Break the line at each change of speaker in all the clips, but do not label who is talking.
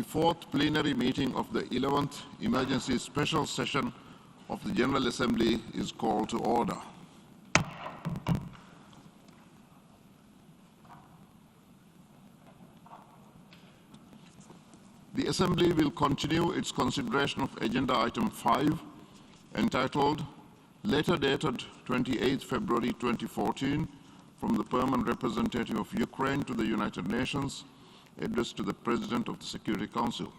fourth plenary meeting of the 11th Emergency Special Session of the General Assembly is called to order. The Assembly will continue its consideration of Agenda Item 5, entitled Letter dated 28 February 2014 from the Permanent Representative of Ukraine to the United Nations, addressed to the President of the Security Council,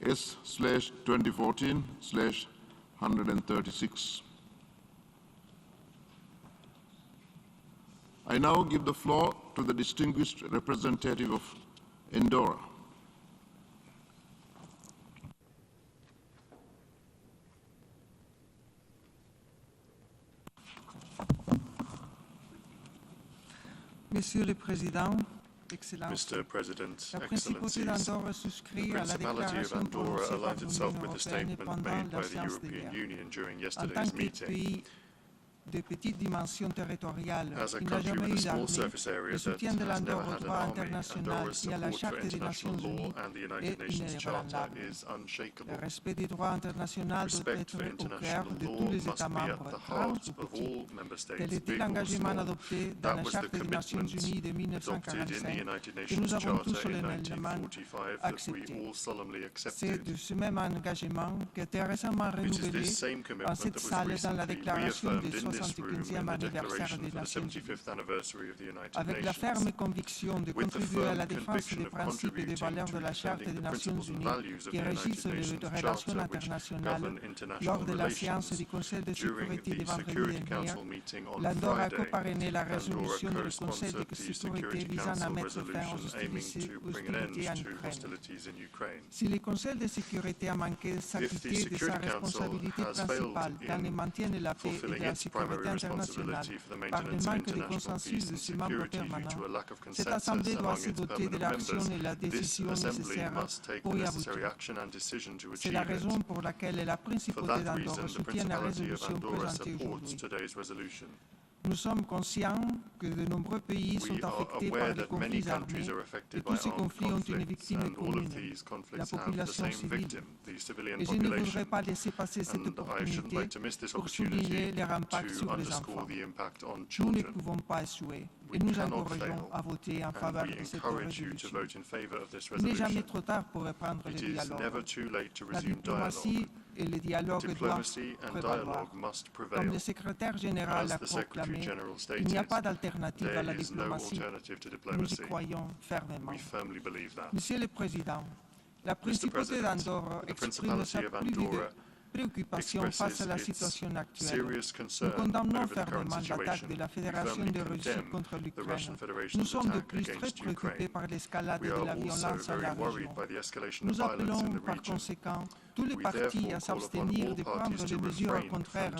S/2014/136. I now give the floor to the distinguished representative of Endura.
Monsieur le Président, Excellences,
Mr. President,
la principauté d'Andorre souscrit à la déclaration prononcée par l'Union européenne pendant l'absence de guerre. En tant que pays de petite dimension territoriale, il n'a jamais eu d'armée. Le soutien de l'Andorre au droit international et à la Charte des Nations Unies est inébranlable. Le respect des droits internationaux doit être au cœur de tous les États membres, grands ou petits. Tel était l'engagement adopté dans la Charte des Nations Unies de 1945 que nous avons tous solennellement accepté. C'est de ce même engagement qui a été récemment renouvelé en cette salle dans la déclaration des 75e anniversaire des Nations Unies. Avec la ferme conviction de contribuer à la défense des principes et des valeurs de la Charte des Nations Unies qui régissent les relations internationales, lors de la séance du Conseil de sécurité de vendredi dernier, l'Andorre a coparrainé la résolution du Conseil de sécurité visant à mettre fin aux hostilités en Ukraine. Si le Conseil de sécurité a manqué de s'acquitter de sa responsabilité principale dans le maintien de la paix et de la sécurité internationale par le manque de consensus de ses membres permanents, cette Assemblée doit se doter de l'action et la décision nécessaires pour y aboutir. C'est la raison pour laquelle la principauté d'Andorre soutient la résolution présentée aujourd'hui. Nous sommes conscients que de nombreux pays sont affectés par des conflits armés et tous ces conflits ont une victime commune, la population civile. Et je ne voudrais pas laisser passer cette opportunité pour souligner leur impact sur les enfants. Nous ne pouvons pas échouer et nous encourageons à voter en faveur de cette résolution. Il n'est jamais trop tard pour reprendre le dialogue. La diplomatie et le dialogue doivent prévaloir. Comme le secrétaire général l'a proclamé, il n'y a pas d'alternative à la diplomatie. Nous y croyons fermement. Monsieur le Président, la principauté d'Andorre exprime sa plus vive préoccupation face à la situation actuelle. Nous condamnons fermement l'attaque de la Fédération de Russie contre l'Ukraine. Nous sommes de plus très préoccupés par l'escalade de la violence à la région. Nous appelons par conséquent tous les partis à s'abstenir de prendre des mesures contraires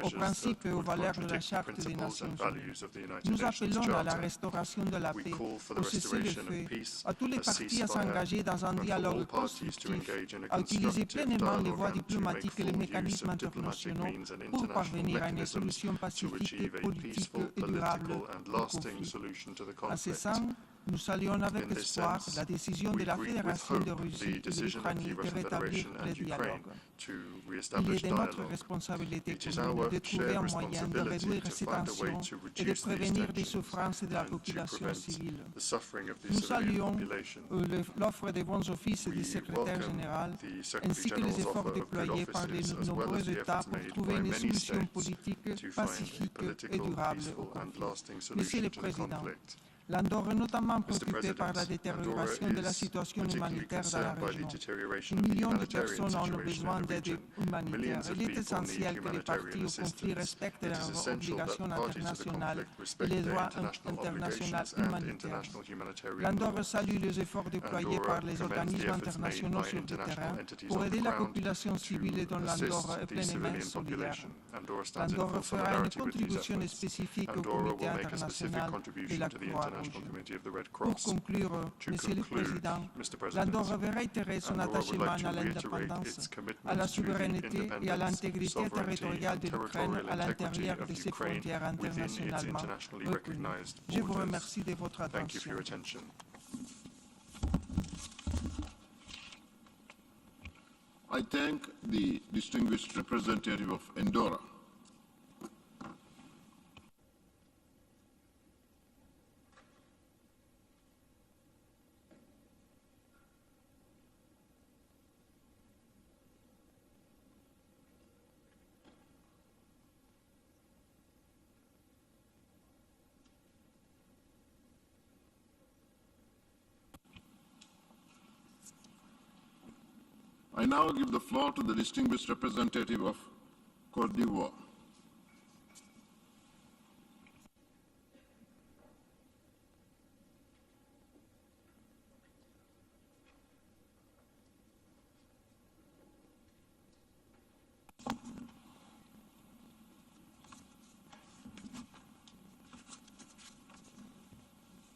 aux principes et aux valeurs de la Charte des Nations Unies. Nous appelons à la restauration de la paix, au cessez-le-feu, à tous les partis à s'engager dans un dialogue constructif, à utiliser pleinement les voies diplomatiques et les mécanismes internationaux pour parvenir à une solution pacifique, politique et durable au conflit. En ce sens, nous saluons avec espoir la décision de la Fédération de Russie et de l'Ukraine de rétablir le dialogue. Il est de notre responsabilité commune de trouver un moyen de réduire ces tensions et de prévenir les souffrances de la population civile. Nous saluons l'offre des bons offices du secrétaire général ainsi que les efforts déployés par les nombreux États pour trouver une solution politique, pacifique et durable au conflit. Monsieur le Président, l'Andorre est notamment préoccupée par la détérioration de la situation humanitaire dans la région. 1 million de personnes ont besoin d'aide humanitaire. Il est essentiel que les parties au conflit respectent leurs obligations internationales et les droits internationaux humanitaires. L'Andorre salue les efforts déployés par les organismes internationaux sur le terrain pour aider la population civile dont l'Andorre est pleinement solidaire. L'Andorre fera une contribution spécifique au Comité international de la Croix. Pour conclure, Monsieur le Président, l'Andorre veut réitérer son attachement à l'indépendance, à la souveraineté et à l'intégrité territoriale de l'Ukraine à l'intérieur de ses frontières internationalement reconnues. Je vous remercie de votre attention.
I thank the distinguished representative of Endura. I now give the floor to the distinguished representative of Kordiwa.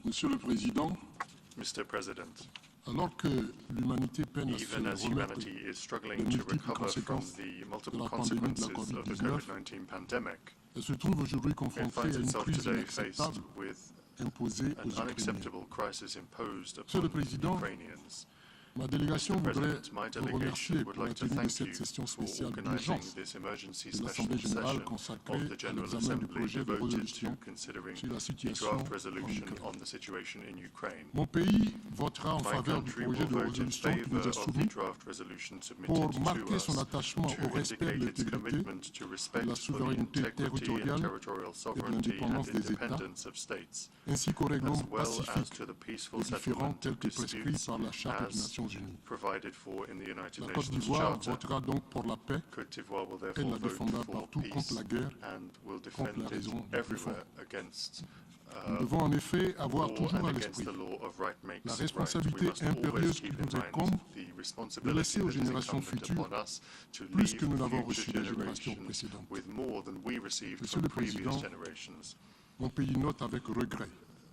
Monsieur le Président,
Mr. President,
alors que l'humanité peine à se
even as
remettre
humanity is
des
struggling to
multiples
recover from
conséquences
the
de
multiple
la pandémie de la
consequences of the
COVID-19,
COVID-19 pandemic,
elle se trouve aujourd'hui
it
confrontée
finds
à une
itself
crise
today faced
inacceptable
with
imposée aux
an
Ukrainiens.
unacceptable crisis imposed
Monsieur le
upon the
Président,
Ukrainians.
Ma délégation
Mr.
voudrait
President, my
vous remercier
delegation would
pour la
like to
tenue de
thank you
cette session
for
spéciale
organizing
d'urgence
this emergency
de
special
l'Assemblée générale
session
consacrée
of the
à
General
l'examen du
Assembly
projet de
devoted to
résolution
considering
sur la
the
situation
draft
en
resolution
Ukraine.
on the situation in Ukraine.
Mon pays votera en
My
faveur du
country
projet
will
de
vote in
résolution qui
favor
nous est
of the
soumis
draft resolution
pour
submitted
marquer
to
son
us
attachement
to
au respect de
indicate its
l'intégrité,
commitment to
de
respect
la
for the
souveraineté
integrity and
territoriale
territorial
et de
sovereignty and
l'indépendance des États,
independence of states,
ainsi qu'au règlement
as well as
pacifique
to the peaceful
des différends
settlement
tels
of
que prescrits
disputes
par la Charte des
as
Nations Unies.
provided for in the United
La Côte
Nations
d'Ivoire
Charter.
votera donc pour la paix
Côte d'Ivoire will
et
therefore
la défendra
vote for
partout contre
peace
la guerre,
and will
contre
defend
la
it
raison du
everywhere against
Nous devons en effet avoir
war
toujours
and
à
against
l'esprit
the law of right makes
la
right.
responsabilité
We must always
impérieuse qui
keep
nous
in mind
incombe
the
de
responsibility
laisser aux
that is
générations
incumbent
futures
upon us to
plus
leave
que nous n'avons
future
reçu des générations
generations
précédentes.
with more than we received
Monsieur
from
le
previous
Président,
generations.
Mon pays note avec regret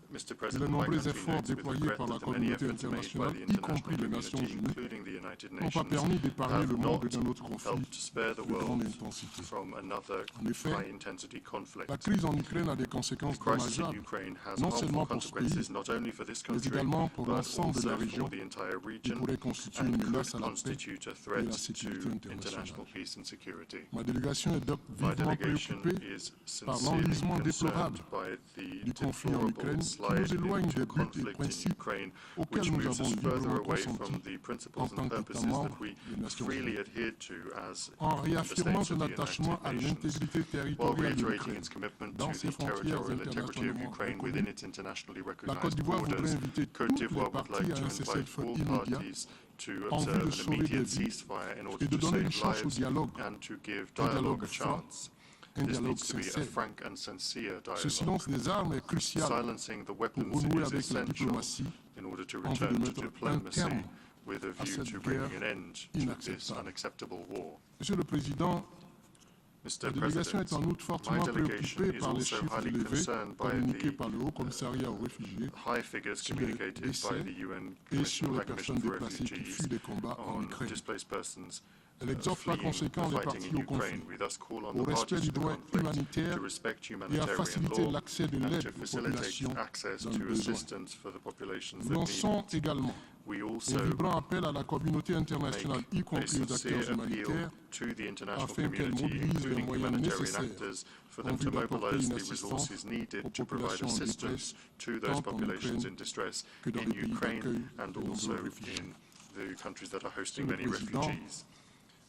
Mr.
que
President,
les
my
nombreux
country
efforts
notes with
déployés
regret
par la
that the many
communauté
efforts made by
internationale,
the
y
international
compris les Nations
community,
Unies,
including the United
n'ont pas
Nations,
permis d'épargner
have
le monde
not
d'un autre conflit
helped to spare the
de grande
world
intensité.
from another
En effet,
high-intensity conflict.
La crise en Ukraine a des conséquences
The crisis in
dommageables,
Ukraine has
non
harmful
seulement pour ce pays,
consequences not only for this
mais
country,
également pour
but
l'ensemble de la
also
région
for the entire
qui
region
pourrait constituer
and
une
could
menace à la paix
constitute a
et à
threat
la
to
sécurité internationale.
international peace and security.
Ma délégation est donc
My
vivement
delegation
préoccupée
is
par
sincerely
l'enlisement
concerned
déplorable
by the
du conflit en Ukraine
deplorable
qui
slide
nous éloigne
into
des buts et
conflict in
principes
Ukraine,
auxquels
which
nous
moves
avons
us further
librement
away from
consenti
the
en
principles
tant
and
qu'État
purposes that
membre
we
des Nations
freely
Unies.
adhered to as
En
member
réaffirmant
states of
son
the
attachement à
United Nations,
l'intégrité
while
territoriale de
reiterating
l'Ukraine
its commitment
dans
to
ses
the
frontières
territorial integrity of
internationalement
Ukraine within
reconnues,
its internationally
la Côte
recognized
d'Ivoire voudrait
borders,
inviter
Côte
toutes les
d'Ivoire would
parties
like
à
to
un
invite
cessez-le-feu
all
immédiat
parties to
en vue de
observe an
sauver des
immediate
vies
ceasefire in
et
order
de
to
donner une
save
chance au
lives
dialogue,
and to give
un
dialogue
dialogue
a
franc,
chance.
un
This
dialogue
needs to be a
sincère.
frank and sincere
Ce
dialogue.
silence des armes est crucial
Silencing the
pour
weapons
renouer
is
avec la
essential
diplomatie
in order to
en vue de
return to
mettre un
diplomacy
terme
with a
à
view
cette
to bringing
guerre
an end to this
inacceptable.
unacceptable war.
Monsieur le Président,
Mr.
la délégation est en
President,
outre
my
fortement
delegation
préoccupée
is
par les
also
chiffres
highly
élevés
concerned by
communiqués
the
par le Haut Commissariat aux réfugiés
high figures
sur les
communicated by
décès
the UN
et sur
Commission,
les
High Commission
personnes
for
déplacées qui
Refugees
fuient des combats en
on
Ukraine.
displaced persons
Elle exhorte par
fleeing
conséquent
the
les
fighting
parties
in
au
Ukraine.
conflit
We thus call on
au
the
respect
parties
du
to the
droit
conflict
humanitaire
to respect
et à
humanitarian
faciliter
law
l'accès de
and
l'aide
to
aux
facilitate
populations
access
dans le
to
besoin.
assistance for the populations
Nous
that need
lançons
it.
également
We
un
also
vibrant appel à la communauté internationale, y
make a
compris aux acteurs
sincere appeal
humanitaires,
to the international
afin qu'elle
community,
mobilise les
including
moyens
humanitarian
nécessaires
actors, for
en
them
vue
to
d'apporter
mobilize
une
the
assistance
resources needed
aux
to provide
populations en
assistance
détresse,
to those
tant en
populations
Ukraine
in distress
que dans
in
les pays
Ukraine
d'accueil
and
de nombreux
also
réfugiés.
in the countries that are hosting
Monsieur le
many
Président,
refugees.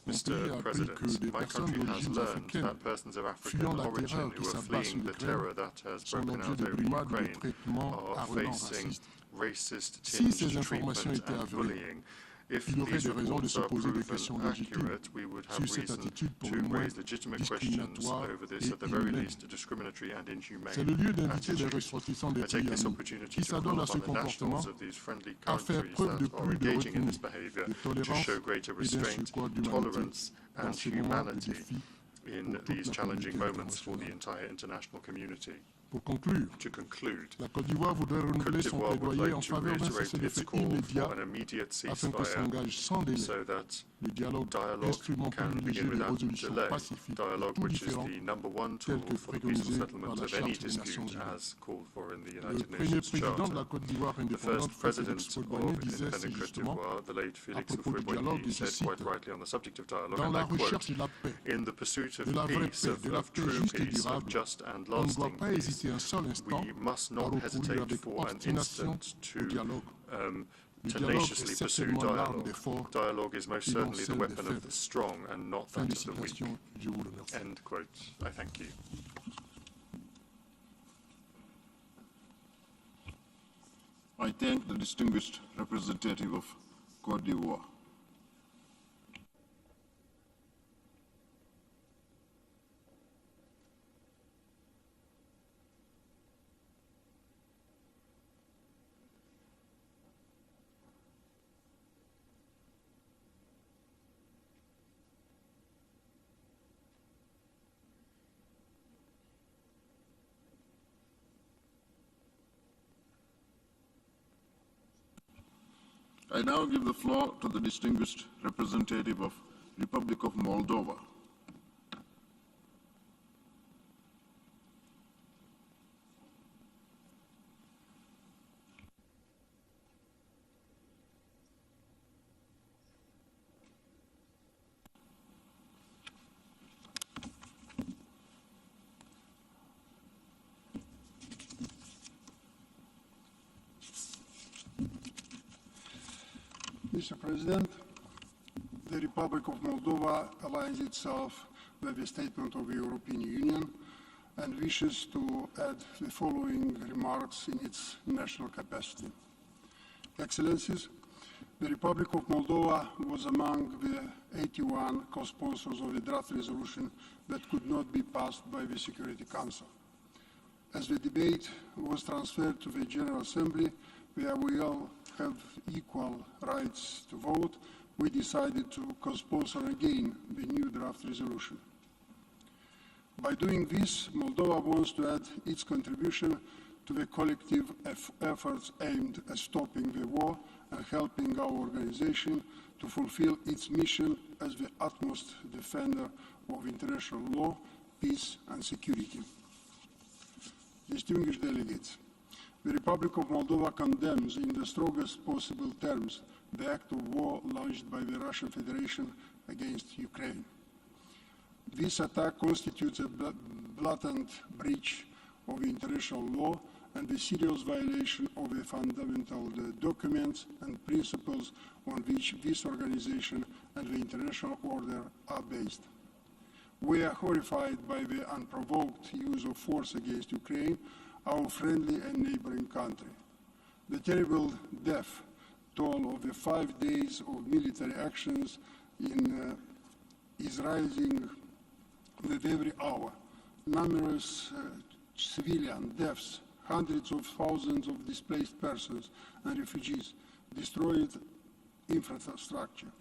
mon pays a
Mr.
appris
President,
que des
my
personnes
country has
d'origine
learned
africaine
that persons of African
fuyant la
origin
terreur qui
who are
s'abat sur
fleeing the terror
l'Ukraine
that has
sont
broken
l'objet
out
de
over
brimades de
Ukraine
traitements
are
ardents
facing
racistes.
racist
Si ces
tinged
informations
treatment
étaient
and
avérées,
bullying. If
il y aurait
these
des raisons de
reports
se
are
poser des
proven
questions légitimes
accurate, we would have
sur cette
reason
attitude pour
to
le moins
raise legitimate questions
discriminatoire
over this,
et
at the very
inhumaine.
least discriminatory and inhumane
C'est le lieu d'inviter les
attitude.
ressortissants des
I take
pays
this
amis
opportunity
qui
to call
s'adonnent à ce
upon the
comportement
nationals of these friendly
à faire
countries
preuve de
that are
plus de
engaging in
retenue,
this behavior
de
to
tolérance
show greater
et d'un
restraint,
surcroît d'humanité
tolerance
dans
and
ces moments de
humanity
défi
in
pour toute
these
la
challenging
communauté
moments for the
internationale.
entire international community.
Pour conclure,
To conclude,
la Côte d'Ivoire voudrait renouveler
Côte
son
d'Ivoire would
plaidoyer
like
en
to
faveur d'un
reiterate
cessez-le-feu
its call
immédiat
for an immediate
afin que
ceasefire
s'engage sans délai
so that
le dialogue,
dialogue
instrument
can
privilégié
begin
de
without
résolution
delay.
pacifique de
Dialogue,
tout
which is
différend,
the number one tool
tel que
for the peaceful
préconisé
settlement
par la
of any
Charte des Nations
dispute
Unies.
as called for in the
Le
United
premier
Nations
président de la
Charter.
Côte d'Ivoire
The
indépendante,
first president
Félix
of
Houphouët-Boigny, disait
independent
si
Côte
justement,
d'Ivoire, the late
à
Félix
propos du dialogue,
Houphouët-Boigny,
et je
said quite
cite,
rightly on the subject of dialogue,
dans
and
la
I quote,
recherche de la paix,
in the pursuit of
de la vraie
peace,
paix, de la
of
paix
true
juste et
peace, of
durable,
just and
on ne doit
lasting
pas
peace,
hésiter un seul instant
we must
à
not
recourir
hesitate
avec
for an
obstination
instant
au
to
dialogue. Le dialogue
tenaciously
est
pursue
certainement l'arme
dialogue.
des forts
Dialogue is most
et non
certainly the
celle des
weapon of
faibles.
the strong and not
Fin
that
de
of the weak.
citation, je vous remercie.
End quote. I thank you.
I thank the distinguished representative of Côte d'Ivoire. I now give the floor to the distinguished representative of Republic of Moldova.
Mr. President, the Republic of Moldova aligns itself with the statement of the European Union and wishes to add the following remarks in its national capacity. Excellencies, the Republic of Moldova was among the 81 co-sponsors of the draft resolution that could not be passed by the Security Council. As the debate was transferred to the General Assembly, where we all have equal rights to vote, we decided to co-sponsor again the new draft resolution. By doing this, Moldova wants to add its contribution to the collective efforts aimed at stopping the war and helping our organization to fulfill its mission as the utmost defender of international law, peace and security. Distinguished delegates, the Republic of Moldova condemns in the strongest possible terms the act of war launched by the Russian Federation against Ukraine. This attack constitutes a blatant breach of international law and a serious violation of the fundamental documents and principles on which this organization and the international order are based. We are horrified by the unprovoked use of force against Ukraine, our friendly and neighboring country. The terrible death toll of the 5 days of military actions is rising with every hour. Numerous civilian deaths, hundreds of thousands of displaced persons and refugees, destroyed infrastructure.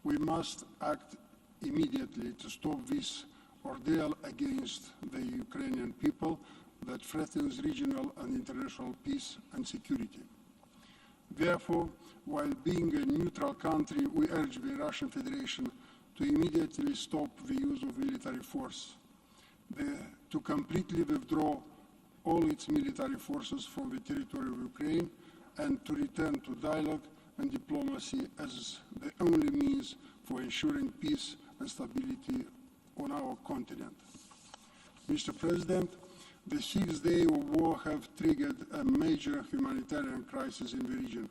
We must act immediately to stop this ordeal against the Ukrainian people that threatens regional and international peace and security. Therefore, while being a neutral country, we urge the Russian Federation to immediately stop the use of military force, to completely withdraw all its military forces from the territory of Ukraine, and to return to dialogue and diplomacy as the only means for ensuring peace and stability on our continent. Mr. President, the 6 days of war have triggered a major humanitarian crisis in the region.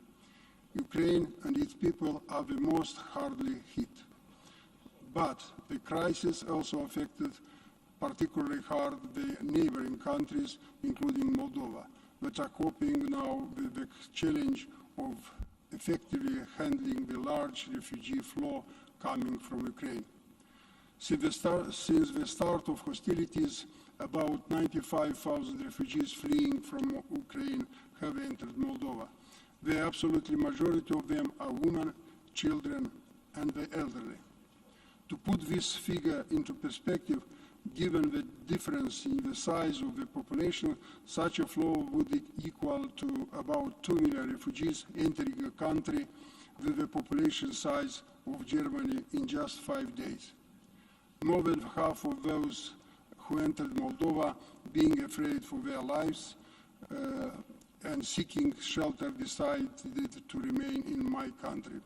Ukraine and its people are the most hardly hit. But the crisis also affected particularly hard the neighboring countries, including Moldova, that are coping now with the challenge of effectively handling the large refugee flow coming from Ukraine. Since the start of hostilities, about 95,000 refugees fleeing from Ukraine have entered Moldova. The absolute majority of them are women, children, and the elderly. To put this figure into perspective, Given the difference in the size of the population, such a flow would equal to about 2 million refugees entering a country with the population size of Germany in just 5 days. More than half of those who entered Moldova, being afraid for their lives and seeking shelter, decided to remain in my country.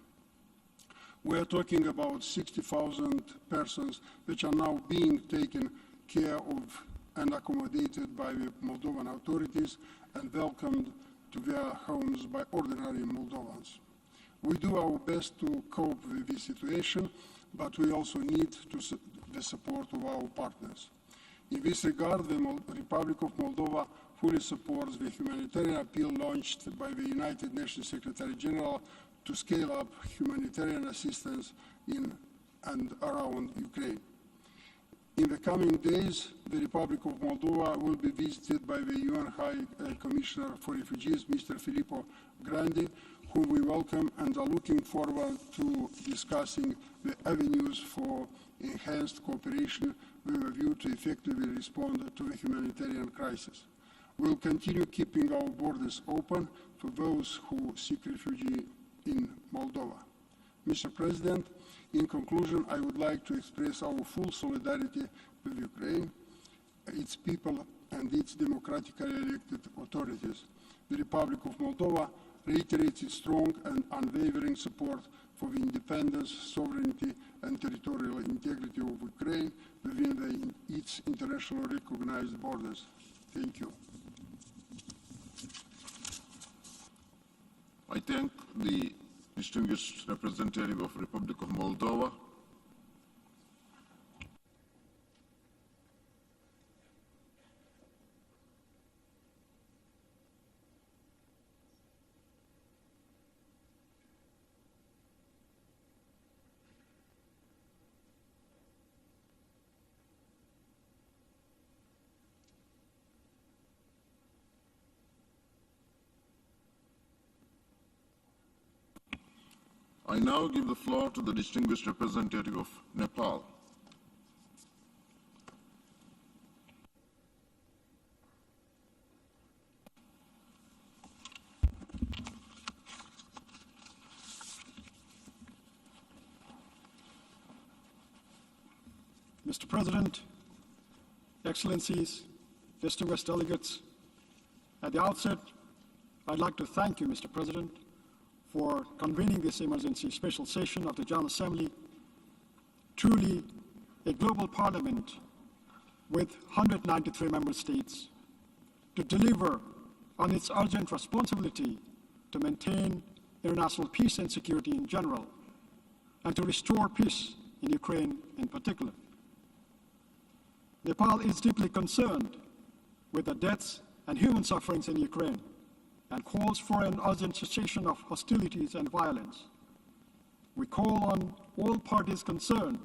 We are talking about 60,000 persons which are now being taken care of and accommodated by the Moldovan authorities and welcomed to their homes by ordinary Moldovans. We do our best to cope with this situation, but we also need the support of our partners. In this regard, the Republic of Moldova fully supports the humanitarian appeal launched by the United Nations Secretary General to scale up humanitarian assistance in and around Ukraine. In the coming days, the Republic of Moldova will be visited by the UN High Commissioner for Refugees, Mr. Filippo Grandi, whom we welcome and are looking forward to discussing the avenues for enhanced cooperation with a view to effectively respond to the humanitarian crisis. We will continue keeping our borders open for those who seek refuge in Moldova. Mr. President, in conclusion, I would like to express our full solidarity with Ukraine, its people, and its democratically elected authorities. The Republic of Moldova reiterates its strong and unwavering support for the independence, sovereignty, and territorial integrity of Ukraine within its internationally recognized borders. Thank you.
I thank the distinguished representative of the Republic of Moldova. I now give the floor to the distinguished representative of Nepal.
Mr. President, Excellencies, distinguished delegates, at the outset, I'd like to thank you, Mr. President, for convening this emergency special session of the General Assembly. Truly a global parliament with 193 member states to deliver on its urgent responsibility to maintain international peace and security in general, and to restore peace in Ukraine in particular. Nepal is deeply concerned with the deaths and human sufferings in Ukraine and calls for an urgent cessation of hostilities and violence. We call on all parties concerned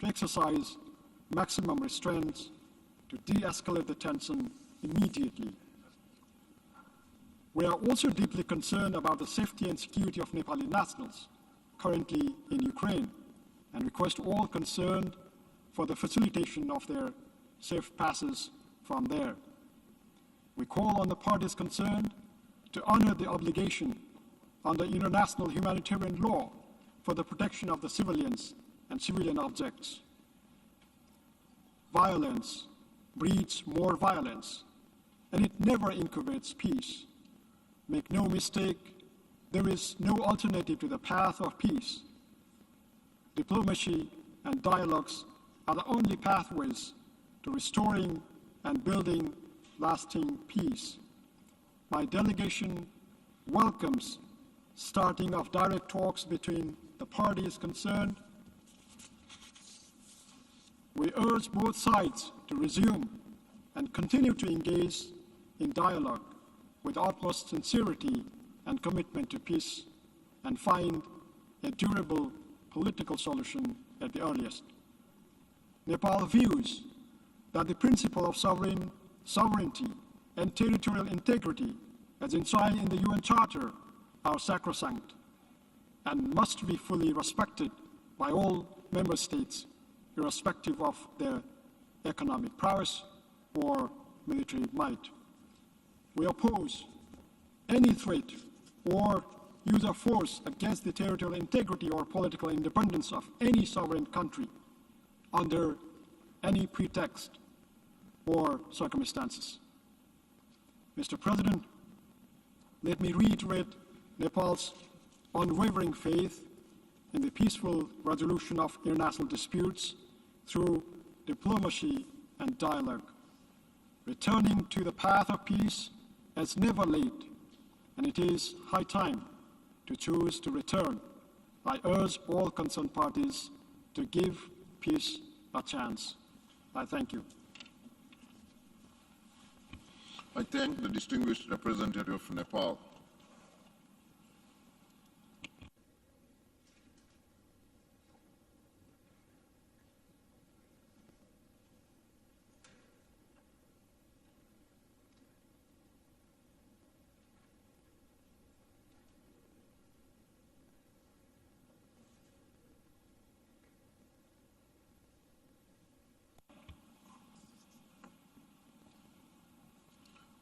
to exercise maximum restraints to de-escalate the tension immediately. We are also deeply concerned about the safety and security of Nepali nationals currently in Ukraine and request all concerned for the facilitation of their safe passes from there. We call on the parties concerned to honor the obligation under international humanitarian law for the protection of the civilians and civilian objects. Violence breeds more violence, and it never incubates peace. Make no mistake, there is no alternative to the path of peace. Diplomacy and dialogues are the only pathways to restoring and building lasting peace. My delegation welcomes starting of direct talks between the parties concerned. We urge both sides to resume and continue to engage in dialogue with utmost sincerity and commitment to peace and find a durable political solution at the earliest. Nepal views that the principle of sovereignty and territorial integrity as enshrined in the UN Charter are sacrosanct and must be fully respected by all member states, irrespective of their economic prowess or military might. We oppose any threat or use of force against the territorial integrity or political independence of any sovereign country under any pretext or circumstances. Mr. President, let me reiterate Nepal's unwavering faith in the peaceful resolution of international disputes through diplomacy and dialogue. Returning to the path of peace is never late, and it is high time to choose to return. I urge all concerned parties to give peace a chance. I thank you.
I thank the distinguished representative of Nepal.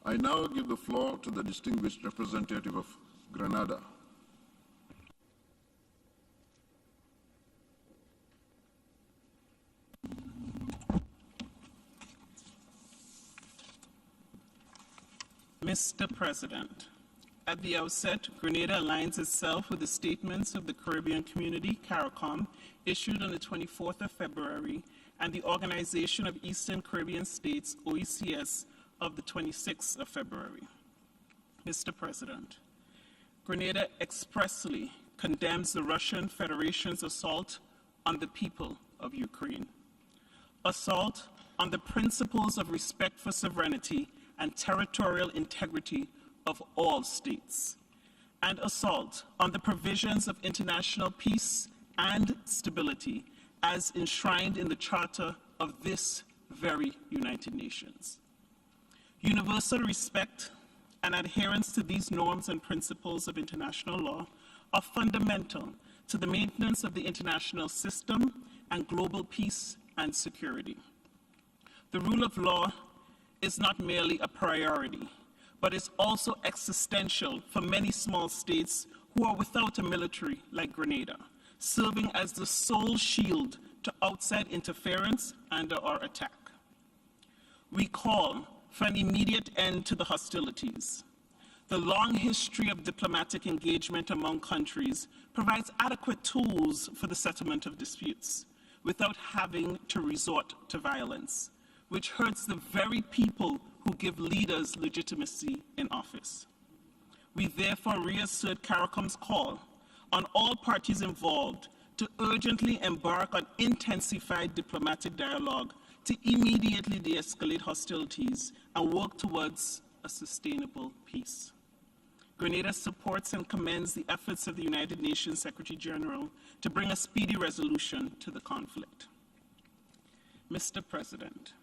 I now give the floor to the distinguished representative of Grenada.
Mr. President, at the outset, Grenada aligns itself with the statements of the Caribbean Community, CARICOM, issued on the 24th of February, and the Organization of Eastern Caribbean States, OECS, of the 26th of February. Mr. President, Grenada expressly condemns the Russian Federation's assault on the people of Ukraine, assault on the principles of respect for sovereignty and territorial integrity of all states, and assault on the provisions of international peace and stability as enshrined in the Charter of this very United Nations. Universal respect and adherence to these norms and principles of international law are fundamental to the maintenance of the international system and global peace and security. The rule of law is not merely a priority, but is also existential for many small states who are without a military like Grenada, serving as the sole shield to outside interference and or attack. We call for an immediate end to the hostilities. The long history of diplomatic engagement among countries provides adequate tools for the settlement of disputes without having to resort to violence, which hurts the very people who give leaders legitimacy in office. We therefore reassert CARICOM's call on all parties involved to urgently embark on intensified diplomatic dialogue to immediately de-escalate hostilities and work towards a sustainable peace. Grenada supports and commends the efforts of the United Nations Secretary General to bring a speedy resolution to the conflict. Mr. President,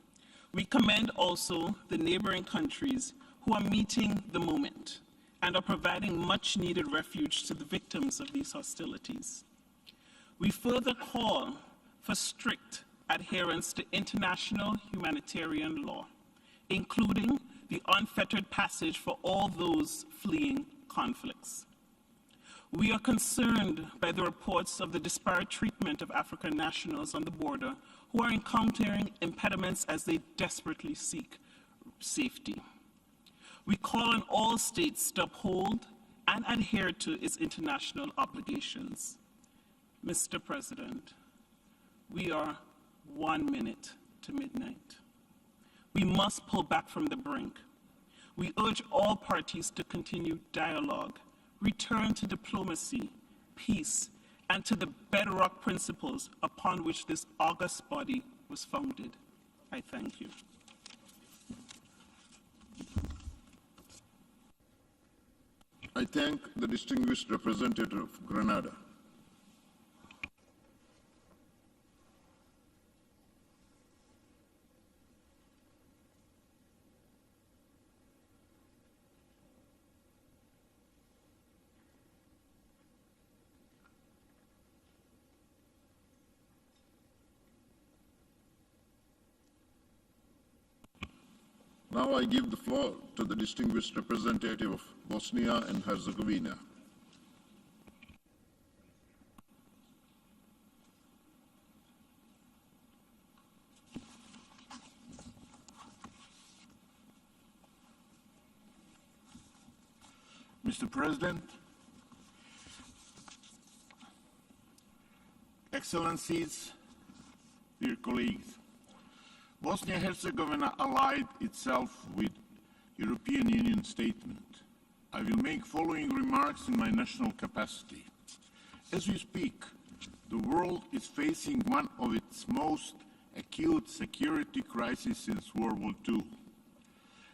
we commend also the neighboring countries who are meeting the moment and are providing much-needed refuge to the victims of these hostilities. We further call for strict adherence to international humanitarian law, including the unfettered passage for all those fleeing conflicts. We are concerned by the reports of the disparate treatment of African nationals on the border who are encountering impediments as they desperately seek safety. We call on all states to uphold and adhere to its international obligations. Mr. President, we are 1 minute to midnight. We must pull back from the brink. We urge all parties to continue dialogue, return to diplomacy, peace, and to the bedrock principles upon which this august body was founded. I thank you.
I thank the distinguished representative of Grenada. Now I give the floor to the distinguished representative of Bosnia and Herzegovina.
Mr. President, Excellencies, dear colleagues, Bosnia-Herzegovina allied itself with European Union statement. I will make following remarks in my national capacity. As we speak, the world is facing one of its most acute security crises since World War II.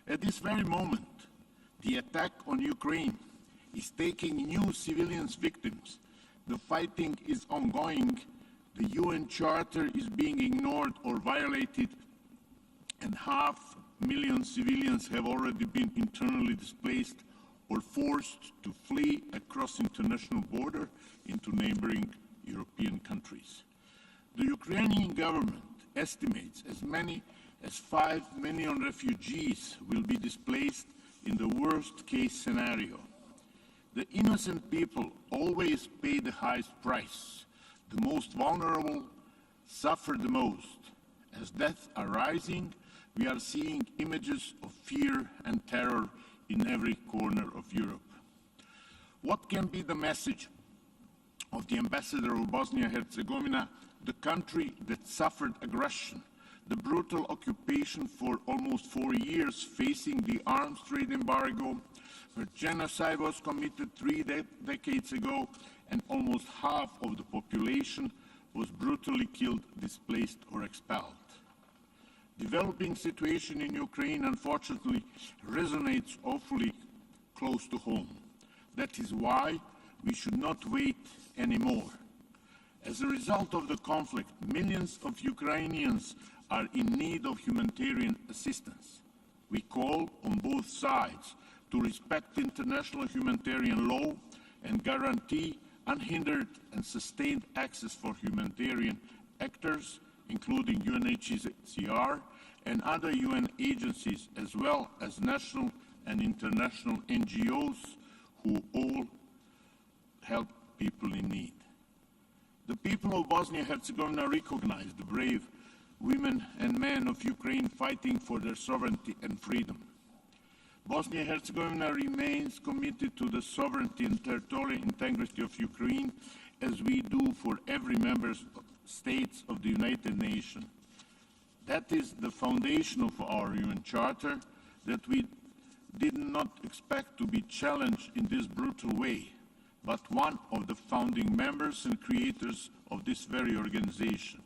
At this very moment, the attack on Ukraine is taking new civilian victims. The fighting is ongoing. The UN Charter is being ignored or violated, and 500,000 civilians have already been internally displaced or forced to flee across international border into neighboring European countries. The Ukrainian government estimates as many as 5 million refugees will be displaced in the worst-case scenario. The innocent people always pay the highest price. The most vulnerable suffer the most. As deaths are rising, we are seeing images of fear and terror in every corner of Europe. What can be the message of the ambassador of Bosnia-Herzegovina, the country that suffered aggression, the brutal occupation for almost 4 years, facing the arms trade embargo, where genocide was committed 3 decades ago, and almost half of the population was brutally killed, displaced, or expelled. Developing situation in Ukraine, unfortunately, resonates awfully close to home. That is why we should not wait anymore. As a result of the conflict, millions of Ukrainians are in need of humanitarian assistance. We call on both sides to respect international humanitarian law and guarantee unhindered and sustained access for humanitarian actors, including UNHCR and other UN agencies, as well as national and international NGOs who all help people in need. The people of Bosnia-Herzegovina recognize the brave women and men of Ukraine fighting for their sovereignty and freedom. Bosnia-Herzegovina remains committed to the sovereignty and territorial integrity of Ukraine, as we do for every member state of the United Nations. That is the foundation of our UN Charter that we did not expect to be challenged in this brutal way, but one of the founding members and creators of this very organization.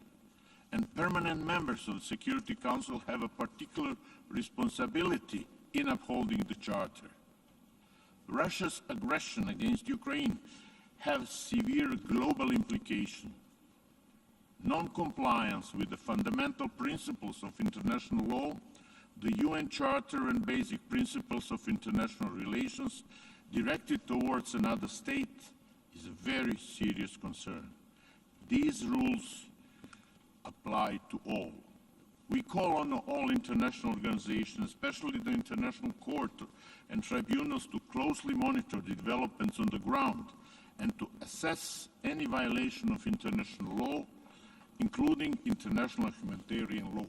And permanent members of the Security Council have a particular responsibility in upholding the Charter. Russia's aggression against Ukraine has severe global implications. Non-compliance with the fundamental principles of international law, the UN Charter and basic principles of international relations directed towards another state is a very serious concern. These rules apply to all. We call on all international organizations, especially the International Court and tribunals, to closely monitor the developments on the ground and to assess any violation of international law, including international humanitarian law.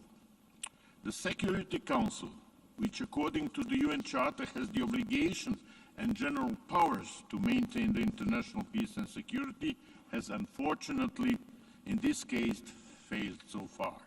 The Security Council, which according to the UN Charter has the obligation and general powers to maintain the international peace and security, has unfortunately, in this case, failed so far.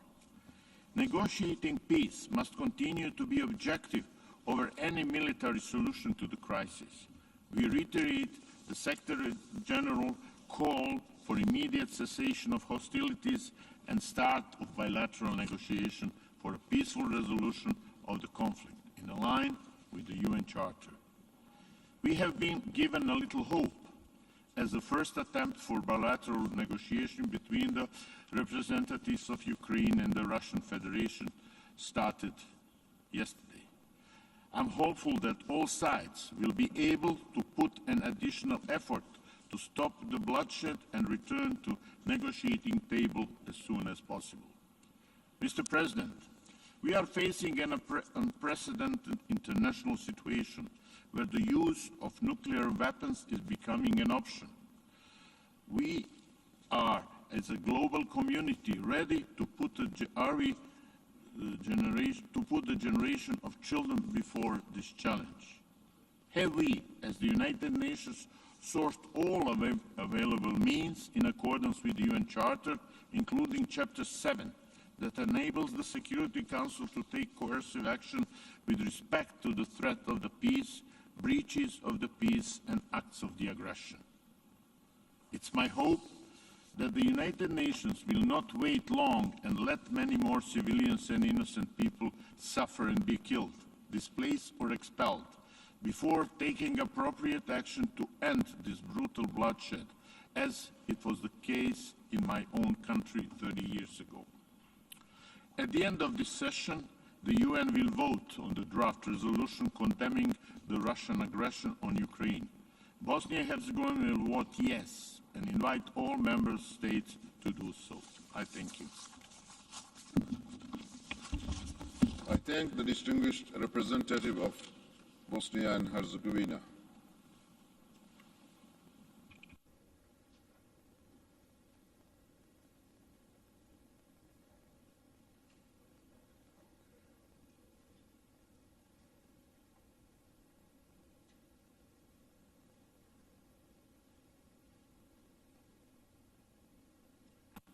Negotiating peace must continue to be objective over any military solution to the crisis. We reiterate the Secretary General call for immediate cessation of hostilities and start of bilateral negotiation for a peaceful resolution of the conflict, in line with the UN Charter. We have been given a little hope as the first attempt for bilateral negotiation between the representatives of Ukraine and the Russian Federation started yesterday. I'm hopeful that all sides will be able to put an additional effort to stop the bloodshed and return to negotiating table as soon as possible. Mr. President, We are facing an unprecedented international situation where the use of nuclear weapons is becoming an option. We are, as a global community, ready to put the generation of children before this challenge. Have we, as the United Nations, sourced all available means in accordance with the UN Charter, including Chapter 7, that enables the Security Council to take coercive action with respect to the threat of the peace, breaches of the peace, and acts of the aggression? It's my hope that the United Nations will not wait long and let many more civilians and innocent people suffer and be killed, displaced or expelled, before taking appropriate action to end this brutal bloodshed, as it was the case in my own country 30 years ago. At the end of this session, the UN will vote on the draft resolution condemning the Russian aggression on Ukraine. Bosnia and Herzegovina will vote yes and invite all member states to do so. I thank you.
I thank the distinguished representative of Bosnia and Herzegovina.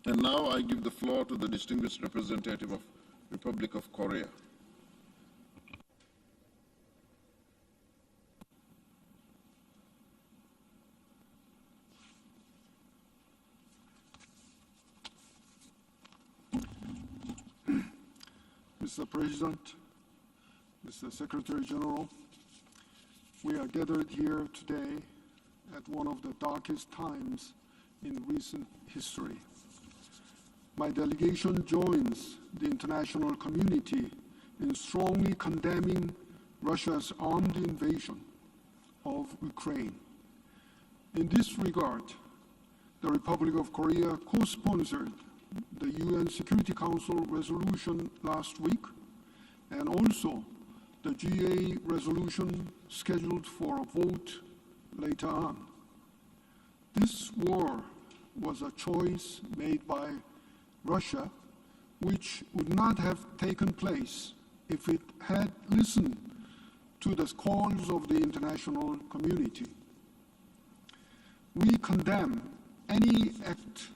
And now I give the floor to the distinguished representative of Republic of Korea.
Mr. President, Mr. Secretary General, we are gathered here today at one of the darkest times in recent history. My delegation joins the international community in strongly condemning Russia's armed invasion of Ukraine. In this regard, the Republic of Korea co-sponsored the UN Security Council resolution last week, and also the GA resolution scheduled for a vote later on. This war was a choice made by Russia, which would not have taken place if it had listened to the calls of the international community. We condemn any act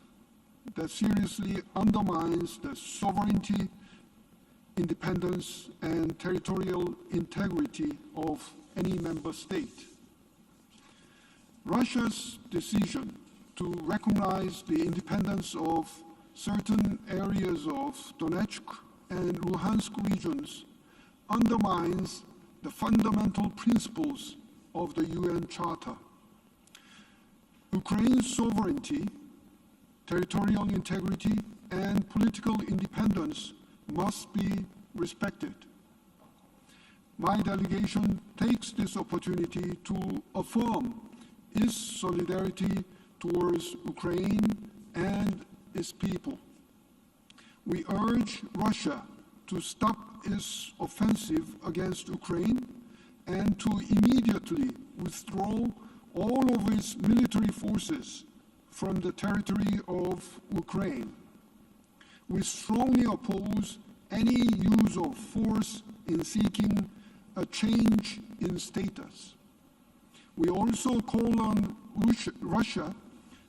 that seriously undermines the sovereignty, independence, and territorial integrity of any member state. Russia's decision to recognize the independence of certain areas of Donetsk and Luhansk regions undermines the fundamental principles of the UN Charter. Ukraine's sovereignty, territorial integrity, and political independence must be respected. My delegation takes this opportunity to affirm its solidarity towards Ukraine and its people. We urge Russia to stop its offensive against Ukraine and to immediately withdraw all of its military forces from the territory of Ukraine. We strongly oppose any use of force in seeking a change in status. We also call on Russia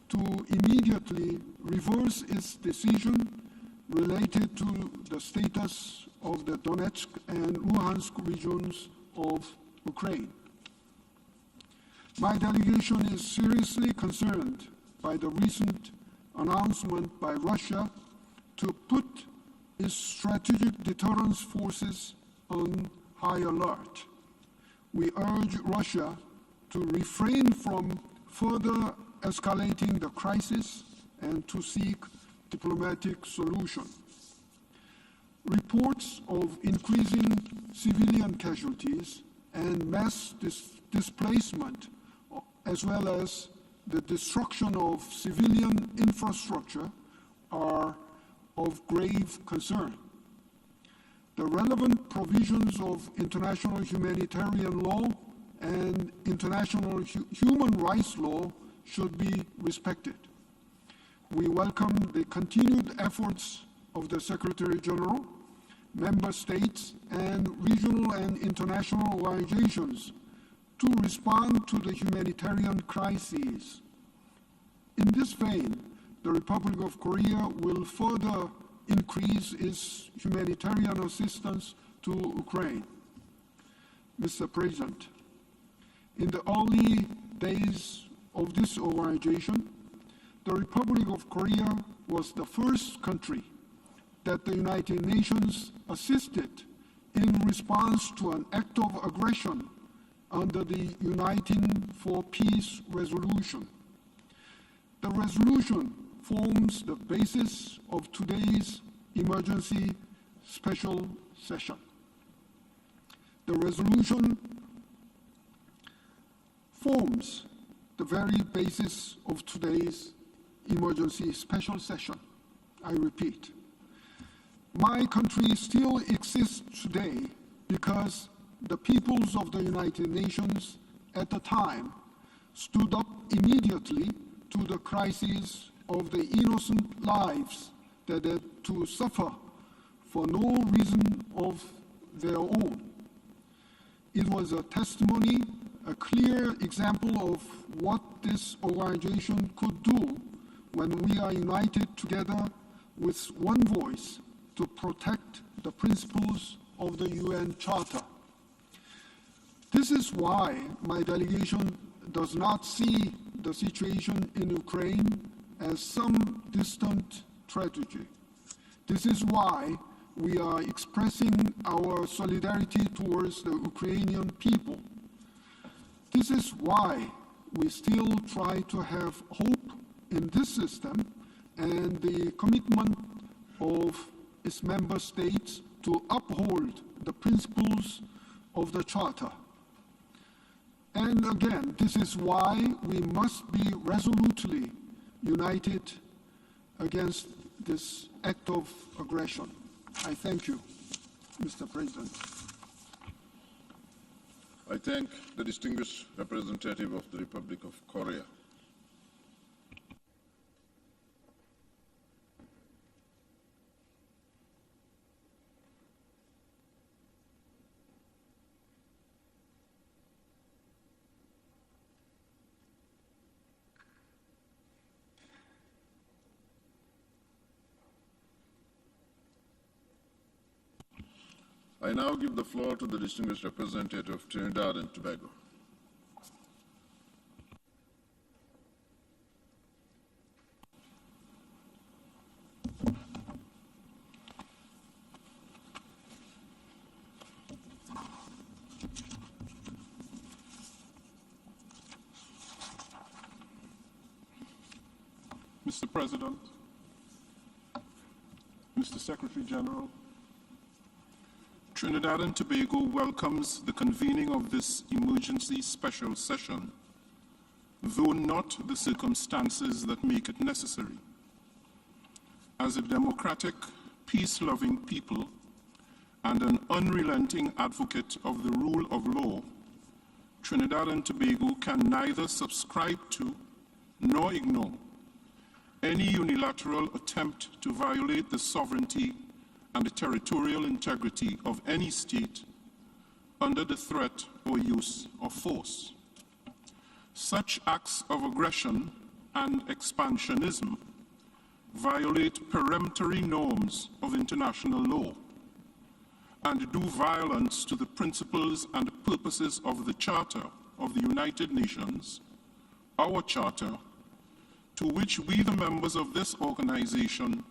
to immediately reverse its decision related to the status of the Donetsk and Luhansk regions of Ukraine. My delegation is seriously concerned by the recent announcement by Russia to put its strategic deterrence forces on high alert. We urge Russia to refrain from further escalating the crisis and to seek diplomatic solution. Reports of increasing civilian casualties and mass displacement, as well as the destruction of civilian infrastructure, are of grave concern. The relevant provisions of international humanitarian law and international human rights law should be respected. We welcome the continued efforts of the Secretary General, member states, and regional and international organizations to respond to the humanitarian crises. In this vein, the Republic of Korea will further increase its humanitarian assistance to Ukraine. Mr. President, in the early days of this organization, the Republic of Korea was the first country that the United Nations assisted in response to an act of aggression under the Uniting for Peace resolution. The resolution forms the basis of today's emergency special session. The resolution forms the very basis of today's emergency special session. I repeat, my country still exists today because the peoples of the United Nations at the time stood up immediately to the crisis of the innocent lives that had to suffer for no reason of their own. It was a testimony, a clear example of what this organization could do when we are united together with one voice to protect the principles of the UN Charter. This is why my delegation does not see the situation in Ukraine as some distant tragedy. This is why we are expressing our solidarity towards the Ukrainian people. This is why we still try to have hope in this system and the commitment of its member states to uphold the principles of the Charter. And again, this is why we must be resolutely united against this act of aggression. I thank you, Mr. President.
I thank the distinguished representative of the Republic of Korea. I now give the floor to the distinguished representative of Trinidad and Tobago.
Mr. President, Mr. Secretary General, Trinidad and Tobago welcomes the convening of this emergency special session, though not the circumstances that make it necessary. As a democratic, peace-loving people and an unrelenting advocate of the rule of law, Trinidad and Tobago can neither subscribe to nor ignore any unilateral attempt to violate the sovereignty and the territorial integrity of any state under the threat or use of force. Such acts of aggression and expansionism violate peremptory norms of international law and do violence to the principles and purposes of the Charter of the United Nations, our Charter, to which we, the members of this organization,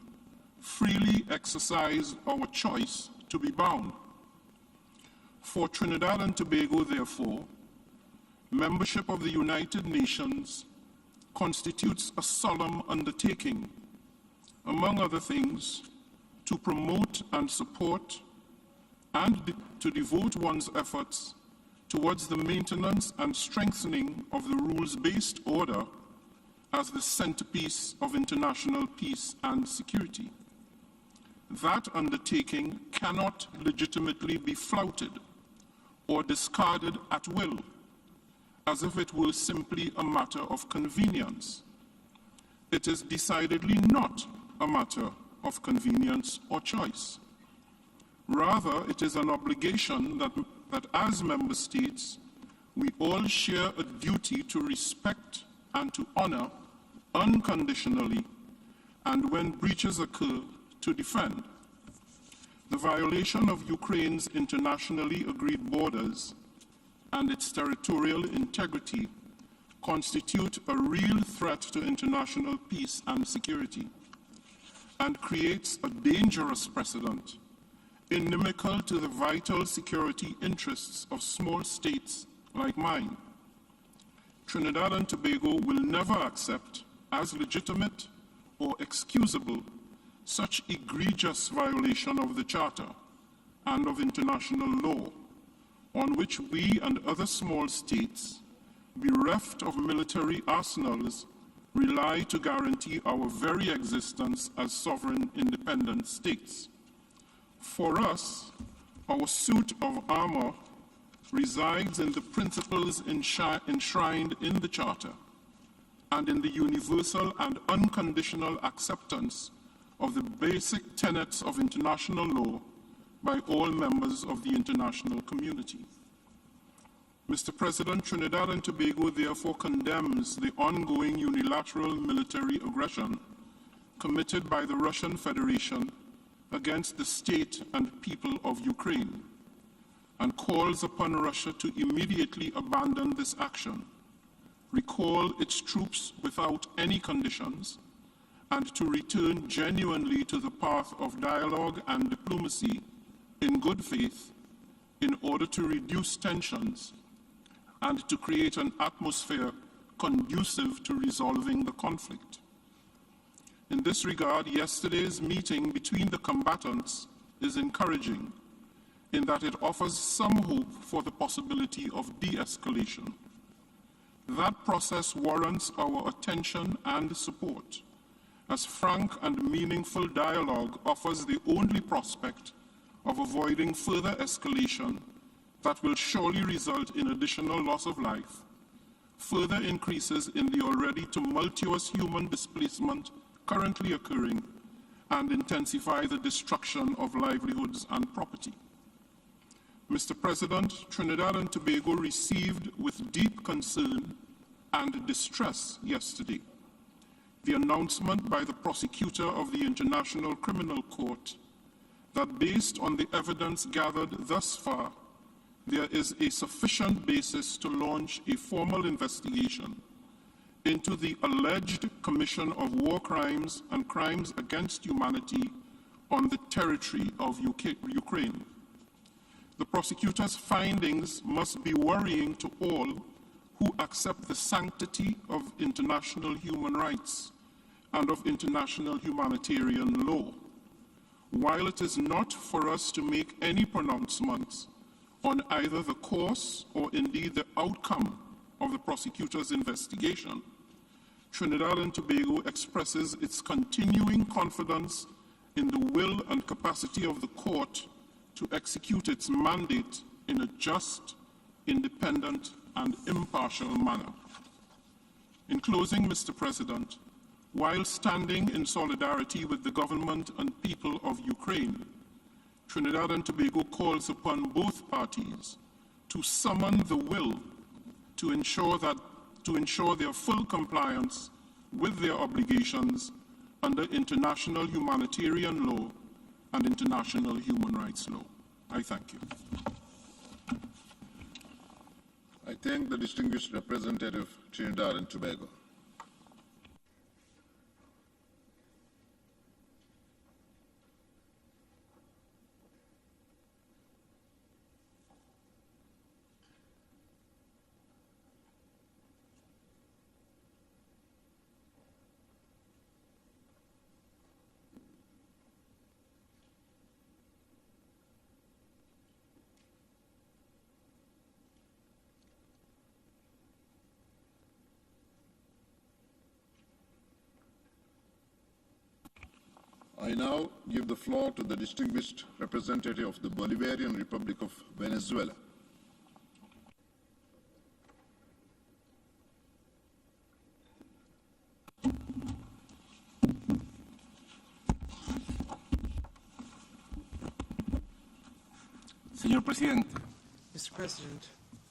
freely exercise our choice to be bound. For Trinidad and Tobago, therefore, membership of the United Nations constitutes a solemn undertaking, among other things, to promote and support and to devote one's efforts towards the maintenance and strengthening of the rules-based order as the centerpiece of international peace and security. that undertaking cannot legitimately be flouted or discarded at will, as if it were simply a matter of convenience. It is decidedly not a matter of convenience or choice. Rather, it is an obligation that as member states, we all share a duty to respect and to honor unconditionally, and when breaches occur, to defend. The violation of Ukraine's internationally agreed borders and its territorial integrity constitute a real threat to international peace and security, and creates a dangerous precedent inimical to the vital security interests of small states like mine. Trinidad and Tobago will never accept as legitimate or excusable such egregious violation of the Charter and of international law, on which we and other small states, bereft of military arsenals, rely to guarantee our very existence as sovereign independent states. For us, our suit of armor resides in the principles enshrined in the Charter and in the universal and unconditional acceptance of the basic tenets of international law by all members of the international community. Mr. President, Trinidad and Tobago therefore condemns the ongoing unilateral military aggression committed by the Russian Federation against the state and people of Ukraine, and calls upon Russia to immediately abandon this action, recall its troops without any conditions, and to return genuinely to the path of dialogue and diplomacy in good faith in order to reduce tensions and to create an atmosphere conducive to resolving the conflict. In this regard, yesterday's meeting between the combatants is encouraging in that it offers some hope for the possibility of de-escalation. That process warrants our attention and support, as frank and meaningful dialogue offers the only prospect of avoiding further escalation that will surely result in additional loss of life, further increases in the already tumultuous human displacement currently occurring, and intensify the destruction of livelihoods and property. Mr. President, Trinidad and Tobago received with deep concern and distress yesterday the announcement by the prosecutor of the International Criminal Court that based on the evidence gathered thus far, there is a sufficient basis to launch a formal investigation into the alleged commission of war crimes and crimes against humanity on the territory of Ukraine. The prosecutor's findings must be worrying to all who accept the sanctity of international human rights and of international humanitarian law. While it is not for us to make any pronouncements on either the course or indeed the outcome of the prosecutor's investigation, Trinidad and Tobago expresses its continuing confidence in the will and capacity of the court to execute its mandate in a just, independent, and impartial manner. In closing, Mr. President, while standing in solidarity with the government and people of Ukraine, Trinidad and Tobago calls upon both parties to summon the will to ensure their full compliance with their obligations under international humanitarian law and international human rights law. I thank you.
I thank the distinguished representative, Trinidad and Tobago. I now give the floor to the distinguished representative of the Bolivarian Republic of Venezuela.
Señor Presidente,
Mr. President,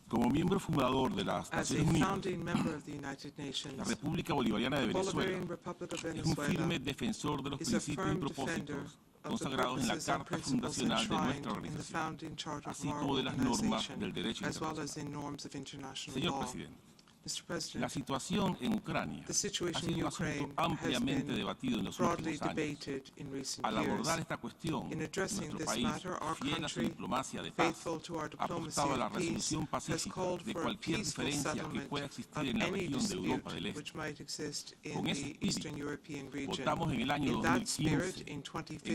como miembro fundador de las
as a
Naciones Unidas,
founding member of the United Nations,
la República Bolivariana de
the
Venezuela
Bolivarian Republic of
es un
Venezuela
firme defensor de los
is a
principios y
firm defender
propósitos
of the
consagrados en la
purposes and
Carta
principles
Fundacional de
enshrined
nuestra
in the
organización,
founding charter of
así
our
como de las normas
organization,
del derecho
as well
internacional.
as in norms of international
Señor
law.
Presidente,
Mr.
la
President,
situación en Ucrania
the
ha
situation in
sido un asunto
Ukraine has
ampliamente
been
debatido en los
broadly
últimos años.
debated in recent
Al abordar
years.
esta cuestión,
In addressing
nuestro
this
país,
matter, our
fiel a su
country,
diplomacia de paz,
faithful to our
ha
diplomacy
apostado a la
of peace,
resolución
has
pacífica
called
de
for a
cualquier
peaceful
diferencia que
settlement
pueda
of
existir en la
any
región de Europa del
dispute
Este.
which might exist in
Con ese
the
espíritu,
Eastern European region.
votamos en el año
In that spirit,
2015
in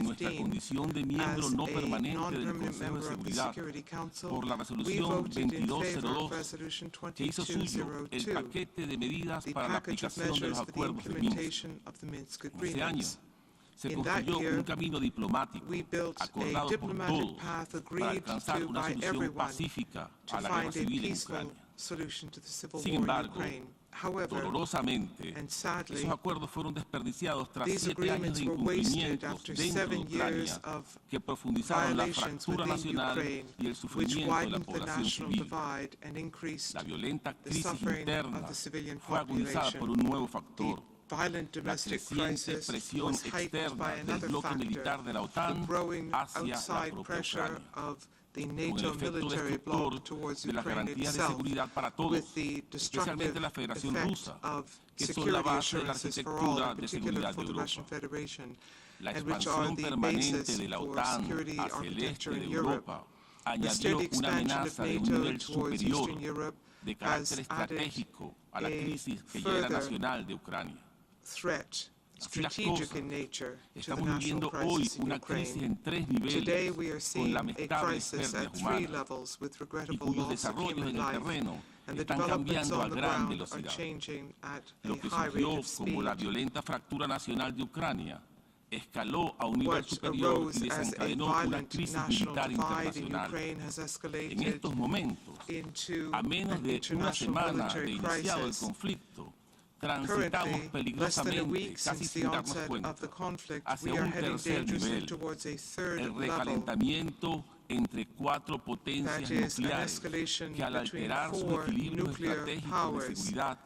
en nuestra
2015,
condición de miembro
as
no
a
permanente del
non-permanent
Consejo de
member of the
Seguridad
Security Council,
por la
we
resolución
voted in favor of
2202
Resolution
que hizo suyo el
2202,
paquete de medidas
the
para la
package of
aplicación de los
measures for the
acuerdos de Minsk.
implementation of the Minsk
En ese año
agreements.
se
In that
construyó
year,
un camino diplomático
we built a
acordado por
diplomatic
todos
path
para
agreed
alcanzar
to
una
by
solución
everyone
pacífica
to
a la guerra
find a
civil en
peaceful
Ucrania.
solution to the civil
Sin
war in
embargo,
Ukraine. However,
dolorosamente,
and sadly,
esos acuerdos fueron desperdiciados tras
these
7 años
agreements
de
were wasted
incumplimientos
after
dentro de
7
Ucrania
years of
que profundizaron la
violations
fractura
within
nacional
Ukraine,
y el
which
sufrimiento de la
widened the
población
national
civil.
divide and increased
La violenta
the
crisis
suffering
interna
of the civilian
fue agudizada por
population.
un nuevo factor:
The violent
la
domestic
creciente
crisis
presión
was heightened
externa
by
del
another
bloque
factor,
militar de la
the
OTAN
growing
hacia la
outside
propia
pressure
Ucrania,
of the
con el
NATO
efecto
military
destructor
bloc towards
de las
Ukraine
garantías de
itself,
seguridad para todos,
with the destructive
especialmente la Federación
effect
Rusa,
of
que son la
security
base de la
assurances for all,
arquitectura
in
de
particular
seguridad de
for the Russian
Europa.
Federation,
La
and which are
expansión
the
permanente
basis
de la
for
OTAN
security
hacia el este
architecture
de
in Europe.
Europa
The
añadió
steady
una
expansion of
amenaza de un
NATO
nivel
towards
superior
Eastern Europe
de
has
carácter
added
estratégico a la
a
crisis que ya era
further
nacional de Ucrania.
threat,
Así las
strategic
cosas,
in nature, to the
estamos
national
viviendo hoy
crisis in
una crisis
Ukraine.
en 3
Today
niveles
we are
con
seeing a
lamentables
crisis
pérdidas
at 3
humanas
levels with
y
regrettable
cuyos
loss of
desarrollos
human
en el
life,
terreno
and the
están
developments
cambiando a
on the
gran
ground are
velocidad.
changing at
Lo
a
que
high rate
surgió
of
como la
speed.
violenta fractura nacional de Ucrania escaló a un nivel
What
superior y
arose as a
desencadenó una
violent
crisis
national
militar
divide in
internacional.
Ukraine has
En
escalated
estos momentos,
into
a menos
an
de una
international
semana de
military
iniciado el
crisis.
conflicto, transitamos
Currently, less than a
peligrosamente,
week
casi
since the
sin darnos
onset
cuenta,
of the conflict,
hacia
we are
un
heading
tercer
dangerously
nivel,
towards a third
el
level.
recalentamiento entre 4 potencias
That is, an
nucleares
escalation
que al
between
alterar sus
4
equilibrios
nuclear
estratégicos de
powers,
seguridad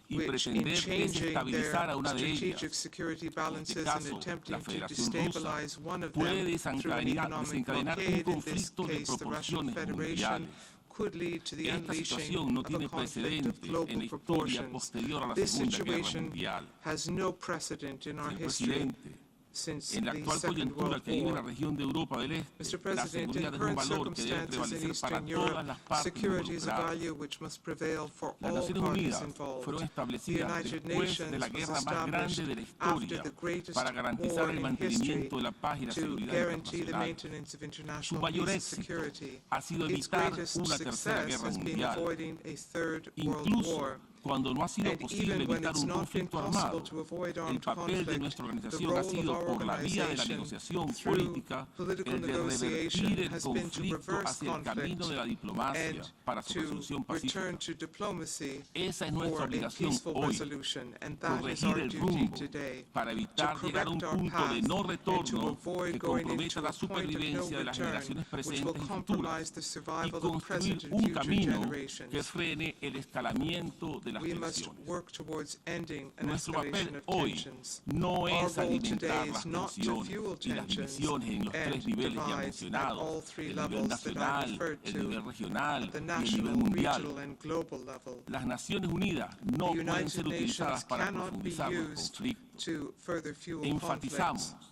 y
which, in
pretender
changing
desestabilizar a
their
una de
strategic
ellas,
security
en este
balances and
caso
attempting
la
to
Federación Rusa,
destabilize one of
puede
them through an economic
desencadenar un
blockade, in this
conflicto de
case the Russian
proporciones
Federation,
mundiales.
could lead to the
Esta
unleashing
situación no
of a
tiene
conflict
precedentes
of
en
global
la historia
proportions.
posterior a la
This
Segunda Guerra
situation
Mundial.
has no precedent in our
Señor
history
Presidente,
since
en la
the
actual
Second
coyuntura
World
que vive la
War.
región de Europa del Este,
Mr.
la
President, in
seguridad es un
current
valor que debe
circumstances in
prevalecer para
Eastern
todas
Europe,
las partes
security is a
involucradas.
value which must prevail for
Las
all
Naciones
parties
Unidas
involved.
fueron
The
establecidas
United
después
Nations
de la
was
guerra más
established
grande de la
after
historia
the greatest
para garantizar
war
el
in
mantenimiento
history
de la paz y la
to
seguridad
guarantee the
internacional.
maintenance of
Su
international
mayor
peace and
éxito
security.
ha sido
Its
evitar
greatest
una tercera
success
guerra
has been
mundial,
avoiding a third world
incluso
war.
cuando no ha sido
And
posible
even when
evitar
it's
un
not been
conflicto
possible
armado,
to avoid
el
armed
papel de
conflict,
nuestra
the
organización
role
ha
of
sido,
our
por la vía de la
organization
negociación
through
política,
political
el de
negotiation
revertir el
has been to
conflicto
reverse
hacia el camino
conflict
de la diplomacia
and
para su
to
resolución pacífica.
return to diplomacy
Esa es nuestra
for a
obligación
peaceful
hoy,
resolution, and that is
corregir
our
el
duty
rumbo
today,
para
to
evitar llegar a un
correct our
punto de
path
no
and to
retorno
avoid
que
going
comprometa
into
la
a point of no
supervivencia de las
return,
generaciones
which will
presentes y futuras
compromise the
y
survival of
construir
present and
un
future
camino que
generations.
frene el escalamiento de las
We must
tensiones.
work towards ending an
Nuestro
escalation
papel
of
hoy
tensions.
no
Our
es
role
alimentar
today
las
is not to
tensiones
fuel
y las
tensions
divisiones en los 3
and
niveles ya
divides at
mencionados,
all 3
el nivel
levels that I
nacional,
referred
el
to,
nivel regional
at the
y el nivel
national,
mundial.
regional, and global level.
Las Naciones Unidas no
The
pueden ser
United
utilizadas
Nations
para
cannot be
profundizar los
used
conflictos.
to further fuel
Enfatizamos
conflicts.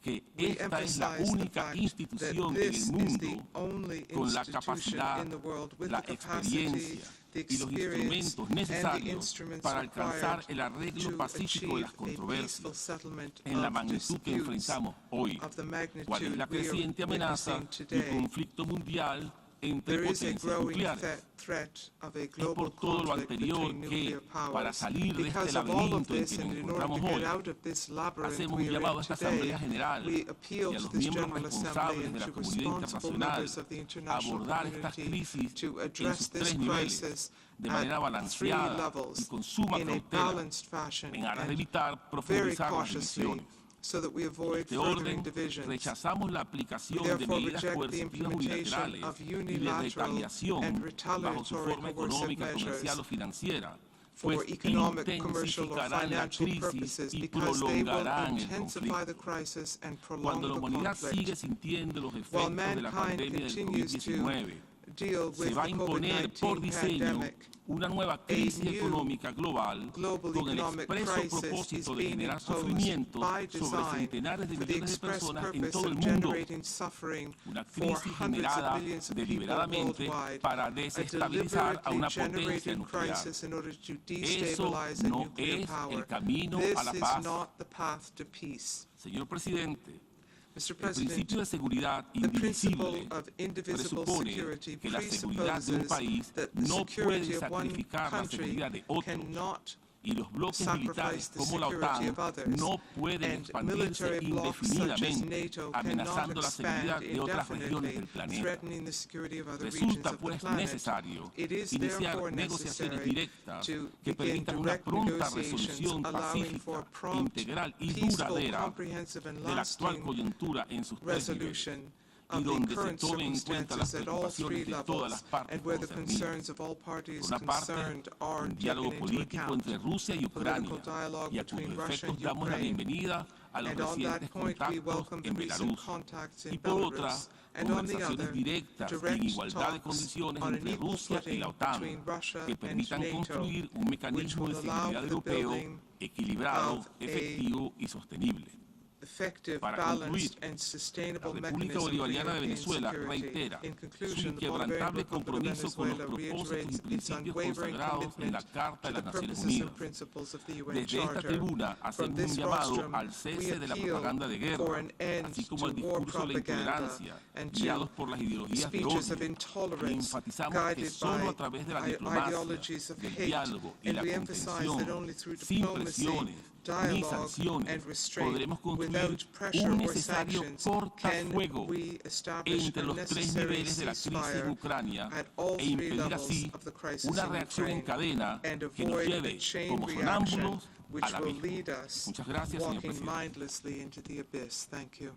que
We
esta es la
emphasize the
única
fact
institución
that
en
this
el
is the
mundo
only
con la
institution
capacidad,
in the world with
la
the capacity,
experiencia
the
y los
experience,
instrumentos
and the
necesarios
instruments
para alcanzar
required
el arreglo
to
pacífico de
achieve
las
a peaceful
controversias
settlement
en la
of
magnitud que
disputes
enfrentamos hoy.
of the
¿Cuál es
magnitude
la
we are
creciente amenaza
witnessing
de un
today.
conflicto mundial entre
there is a
potencias
growing
nucleares.
threat of a
Es
global
por todo lo
conflict
anterior
between
que,
nuclear
para
powers.
salir de este
Because of all of
laberinto en
this,
que nos
and in order to
encontramos
get
hoy,
out of this labyrinth
hacemos un
we are
llamado
in
a esta
today,
Asamblea General
we
y
appeal
a
to
los
this
miembros
General Assembly
responsables
and
de la
to
comunidad
responsible
internacional
members of the
a
international
abordar estas
community
crisis
to
en
address
sus
this
tres niveles,
crisis
de manera
at three
balanceada y
levels
con suma
in a
cautela,
balanced fashion
en aras de
and
evitar
very
profundizar las
cautiously
divisiones.
so that we
En
avoid
este
furthering
orden,
divisions.
rechazamos la
We
aplicación de
therefore
medidas
reject the
coercitivas
implementation
unilaterales
of
y de
unilateral
retaliación
and
bajo su
retaliatory
forma
coercive
económica, comercial o
measures
financiera,
for
pues
economic, commercial, or
intensificarán la
financial
crisis
purposes
y
because they will
prolongarán el
intensify the
conflicto.
crisis and prolong
Cuando la
the
humanidad
conflict.
sigue sintiendo los
While
efectos de la
mankind
pandemia del
continues to
COVID-19,
deal
se
with
va a
the
imponer por
COVID-19
diseño
pandemic,
una nueva crisis
new
económica global
global
con el
economic
expreso
crisis is
propósito de
being
generar
imposed
sufrimiento
by
sobre
design
centenares de
for the
millones de
express
personas en
purpose
todo el
of
mundo.
generating suffering
Una
for
crisis
hundreds of
generada
millions of people
deliberadamente
worldwide,
para
a
desestabilizar a
deliberately
una potencia
generated
nuclear.
crisis in order to
Eso
destabilize a
no
nuclear
es
power.
el camino
This
a la
is
paz.
not the path to peace.
Señor presidente,
Mr.
el
President,
principio de seguridad
the principle
indivisible
of indivisible
presupone
security
que la seguridad de un
presupposes
país
that the
no
security
puede
of one
sacrificar la
country
seguridad de otros,
cannot
y los bloques militares
sacrifice the
como la
security
OTAN
of others,
no pueden
and
expandirse
military blocs such as
indefinidamente,
NATO cannot
amenazando la seguridad
expand
de otras regiones
indefinitely,
del planeta.
threatening the security of other regions
Resulta
of the
pues
planet.
necesario
It is
iniciar
therefore
negociaciones
necessary
directas
to
que
begin
permitan una
direct
pronta
negotiations
resolución
allowing for
pacífica,
prompt,
integral y
peaceful,
duradera
comprehensive, and
de la actual
lasting
coyuntura en sus tres niveles,
resolution
y
of the
donde se
current
tomen en cuenta las
circumstances at all three
preocupaciones de todas las
levels,
partes
and where the
concernidas.
concerns of all parties
Por una parte,
concerned are
un
taken
diálogo
into
político
account.
entre Rusia y Ucrania,
Political dialogue
y a
between
cuyos
Russia
efectos
and
damos la
Ukraine.
bienvenida a los
And on
recientes
that point, we
contactos
welcome the
en
recent
Belarus.
contacts
Y
in
por otra,
Belarus. And on the
conversaciones
other,
directas y en
direct
igualdad de
talks
condiciones
on an
entre
equal
Rusia y
footing
la OTAN,
between Russia
que
and
permitan
NATO,
construir un
which
mecanismo
will
de
allow
seguridad
the
europeo
building
equilibrado,
of a
efectivo y sostenible.
effective,
Para
balanced,
concluir,
and sustainable
la República
mechanism for
Bolivariana de
European
Venezuela
security.
reitera
In
su
conclusion, the Bolivarian
inquebrantable
Republic of
compromiso con los
Venezuela
propósitos y
reiterates its
principios
unwavering
consagrados en la
commitment
Carta de
to
las
the
Naciones
purposes and
Unidas.
principles of the UN
Desde esta
Charter.
tribuna
From
hacemos un
this
llamado
rostrum,
al
we
cese de la
appeal
propaganda de
for
guerra,
an end
así como
to
al
war
discurso de la
propaganda
intolerancia,
and
guiados
to
por las ideologías de
speeches of
odio, y
intolerance
enfatizamos que
guided
solo a
by
través de la diplomacia,
ideologies of
del
hate,
diálogo y
and
la
we emphasize that
contención,
only through
sin
diplomacy,
presiones ni
dialogue,
sanciones,
and restraint,
podremos construir
without pressure
un
or
necesario
sanctions, can
cortafuego
we establish
entre
a
los tres
necessary
niveles de la crisis en
ceasefire
Ucrania
at all
e
three
impedir
levels
así
of the crisis
una
in
reacción en
Ukraine,
cadena
and
que nos
avoid a
lleve
chain
como
reaction
sonámbulos
which
al
will
abismo.
lead us
Muchas gracias, señor
walking
presidente.
mindlessly into the abyss. Thank you.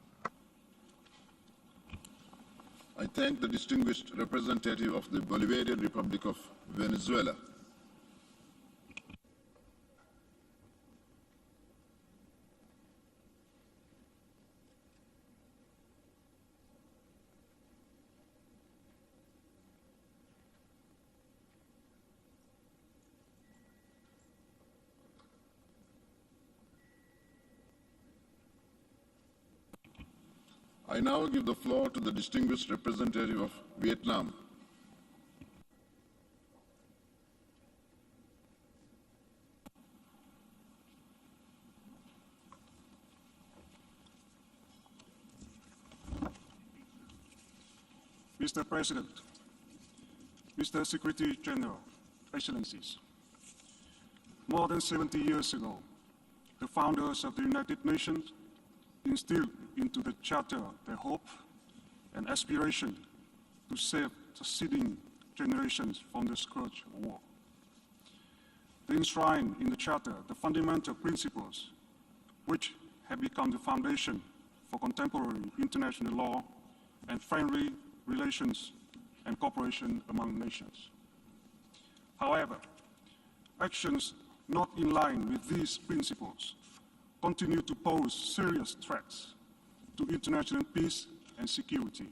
I thank the distinguished representative of the Bolivarian Republic of Venezuela. I now give the floor to the distinguished representative of Vietnam.
Mr. President, Mr. Secretary General, Excellencies, more than 70 years ago, the founders of the United Nations instilled into the Charter their hope and aspiration to save succeeding generations from the scourge of war. They enshrined in the Charter the fundamental principles which have become the foundation for contemporary international law and friendly relations and cooperation among nations. However, actions not in line with these principles continue to pose serious threats to international peace and security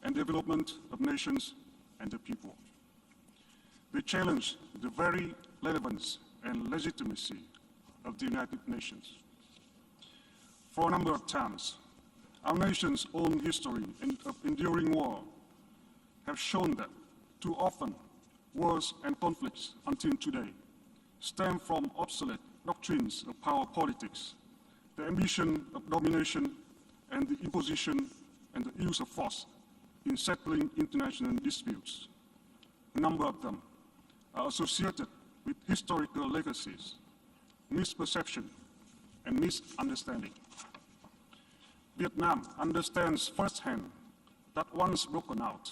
and development of nations and the people. They challenge the very relevance and legitimacy of the United Nations. For a number of times, our nation's own history of enduring war have shown that too often wars and conflicts until today stem from obsolete doctrines of power politics, the ambition of domination and the imposition and the use of force in settling international disputes. A number of them are associated with historical legacies, misperception, and misunderstanding. Vietnam understands firsthand that once broken out,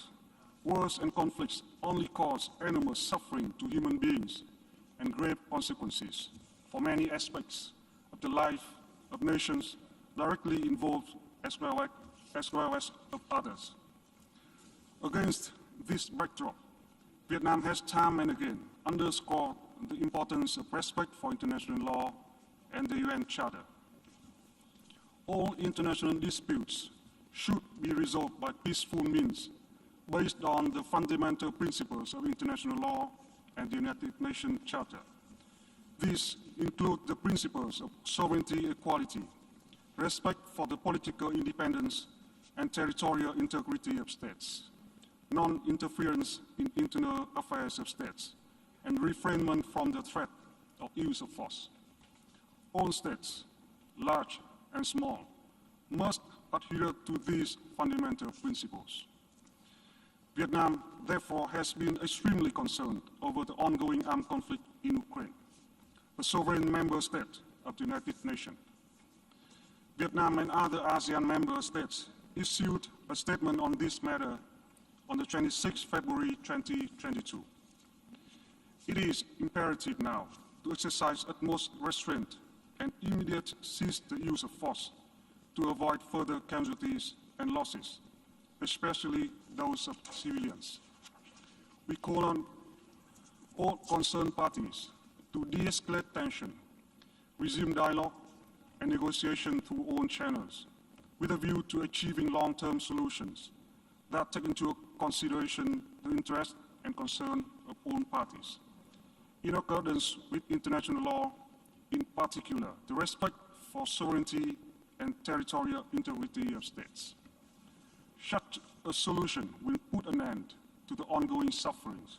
wars and conflicts only cause enormous suffering to human beings and grave consequences for many aspects of the life of nations directly involved as well as of others. Against this backdrop, Vietnam has time and again underscored the importance of respect for international law and the UN Charter. All international disputes should be resolved by peaceful means based on the fundamental principles of international law and the United Nations Charter. These include the principles of sovereignty, equality, respect for the political independence and territorial integrity of states, non-interference in internal affairs of states, and refrainment from the threat of use of force. All states, large and small, must adhere to these fundamental principles. Vietnam, therefore, has been extremely concerned over the ongoing armed conflict in Ukraine, a sovereign member state of the United Nations. Vietnam and other ASEAN member states issued a statement on this matter on the 26th February 2022. It is imperative now to exercise utmost restraint and immediate cease the use of force to avoid further casualties and losses, especially those of civilians. We call on all concerned parties to de-escalate tension, resume dialogue and negotiation through all channels, with a view to achieving long-term solutions that take into consideration the interests and concern of all parties. In accordance with international law, in particular, the respect for sovereignty and territorial integrity of states. Such a solution will put an end to the ongoing sufferings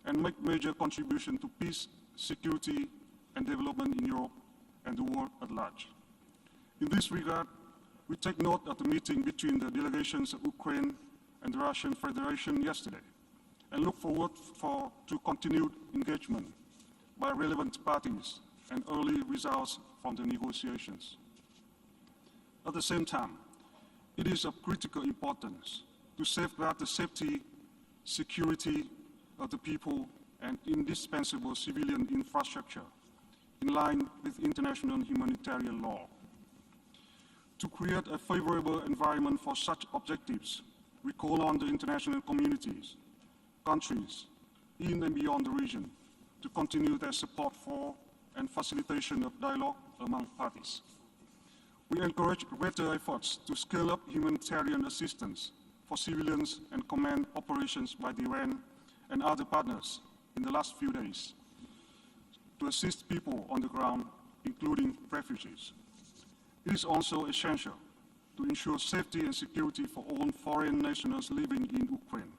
and make major contribution to peace, security, and development in Europe and the world at large. In this regard, we take note of the meeting between the delegations of Ukraine and the Russian Federation yesterday, and look forward to continued engagement by relevant parties and early results from the negotiations. At the same time, it is of critical importance to safeguard the safety, security of the people and indispensable civilian infrastructure in line with international humanitarian law. To create a favorable environment for such objectives, we call on the international communities, countries in and beyond the region to continue their support for and facilitation of dialogue among parties. We encourage greater efforts to scale up humanitarian assistance for civilians and command operations by the UN and other partners in the last few days to assist people on the ground, including refugees. It is also essential to ensure safety and security for all foreign nationals living in Ukraine,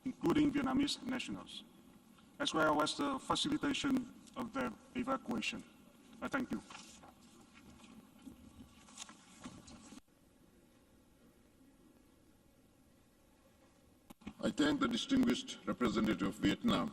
including Vietnamese nationals, as well as the facilitation of their evacuation. I thank you.
I thank the distinguished representative of Vietnam.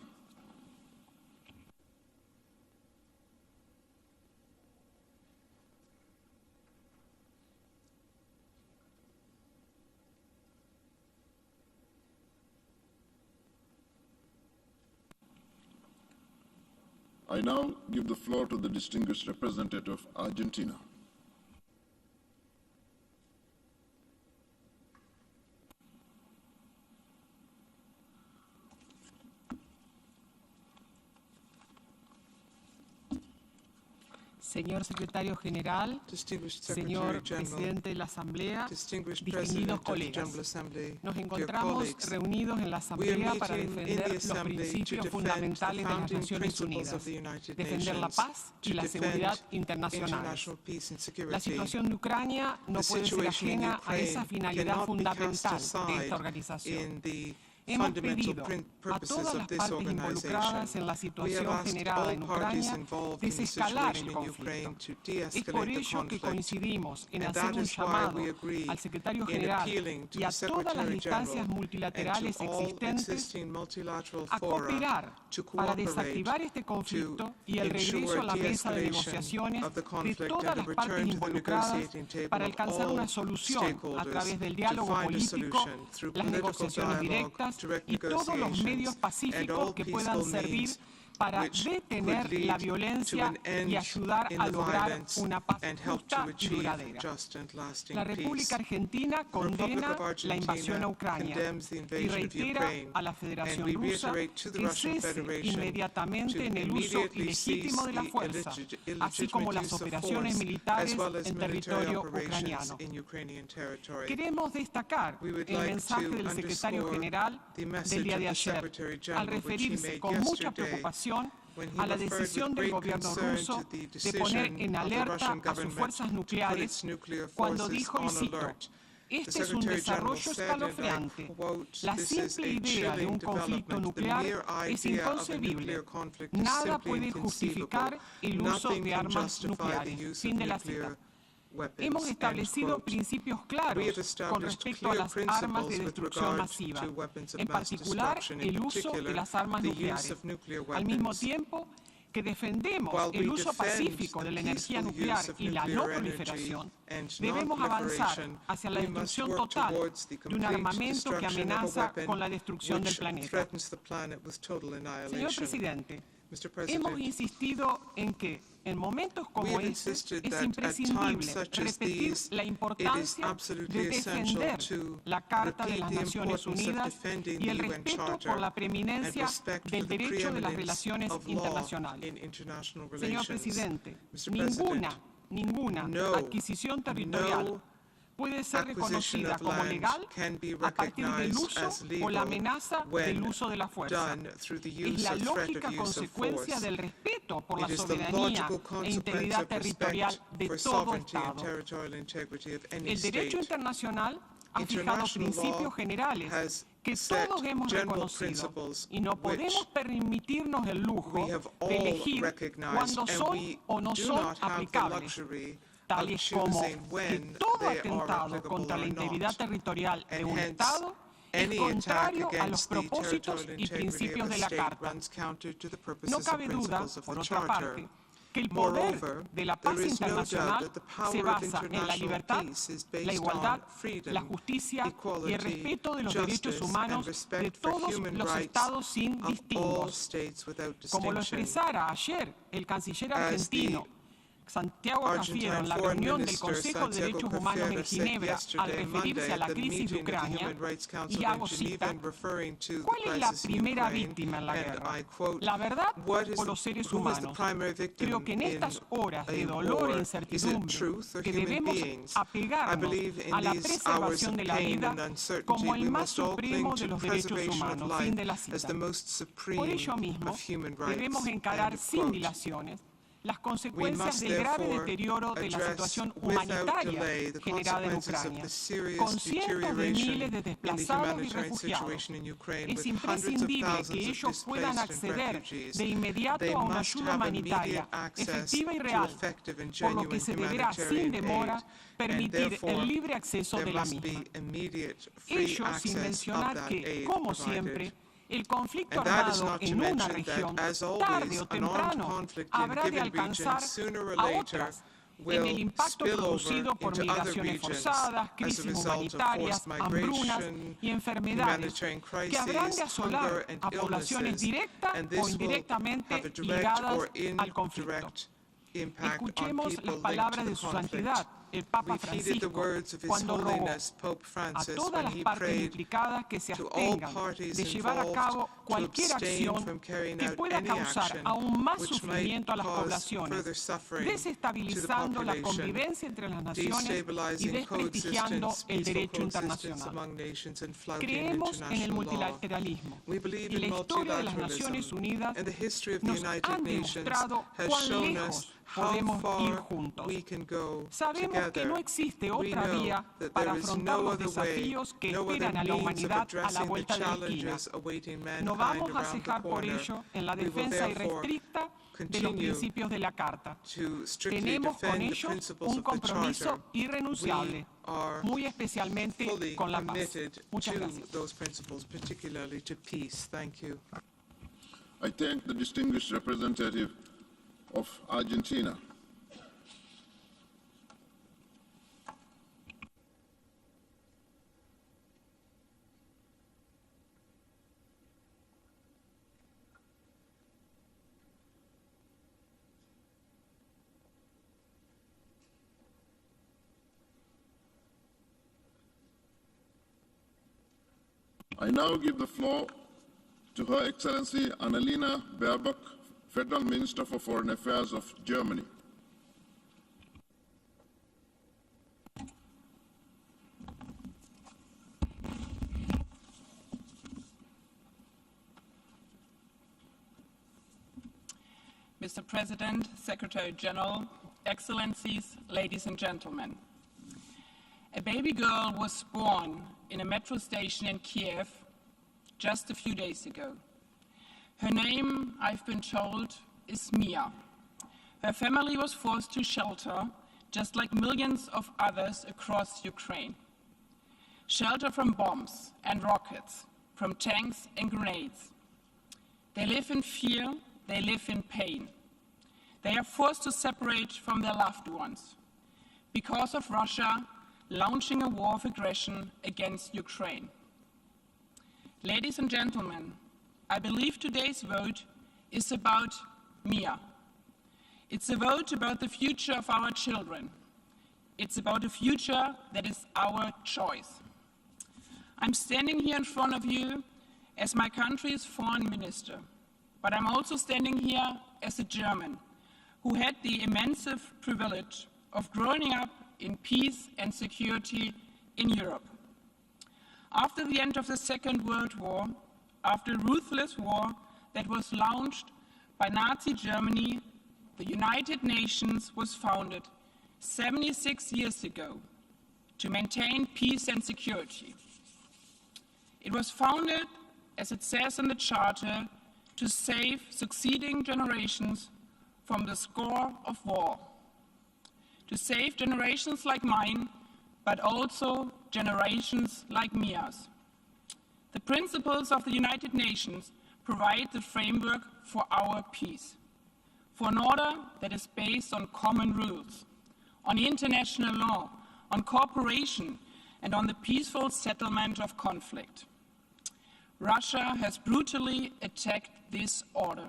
I now give the floor to the distinguished representative of Argentina.
Señor Secretario General, señor Presidente de la Asamblea, distinguidos colegas, nos encontramos reunidos en la Asamblea para defender los principios fundamentales de las Naciones Unidas, defender la paz y la seguridad internacional. La situación de Ucrania no puede ser ajena a esa finalidad fundamental de esta organización. Hemos pedido a todas las partes involucradas en la situación generada en Ucrania desescalar el conflicto. Es por ello que coincidimos en hacer un llamado al secretario general y a todas las instancias multilaterales existentes a cooperar para desactivar este conflicto y el regreso a la mesa de negociaciones de todas las partes involucradas para alcanzar una solución a través del diálogo político, las negociaciones directas y todos los medios pacíficos que puedan servir para detener la violencia y ayudar a lograr una paz justa y duradera. La República Argentina condena la invasión a Ucrania y reitera a la Federación Rusa que cese inmediatamente en el uso ilegítimo de la fuerza, así como las operaciones militares en territorio ucraniano. Queremos destacar el mensaje del secretario general del día de ayer, al referirse con mucha preocupación a la decisión del gobierno ruso de poner en alerta a sus fuerzas nucleares cuando dijo, y cito, "Este es un desarrollo escalofriante. La simple idea de un conflicto nuclear es inconcebible. Nada puede justificar el uso de armas nucleares". Fin de la cita. Hemos establecido principios claros con respecto a las armas de destrucción masiva, en particular el uso de las armas nucleares, al mismo tiempo que defendemos el uso pacífico de la energía nuclear y la no proliferación. Debemos avanzar hacia la destrucción total de un armamento que amenaza con la destrucción del planeta. Señor Presidente, hemos insistido en que en momentos como este es imprescindible repetir la importancia de defender la Carta de las Naciones Unidas y el respeto por la preeminencia del derecho de las relaciones internacionales. Señor Presidente, ninguna adquisición territorial puede ser reconocida como legal a partir del uso o la amenaza del uso de la fuerza. Es la lógica consecuencia del respeto por la soberanía e integridad territorial de todo Estado. El derecho internacional ha fijado principios generales que todos hemos reconocido y no podemos permitirnos el lujo de elegir cuándo son o no son aplicables, tales como que todo atentado contra la integridad territorial de un Estado es contrario a los propósitos y principios de la Carta. No cabe duda, por otra parte, que el poder de la paz internacional se basa en la libertad, la igualdad, la justicia y el respeto de los derechos humanos de todos los Estados sin distingos. Como lo expresara ayer el canciller argentino Santiago Cafiero en la reunión del Consejo de Derechos Humanos en Ginebra al referirse a la crisis de Ucrania, y hago cita, ¿cuál es la primera víctima en la guerra? ¿La verdad o los seres humanos? Creo que en estas horas de dolor e incertidumbre que debemos apegarnos a la preservación de la vida como el más supremo de los derechos humanos. Fin de la cita. Por ello mismo, debemos encarar sin dilaciones las consecuencias del grave deterioro de la situación humanitaria generada en Ucrania, con cientos de miles de desplazados y refugiados. Es imprescindible que ellos puedan acceder de inmediato a una ayuda humanitaria efectiva y real, por lo que se deberá sin demora permitir el libre acceso de la misma. Ello sin mencionar que, como siempre, el conflicto armado en una región, tarde o temprano, habrá de alcanzar a otras en el impacto producido por migraciones forzadas, crisis humanitarias, hambrunas y enfermedades que habrán de asolar a poblaciones directa o indirectamente ligadas al conflicto. Escuchemos las palabras de su santidad, el Papa Francisco, cuando rogó a todas las partes implicadas que se abstengan de llevar a cabo cualquier acción que pueda causar aún más sufrimiento a las poblaciones, desestabilizando la convivencia entre las naciones y desprestigiando el derecho internacional. Creemos en el multilateralismo y la historia de las Naciones Unidas nos han demostrado cuán lejos podemos ir juntos. Sabemos que no existe otra vía para afrontar los desafíos que esperan a la humanidad a la vuelta de la esquina. No vamos a cejar por ello en la defensa irrestricta de los principios de la Carta. Tenemos con ellos un compromiso irrenunciable, muy especialmente con la paz. Muchas gracias.
I thank the distinguished representative of Argentina. I now give the floor to Her Excellency Annalena Baerbock, Federal Minister for Foreign Affairs of Germany.
Mr. President, Secretary General, Excellencies, ladies and gentlemen. A baby girl was born in a metro station in Kiev just a few days ago. Her name, I've been told, is Mia. Her family was forced to shelter, just like millions of others across Ukraine. Shelter from bombs and rockets, from tanks and grenades. They live in fear, they live in pain. They are forced to separate from their loved ones because of Russia launching a war of aggression against Ukraine. Ladies and gentlemen, I believe today's vote is about Mia. It's a vote about the future of our children. It's about a future that is our choice. I'm standing here in front of you as my country's foreign minister, but I'm also standing here as a German who had the immense privilege of growing up in peace and security in Europe. After the end of the Second World War, after a ruthless war that was launched by Nazi Germany, the United Nations was founded 76 years ago to maintain peace and security. It was founded, as it says in the Charter, to save succeeding generations from the scourge of war. To save generations like mine, but also generations like Mia's. The principles of the United Nations provide the framework for our peace, for an order that is based on common rules, on international law, on cooperation, and on the peaceful settlement of conflict. Russia has brutally attacked this order.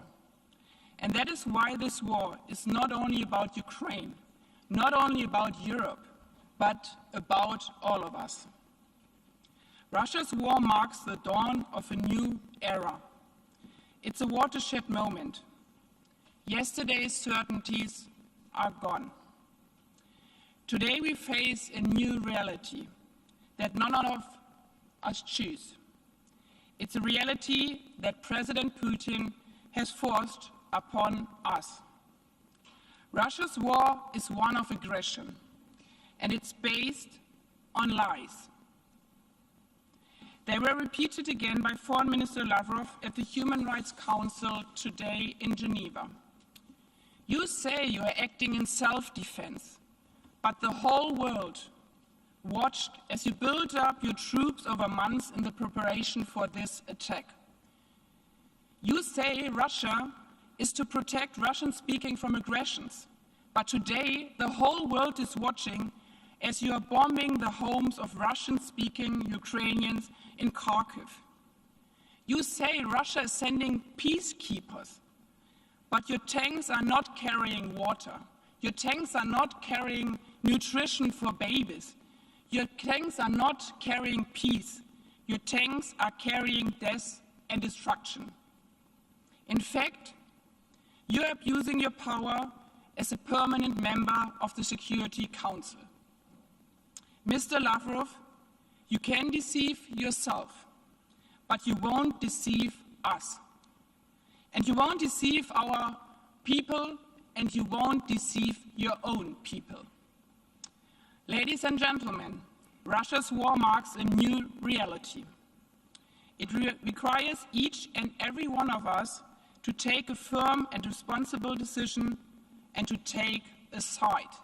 And that is why this war is not only about Ukraine, not only about Europe, but about all of us. Russia's war marks the dawn of a new era. It's a watershed moment. Yesterday's certainties are gone. Today we face a new reality that none of us choose. It's a reality that President Putin has forced upon us. Russia's war is one of aggression, and it's based on lies. They were repeated again by Foreign Minister Lavrov at the Human Rights Council today in Geneva. You say you are acting in self-defense, but the whole world watched as you built up your troops over months in the preparation for this attack. You say Russia is to protect Russians speaking from aggressions, but today the whole world is watching as you are bombing the homes of Russian-speaking Ukrainians in Kharkiv. You say Russia is sending peacekeepers, but your tanks are not carrying water. Your tanks are not carrying nutrition for babies. Your tanks are not carrying peace. Your tanks are carrying death and destruction. In fact, you are abusing your power as a permanent member of the Security Council. Mr. Lavrov, you can deceive yourself, but you won't deceive us. And you won't deceive our people and you won't deceive your own people. Ladies and gentlemen, Russia's war marks a new reality. It requires each and every one of us to take a firm and responsible decision and to take a side.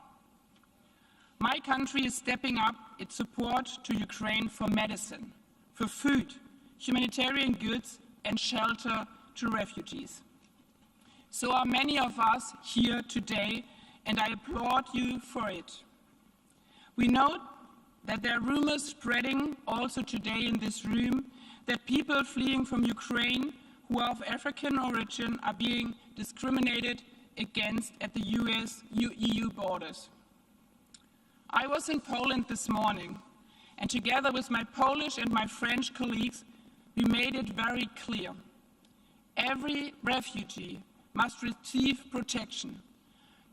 My country is stepping up its support to Ukraine for medicine, for food, humanitarian goods and shelter to refugees. So are many of us here today, and I applaud you for it. We know that there are rumors spreading also today in this room that people fleeing from Ukraine who are of African origin are being discriminated against at the US-EU borders. I was in Poland this morning, and together with my Polish and my French colleagues, we made it very clear. Every refugee must receive protection,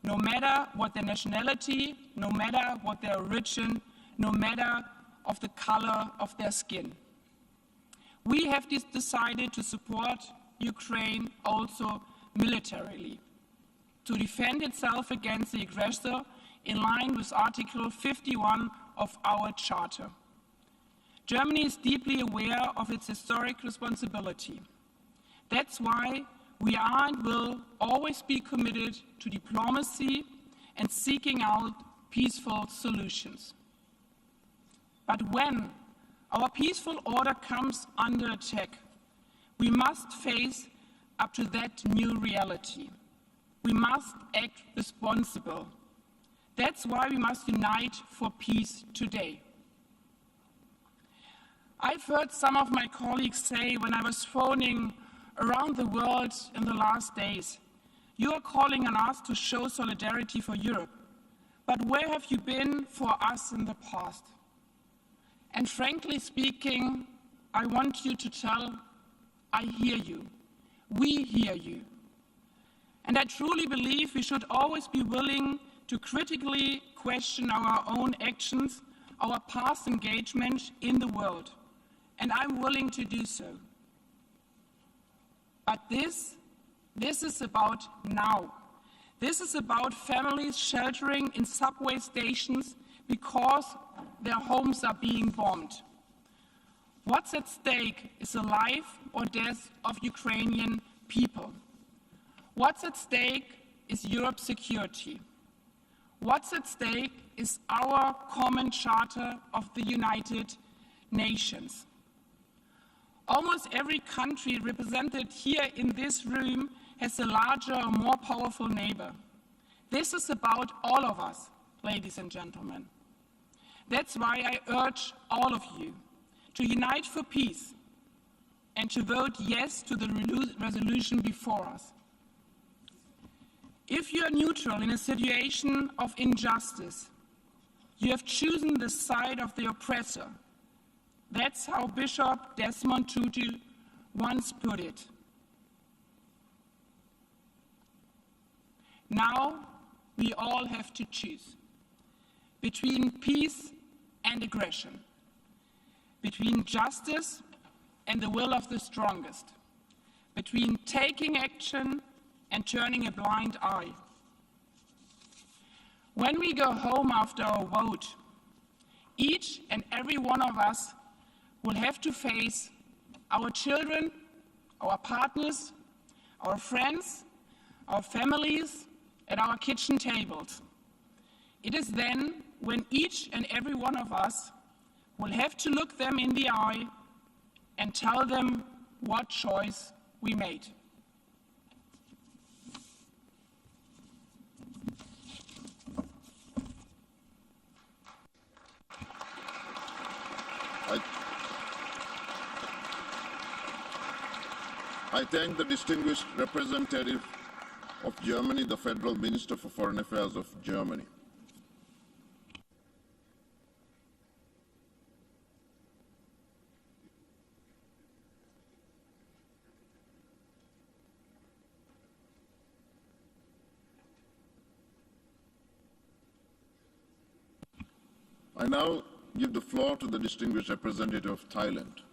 no matter what their nationality, no matter what their origin, no matter of the color of their skin. We have decided to support Ukraine also militarily, to defend itself against the aggressor in line with Article 51 of our Charter. Germany is deeply aware of its historic responsibility. That's why we are and will always be committed to diplomacy and seeking out peaceful solutions. But when our peaceful order comes under attack, we must face up to that new reality. We must act responsible. That's why we must unite for peace today. I've heard some of my colleagues say when I was phoning around the world in the last days, you are calling on us to show solidarity for Europe, but where have you been for us in the past? And frankly speaking, I want you to tell, I hear you. We hear you. And I truly believe we should always be willing to critically question our own actions, our past engagement in the world. And I'm willing to do so. But this is about now. This is about families sheltering in subway stations because their homes are being bombed. What's at stake is the life or death of Ukrainian people. What's at stake is Europe's security. What's at stake is our common charter of the United Nations. Almost every country represented here in this room has a larger or more powerful neighbor. This is about all of us, ladies and gentlemen. That's why I urge all of you to unite for peace and to vote yes to the resolution before us. If you are neutral in a situation of injustice, you have chosen the side of the oppressor. That's how Bishop Desmond Tutu once put it. Now we all have to choose between peace and aggression, between justice and the will of the strongest, between taking action and turning a blind eye. When we go home after our vote, each and every one of us will have to face our children, our partners, our friends, our families, at our kitchen tables. It is then when each and every one of us will have to look them in the eye and tell them what choice we made.
I thank the distinguished representative of Germany, the Federal Minister for Foreign Affairs of Germany. I now give the floor to the distinguished representative of Thailand.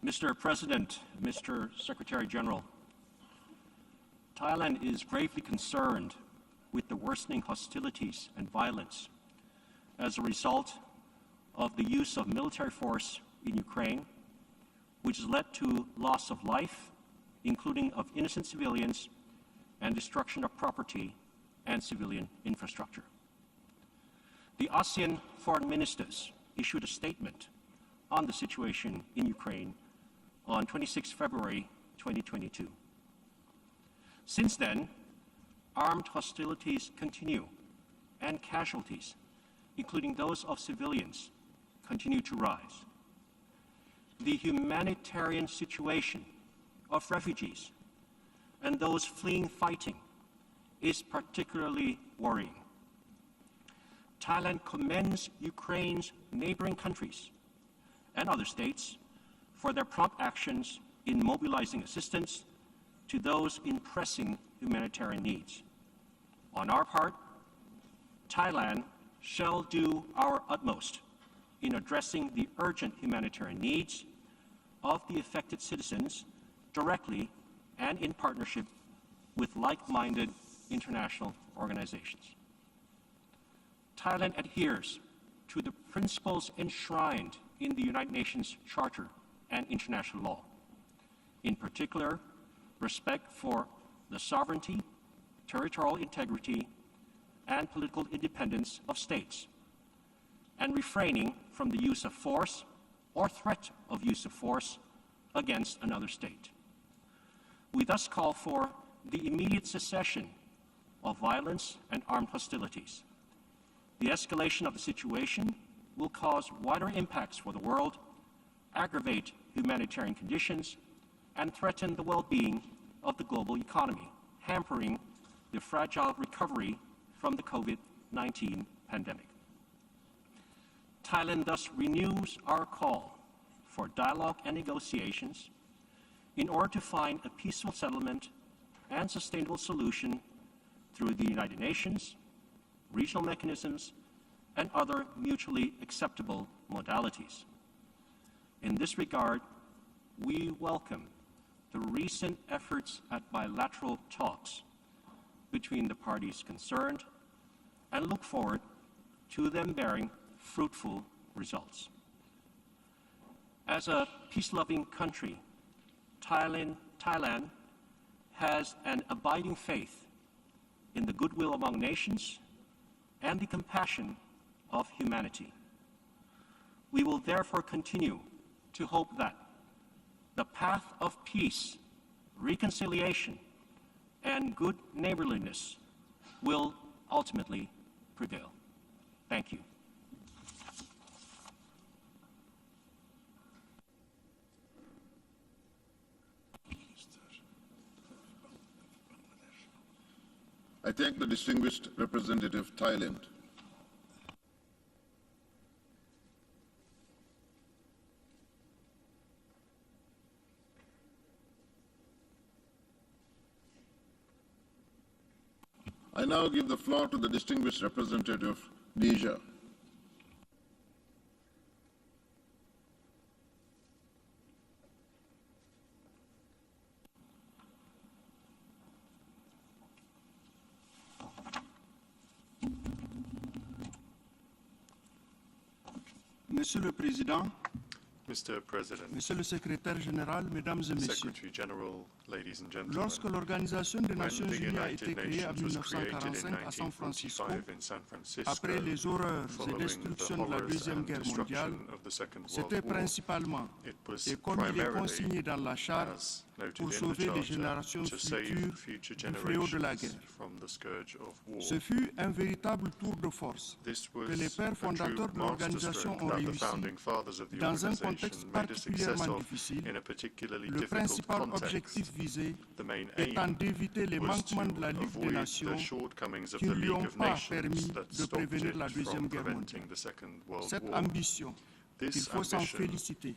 Mr. President, Mr. Secretary General, Thailand is gravely concerned with the worsening hostilities and violence as a result of the use of military force in Ukraine, which has led to loss of life, including of innocent civilians, and destruction of property and civilian infrastructure. The ASEAN foreign ministers issued a statement on the situation in Ukraine on 26 February 2022. Since then, armed hostilities continue and casualties, including those of civilians, continue to rise. The humanitarian situation of refugees and those fleeing fighting is particularly worrying. Thailand commends Ukraine's neighboring countries and other states for their prompt actions in mobilizing assistance to those in pressing humanitarian needs. On our part, Thailand shall do our utmost in addressing the urgent humanitarian needs of the affected citizens directly and in partnership with like-minded international organizations. Thailand adheres to the principles enshrined in the United Nations Charter and international law, in particular, respect for the sovereignty, territorial integrity, and political independence of states, and refraining from the use of force or threat of use of force against another state. We thus call for the immediate cessation of violence and armed hostilities. The escalation of the situation will cause wider impacts for the world, aggravate humanitarian conditions, and threaten the well-being of the global economy, hampering the fragile recovery from the COVID-19 pandemic. Thailand thus renews our call for dialogue and negotiations in order to find a peaceful settlement and sustainable solution through the United Nations, regional mechanisms, and other mutually acceptable modalities. In this regard, we welcome the recent efforts at bilateral talks between the parties concerned and look forward to them bearing fruitful results. As a peace-loving country, Thailand has an abiding faith in the goodwill among nations and the compassion of humanity. We will therefore continue to hope that the path of peace, reconciliation, and good neighborliness will ultimately prevail. Thank you.
I thank the distinguished representative of Thailand. I now give the floor to the distinguished representative of Niger.
Monsieur le Président,
Mr. President,
Monsieur le Secrétaire général, Mesdames et Messieurs,
Secretary General, ladies and gentlemen,
lorsque l'Organisation des
when
Nations
the
Unies a été
United
créée en
Nations was created in
1945 à San Francisco,
1945 in San Francisco,
après les horreurs et
following the
destructions de la
horrors
Deuxième
and
Guerre mondiale,
destruction of the Second World
c'était
War,
principalement,
it was
et comme il est
primarily,
consigné dans la Charte,
as noted
pour
in the
sauver les
Charter,
générations
to save
futures
future
du fléau de la
generations
guerre.
from the scourge of war.
Ce fut un véritable tour de force
This
que
was
les pères
a
fondateurs de
true
l'organisation
masterstroke
ont
that the
réussi
founding fathers of the
dans un
organization
contexte
made a success
particulièrement
of
difficile,
in a particularly
le
difficult
principal
context.
objectif visé
The main
étant
aim
d'éviter les
was
manquements
to
de la Ligue des
avoid
Nations
the shortcomings of
qui
the
ne lui
League
ont
of
pas
Nations
permis
that
de
stopped
prévenir la
it
Deuxième
from
Guerre
preventing
mondiale.
the Second World
Cette
War.
ambition, il
This
faut s'en
ambition,
féliciter,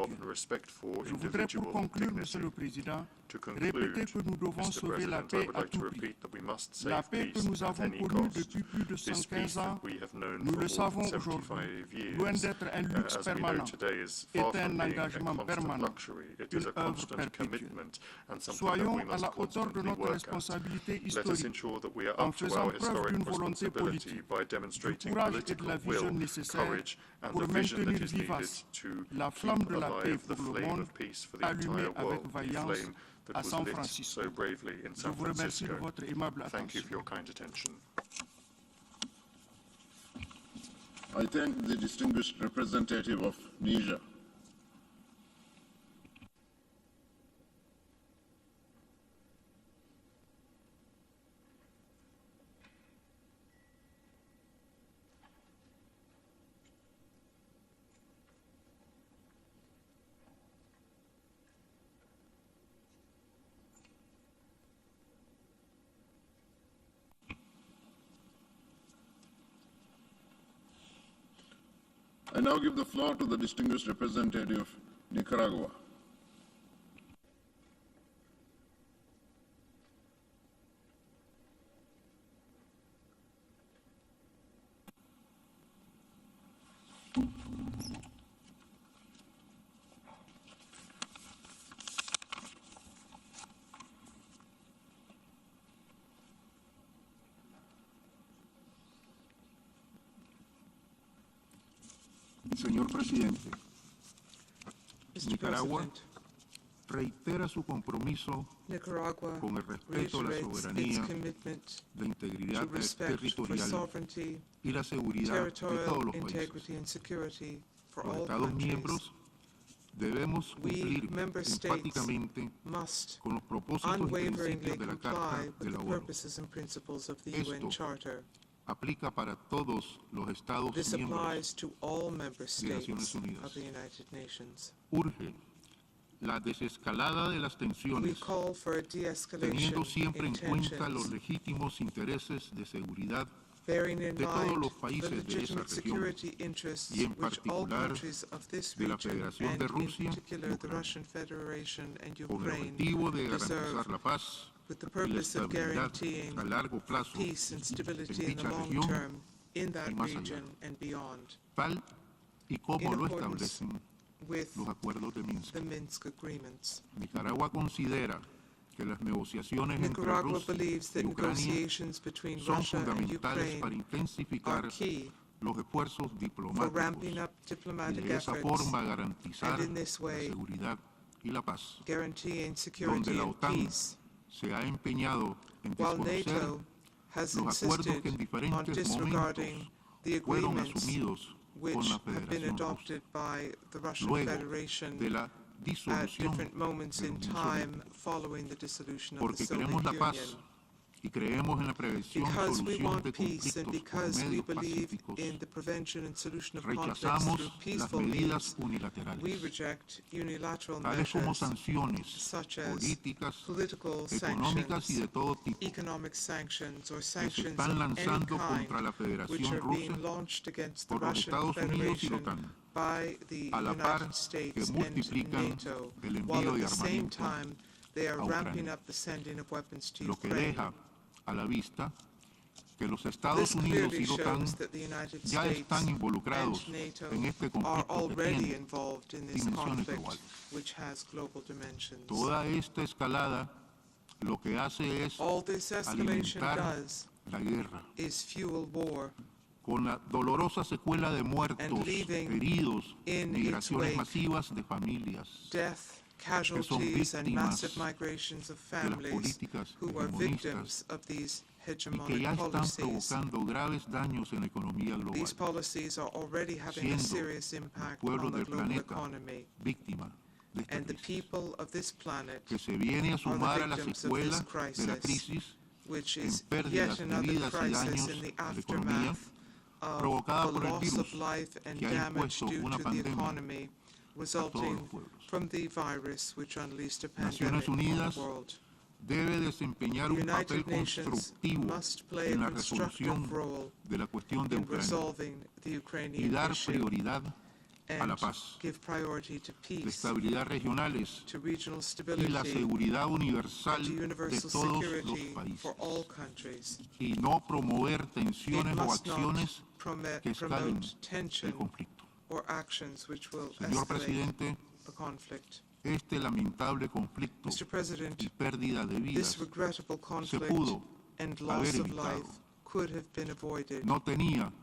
of
Dieu.
and respect for
Je voudrais pour
individual
conclure, Monsieur
dignity.
le Président,
To
répéter
conclude,
que nous devons
Mr.
sauver la
President, I
paix
would
à
like to
tout prix.
repeat that we must
La
save
paix que
peace
nous
at
avons
any
connue
cost.
depuis plus de
This
115
peace
ans,
that we have known
nous
for
le
more
savons
than
aujourd'hui,
75 years,
loin d'être un luxe
as we know
permanent,
today, is
est
far
un
from being a
engagement
constant
permanent,
luxury. It is
une
a
œuvre
constant
perpétuelle.
commitment and something that
Soyons
we
à
must
la hauteur de
constantly
notre
work at.
responsabilité
Let us
historique,
ensure that we are
en
up to
faisant
our
preuve
historic
d'une volonté
responsibility
politique,
by
du
demonstrating
courage et de
political
la vision
will,
nécessaires
courage, and
pour
the vision that
maintenir
is needed
vivace
to
la
keep
flamme de la paix
alive the
pour le
flame
monde,
of peace for the
allumée
entire
avec
world, the
vaillance
flame that
à
was
San
lit
Francisco.
so bravely in
Je
San
vous remercie de
Francisco.
votre aimable
Thank you
attention.
for your kind attention.
I thank the distinguished representative of Niger. I now give the floor to the distinguished representative of Nicaragua.
Señor Presidente, Nicaragua reitera su compromiso con el respeto a la soberanía, la integridad territorial y la seguridad de todos los países. Los Estados miembros debemos cumplir enfáticamente con los propósitos y principios de la Carta de la ONU. Esto aplica para todos los Estados miembros de Naciones Unidas. Urge la desescalada de las tensiones, teniendo siempre en cuenta los legítimos intereses de seguridad de todos los países de esa región y en particular de la Federación de Rusia y Ucrania, con el objetivo de garantizar la paz y la estabilidad a largo plazo en dicha región y más allá, tal y como lo establecen los acuerdos de Minsk. Nicaragua considera que las negociaciones entre Rusia y Ucrania son fundamentales para intensificar los esfuerzos diplomáticos y de esa forma garantizar la seguridad y la paz, donde la OTAN se ha empeñado en desconocer los acuerdos que en diferentes momentos fueron asumidos con la Federación Rusa, luego de la disolución de la Unión Soviética. Porque queremos la paz y creemos en la prevención y solución de conflictos por medios pacíficos, rechazamos las medidas unilaterales, tales como sanciones políticas, económicas y de todo tipo, que se están lanzando contra la Federación Rusa por los Estados Unidos y la OTAN, a la par que multiplican el envío de armamento a Ucrania, lo que deja a la vista que los Estados Unidos y la OTAN ya están involucrados en este conflicto que tiene dimensiones globales. Toda esta escalada lo que hace es alimentar la guerra, con la dolorosa secuela de muertos, heridos, migraciones masivas de familias que son víctimas de las políticas hegemonistas y que ya están provocando graves daños en la economía global, siendo el pueblo del planeta víctima de esta crisis, que se viene a sumar a la secuela de la crisis en pérdidas de vidas y daños a la economía provocada por el virus que ha impuesto una pandemia a todos los pueblos. Naciones Unidas debe desempeñar un papel constructivo en la resolución de la cuestión de Ucrania y dar prioridad a la paz, la estabilidad regionales y la seguridad universal de todos los países, y no promover tensiones o acciones que escalen el conflicto. Señor Presidente, este lamentable conflicto y pérdida de vidas se pudo haber evitado. No tenía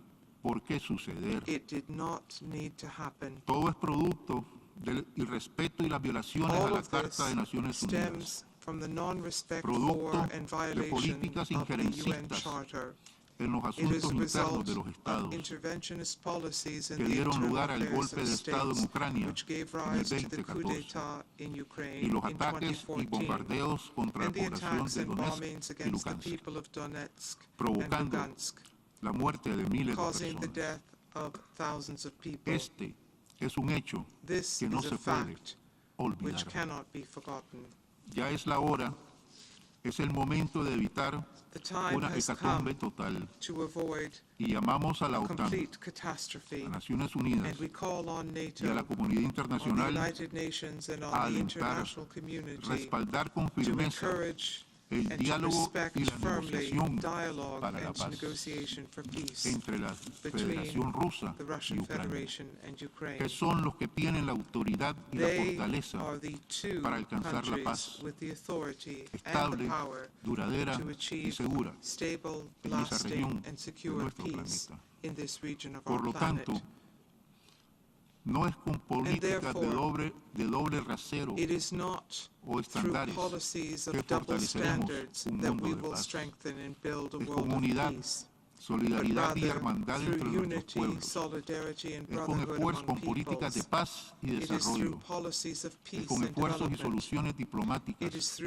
por qué suceder. Todo es producto del irrespeto y las violaciones a la Carta de Naciones Unidas, producto de políticas injerencistas en los asuntos internos de los estados que dieron lugar al golpe de Estado en Ucrania en el 2014 y los ataques y bombardeos contra la población de Donetsk y Lugansk, provocando la muerte de miles de personas. Este es un hecho que no se puede olvidar. Ya es la hora, es el momento de evitar una hecatombe total y llamamos a la OTAN, a Naciones Unidas y a la comunidad internacional a alentar, respaldar con firmeza el diálogo y la negociación para la paz entre la Federación Rusa y Ucrania, que son los que tienen la autoridad y la fortaleza para alcanzar la paz estable, duradera y segura en esa región de nuestro planeta. Por lo tanto, no es con políticas de doble rasero o estándares que fortaleceremos un mundo de paz. Es con unidad, solidaridad y hermandad entre nuestros pueblos. Es con esfuerzos, con políticas de paz y desarrollo. Es con esfuerzos y soluciones diplomáticas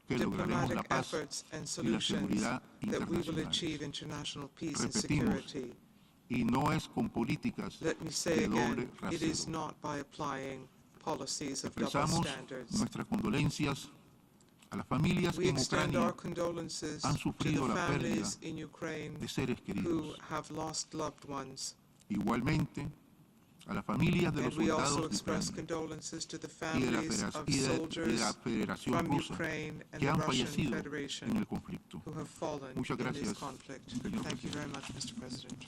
que lograremos la paz y la seguridad internacional. Repetimos, y no es con políticas de doble rasero. Expresamos nuestras condolencias a las familias que en Ucrania han sufrido la pérdida de seres queridos. Igualmente, a las familias de los soldados de Ucrania y de la Federación Rusa que han fallecido en el conflicto. Muchas gracias, señor presidente.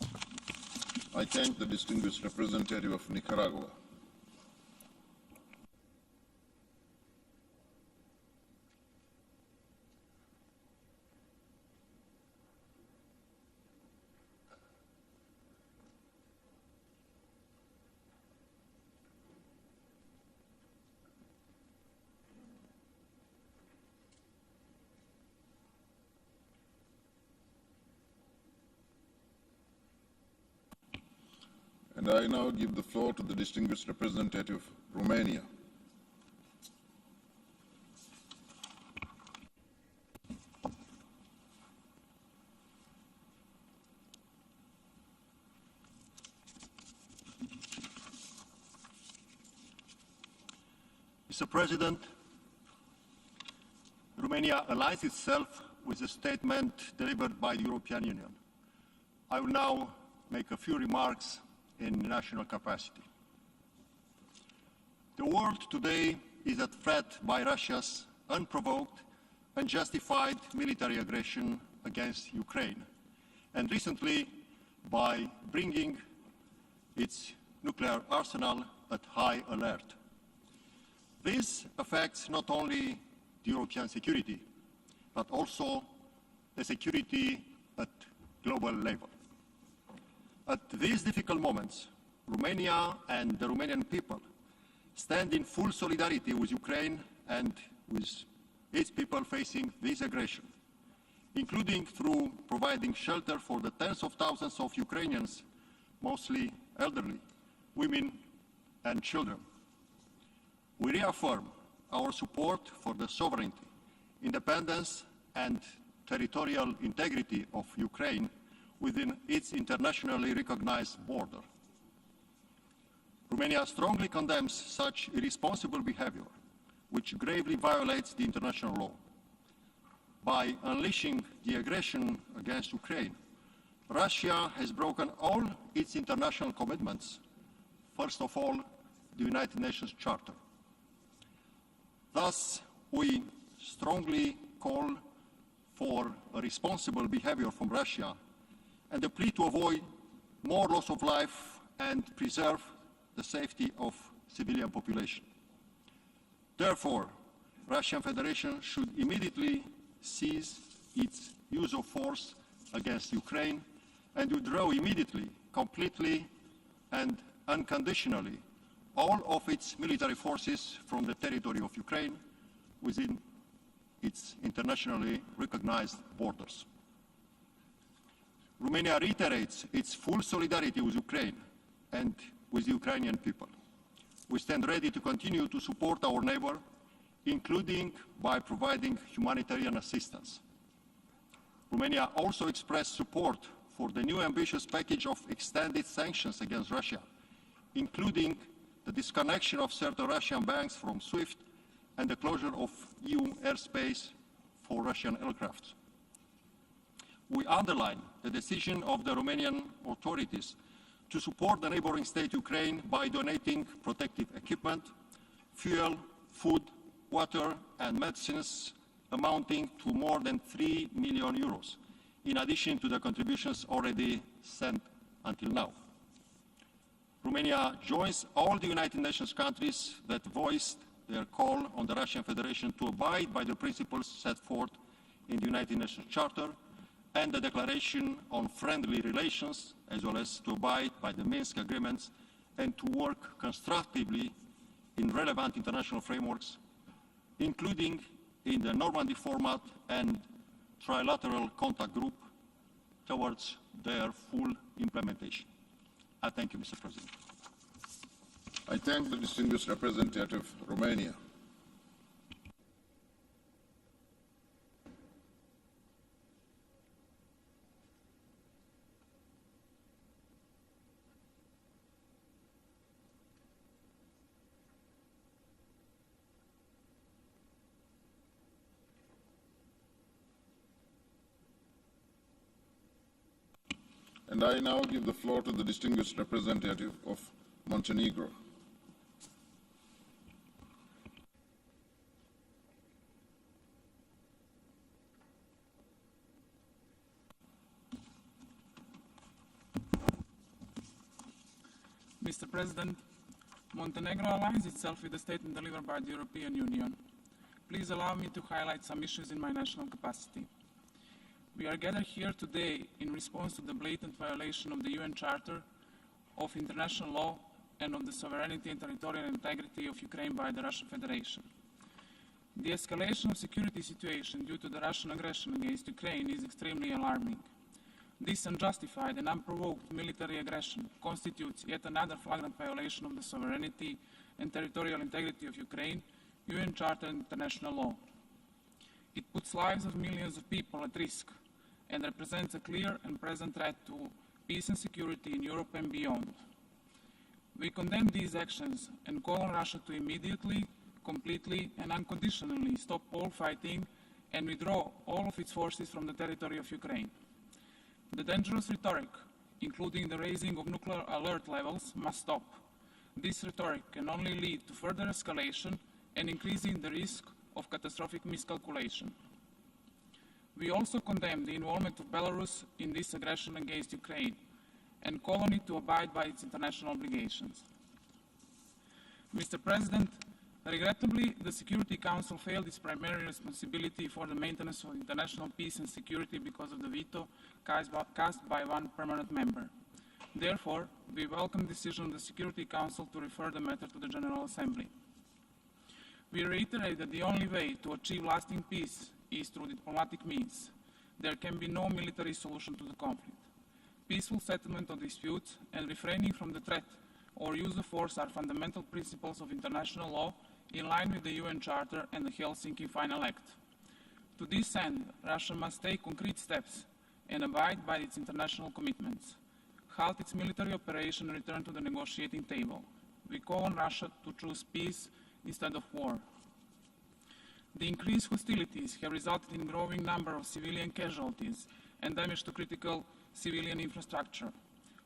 I thank the distinguished representative of Nicaragua. And I now give the floor to the distinguished representative of Romania.
Mr. President, Romania aligns itself with the statement delivered by the European Union. I will now make a few remarks in national capacity. The world today is at threat by Russia's unprovoked, unjustified military aggression against Ukraine, and recently by bringing its nuclear arsenal at high alert. This affects not only the European security, but also the security at global level. At these difficult moments, Romania and the Romanian people stand in full solidarity with Ukraine and with its people facing this aggression, including through providing shelter for the tens of thousands of Ukrainians, mostly elderly, women and children. We reaffirm our support for the sovereignty, independence and territorial integrity of Ukraine within its internationally recognized border. Romania strongly condemns such irresponsible behavior, which gravely violates the international law. By unleashing the aggression against Ukraine, Russia has broken all its international commitments, first of all, the United Nations Charter. Thus, we strongly call for a responsible behavior from Russia and a plea to avoid more loss of life and preserve the safety of civilian population. Therefore, Russian Federation should immediately cease its use of force against Ukraine and withdraw immediately, completely and unconditionally all of its military forces from the territory of Ukraine within its internationally recognized borders. Romania reiterates its full solidarity with Ukraine and with the Ukrainian people. We stand ready to continue to support our neighbor, including by providing humanitarian assistance. Romania also expressed support for the new ambitious package of extended sanctions against Russia, including the disconnection of certain Russian banks from SWIFT and the closure of EU airspace for Russian aircraft. We underline the decision of the Romanian authorities to support the neighboring state Ukraine by donating protective equipment, fuel, food, water and medicines amounting to more than 3 million euros, in addition to the contributions already sent until now. Romania joins all the United Nations countries that voiced their call on the Russian Federation to abide by the principles set forth in the United Nations Charter and the Declaration on Friendly Relations, as well as to abide by the Minsk agreements and to work constructively in relevant international frameworks, including in the Normandy format and trilateral contact group towards their full implementation. I thank you, Mr. President.
I thank the distinguished representative of Romania. And I now give the floor to the distinguished representative of Montenegro.
Mr. President, Montenegro aligns itself with the statement delivered by the European Union. Please allow me to highlight some issues in my national capacity. We are gathered here today in response to the blatant violation of the UN Charter, of international law, and of the sovereignty and territorial integrity of Ukraine by the Russian Federation. The escalation of security situation due to the Russian aggression against Ukraine is extremely alarming. This unjustified and unprovoked military aggression constitutes yet another flagrant violation of the sovereignty and territorial integrity of Ukraine, UN Charter and international law. It puts lives of millions of people at risk and represents a clear and present threat to peace and security in Europe and beyond. We condemn these actions and call on Russia to immediately, completely and unconditionally stop all fighting and withdraw all of its forces from the territory of Ukraine. The dangerous rhetoric, including the raising of nuclear alert levels, must stop. This rhetoric can only lead to further escalation and increasing the risk of catastrophic miscalculation. We also condemn the involvement of Belarus in this aggression against Ukraine and call on it to abide by its international obligations. Mr. President, regrettably, the Security Council failed its primary responsibility for the maintenance of international peace and security because of the veto cast by one permanent member. Therefore, we welcome the decision of the Security Council to refer the matter to the General Assembly. We reiterate that the only way to achieve lasting peace is through diplomatic means. There can be no military solution to the conflict. Peaceful settlement of disputes and refraining from the threat or use of force are fundamental principles of international law in line with the UN Charter and the Helsinki Final Act. To this end, Russia must take concrete steps and abide by its international commitments, halt its military operation and return to the negotiating table. We call on Russia to choose peace instead of war. The increased hostilities have resulted in a growing number of civilian casualties and damage to critical civilian infrastructure,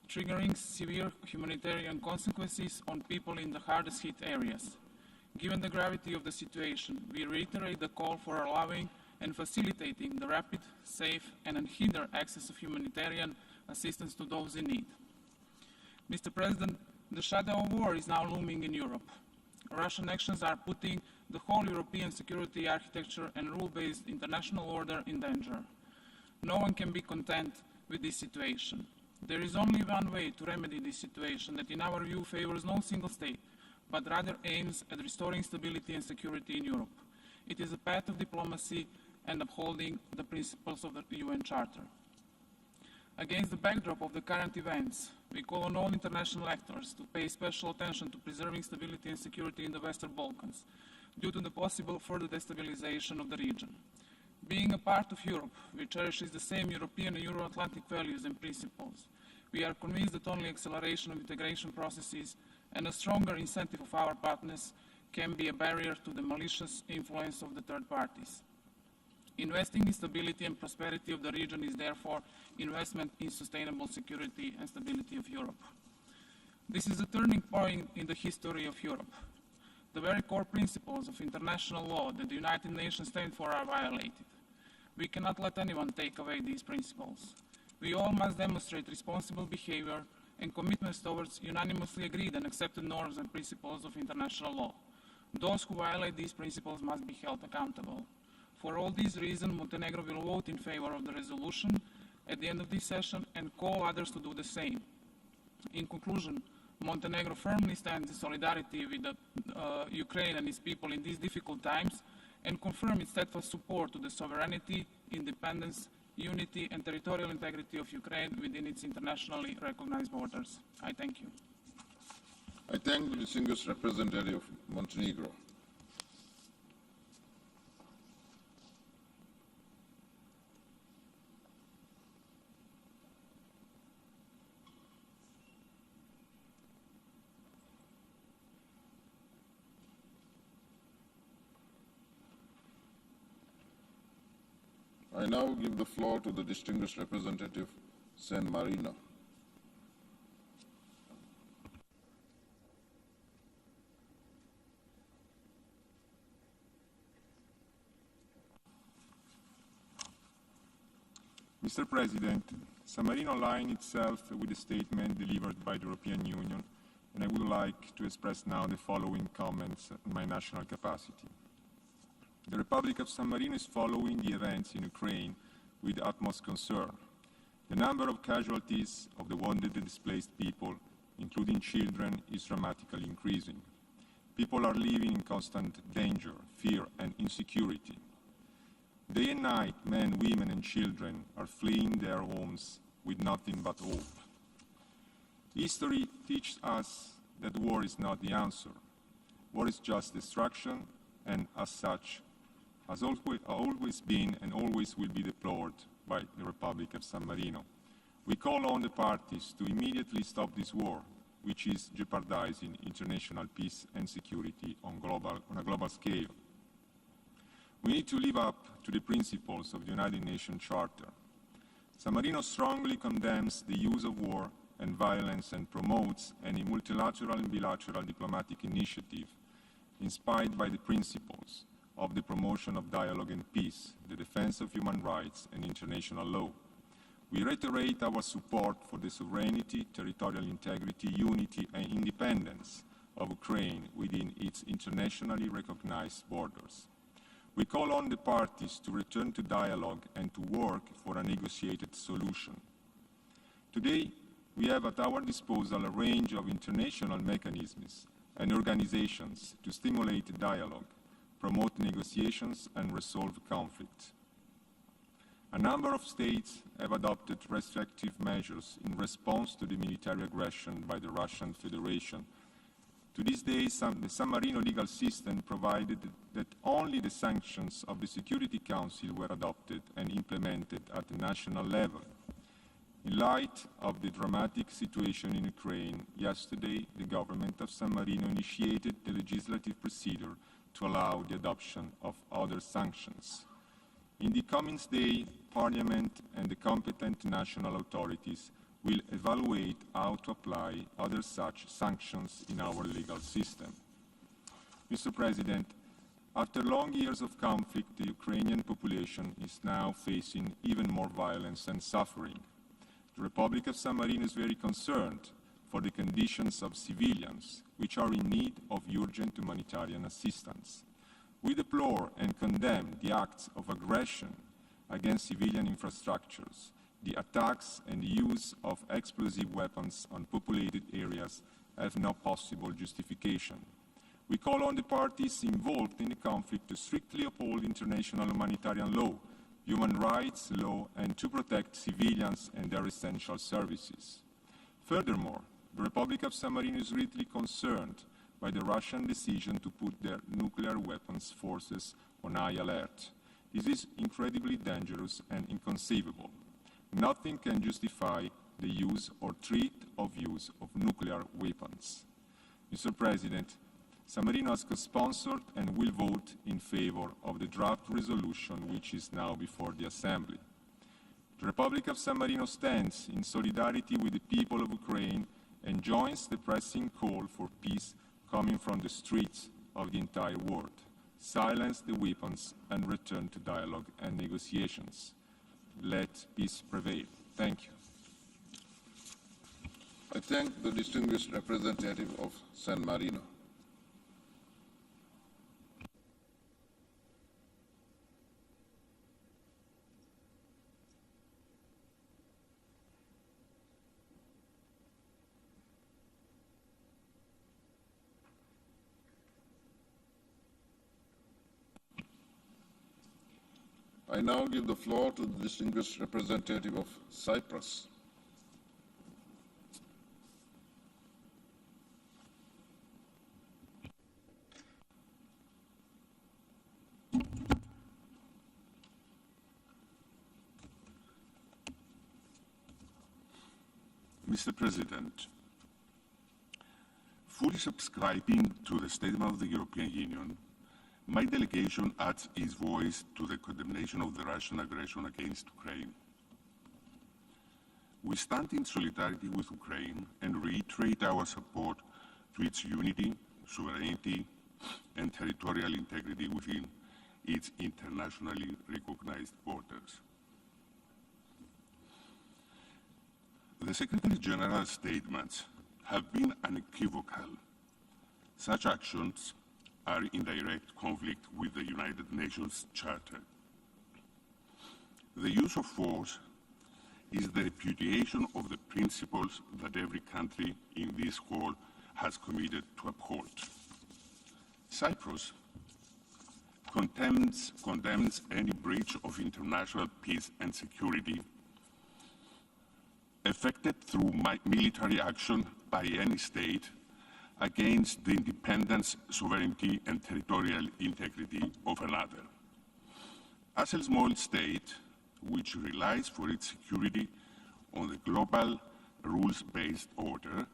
triggering severe humanitarian consequences on people in the hardest hit areas. Given the gravity of the situation, we reiterate the call for allowing and facilitating the rapid, safe, and unhindered access of humanitarian assistance to those in need. Mr. President, the shadow of war is now looming in Europe. Russian actions are putting the whole European security architecture and rule-based international order in danger. No one can be content with this situation. There is only one way to remedy this situation that in our view favors no single state, but rather aims at restoring stability and security in Europe. It is a path of diplomacy and upholding the principles of the UN Charter. Against the backdrop of the current events, we call on all international actors to pay special attention to preserving stability and security in the Western Balkans, due to the possible further destabilization of the region. Being a part of Europe, which cherishes the same European and Euro-Atlantic values and principles, we are convinced that only acceleration of integration processes and a stronger incentive of our partners can be a barrier to the malicious influence of the third parties. Investing in stability and prosperity of the region is therefore investment in sustainable security and stability of Europe. This is a turning point in the history of Europe. The very core principles of international law that the United Nations stand for are violated. We cannot let anyone take away these principles. We all must demonstrate responsible behavior and commitments towards unanimously agreed and accepted norms and principles of international law. Those who violate these principles must be held accountable. For all these reasons, Montenegro will vote in favor of the resolution at the end of this session and call others to do the same. In conclusion, Montenegro firmly stands in solidarity with Ukraine and its people in these difficult times and confirms its steadfast support to the sovereignty, independence, unity and territorial integrity of Ukraine within its internationally recognized borders. I thank you.
I thank the distinguished representative of Montenegro. I now give the floor to the distinguished representative, San Marino.
Mr. President, San Marino aligns itself with the statement delivered by the European Union, and I would like to express now the following comments in my national capacity. The Republic of San Marino is following the events in Ukraine with utmost concern. The number of casualties of the wounded and displaced people, including children, is dramatically increasing. People are living in constant danger, fear, and insecurity. Day and night, men, women, and children are fleeing their homes with nothing but hope. History teaches us that war is not the answer. War is just destruction, and as such, has always been and always will be deplored by the Republic of San Marino. We call on the parties to immediately stop this war, which is jeopardizing international peace and security on a global scale. We need to live up to the principles of the United Nations Charter. San Marino strongly condemns the use of war and violence and promotes any multilateral and bilateral diplomatic initiative inspired by the principles of the promotion of dialogue and peace, the defense of human rights, and international law. We reiterate our support for the sovereignty, territorial integrity, unity, and independence of Ukraine within its internationally recognized borders. We call on the parties to return to dialogue and to work for a negotiated solution. Today, we have at our disposal a range of international mechanisms and organizations to stimulate dialogue, promote negotiations, and resolve conflict. A number of states have adopted restrictive measures in response to the military aggression by the Russian Federation. To this day, the San Marino legal system provided that only the sanctions of the Security Council were adopted and implemented at the national level. In light of the dramatic situation in Ukraine, yesterday the government of San Marino initiated the legislative procedure to allow the adoption of other sanctions. In the coming days, Parliament and the competent national authorities will evaluate how to apply other such sanctions in our legal system. Mr. President, after long years of conflict, the Ukrainian population is now facing even more violence and suffering. The Republic of San Marino is very concerned for the conditions of civilians, which are in need of urgent humanitarian assistance. We deplore and condemn the acts of aggression against civilian infrastructures, the attacks and the use of explosive weapons on populated areas have no possible justification. We call on the parties involved in the conflict to strictly uphold international humanitarian law, human rights law, and to protect civilians and their essential services. Furthermore, the Republic of San Marino is greatly concerned by the Russian decision to put their nuclear weapons forces on high alert. This is incredibly dangerous and inconceivable. Nothing can justify the use or threat of use of nuclear weapons. Mr. President, San Marino has co-sponsored and will vote in favor of the draft resolution which is now before the Assembly. The Republic of San Marino stands in solidarity with the people of Ukraine and joins the pressing call for peace coming from the streets of the entire world. Silence the weapons and return to dialogue and negotiations. Let peace prevail. Thank you.
I thank the distinguished representative of San Marino. I now give the floor to the distinguished representative of Cyprus.
Mr. President, fully subscribing to the statement of the European Union, my delegation adds its voice to the condemnation of the Russian aggression against Ukraine. We stand in solidarity with Ukraine and reiterate our support to its unity, sovereignty, and territorial integrity within its internationally recognized borders. The Secretary General's statements have been unequivocal. Such actions are in direct conflict with the United Nations Charter. The use of force is the repudiation of the principles that every country in this hall has committed to uphold. Cyprus condemns any breach of international peace and security effected through military action by any state against the independence, sovereignty, and territorial integrity of another. As a small state, which relies for its security on the global rules-based order,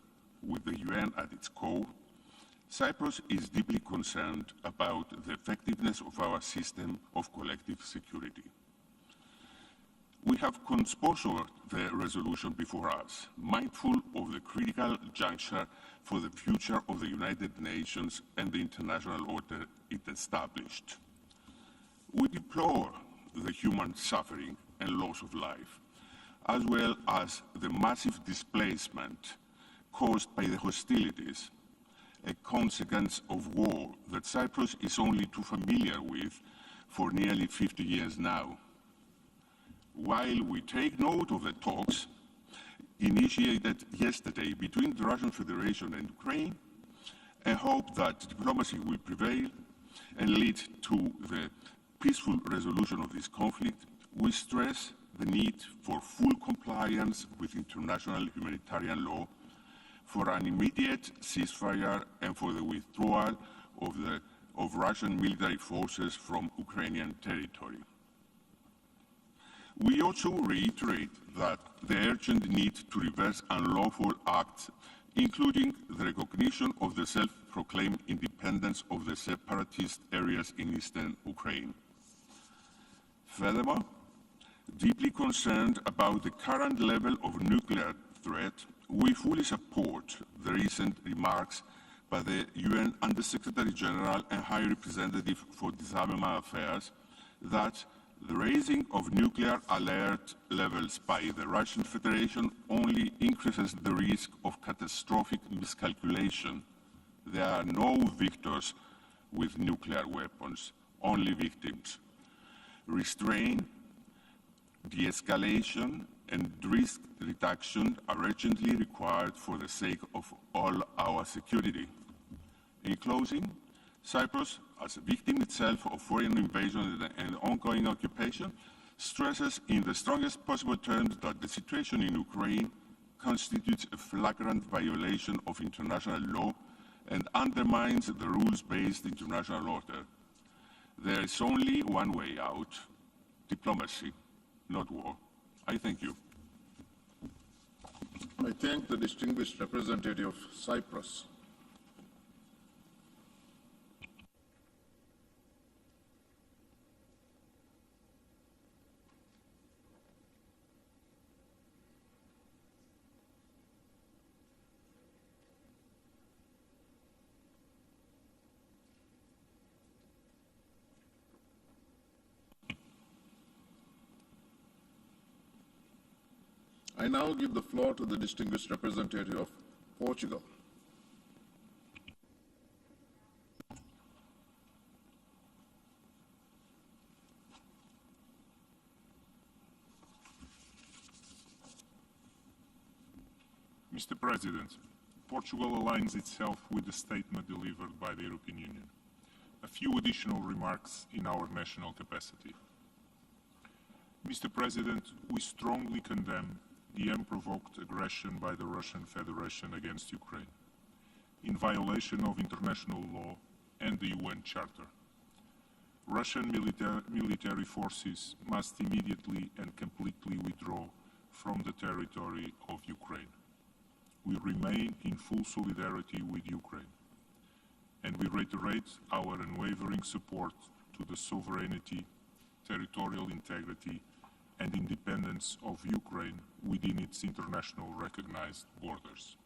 with the UN at its core, Cyprus is deeply concerned about the effectiveness of our system of collective security. We have co-sponsored the resolution before us, mindful of the critical juncture for the future of the United Nations and the international order it established. We deplore the human suffering and loss of life, as well as the massive displacement caused by the hostilities, a consequence of war that Cyprus is only too familiar with for nearly 50 years now. While we take note of the talks initiated yesterday between the Russian Federation and Ukraine, and hope that diplomacy will prevail and lead to the peaceful resolution of this conflict, we stress the need for full compliance with international humanitarian law, for an immediate ceasefire, and for the withdrawal of Russian military forces from Ukrainian territory. We also reiterate that the urgent need to reverse unlawful acts, including the recognition of the self-proclaimed independence of the separatist areas in eastern Ukraine. Furthermore, deeply concerned about the current level of nuclear threat, we fully support the recent remarks by the UN Under-Secretary General and High Representative for Disarmament Affairs that the raising of nuclear alert levels by the Russian Federation only increases the risk of catastrophic miscalculation. There are no victors with nuclear weapons, only victims. Restraint, de-escalation, and risk reduction are urgently required for the sake of all our security. In closing, Cyprus, as a victim itself of foreign invasion and ongoing occupation, stresses in the strongest possible terms that the situation in Ukraine constitutes a flagrant violation of international law and undermines the rules-based international order. There is only one way out: diplomacy, not war. I thank you.
I thank the distinguished representative of Cyprus. I now give the floor to the distinguished representative of Portugal.
Mr. President, Portugal aligns itself with the statement delivered by the European Union. A few additional remarks in our national capacity. Mr. President, we strongly condemn the unprovoked aggression by the Russian Federation against Ukraine, in violation of international law and the UN Charter. Russian military forces must immediately and completely withdraw from the territory of Ukraine. We remain in full solidarity with Ukraine, and we reiterate our unwavering support to the sovereignty, territorial integrity, and independence of Ukraine within its international recognized borders.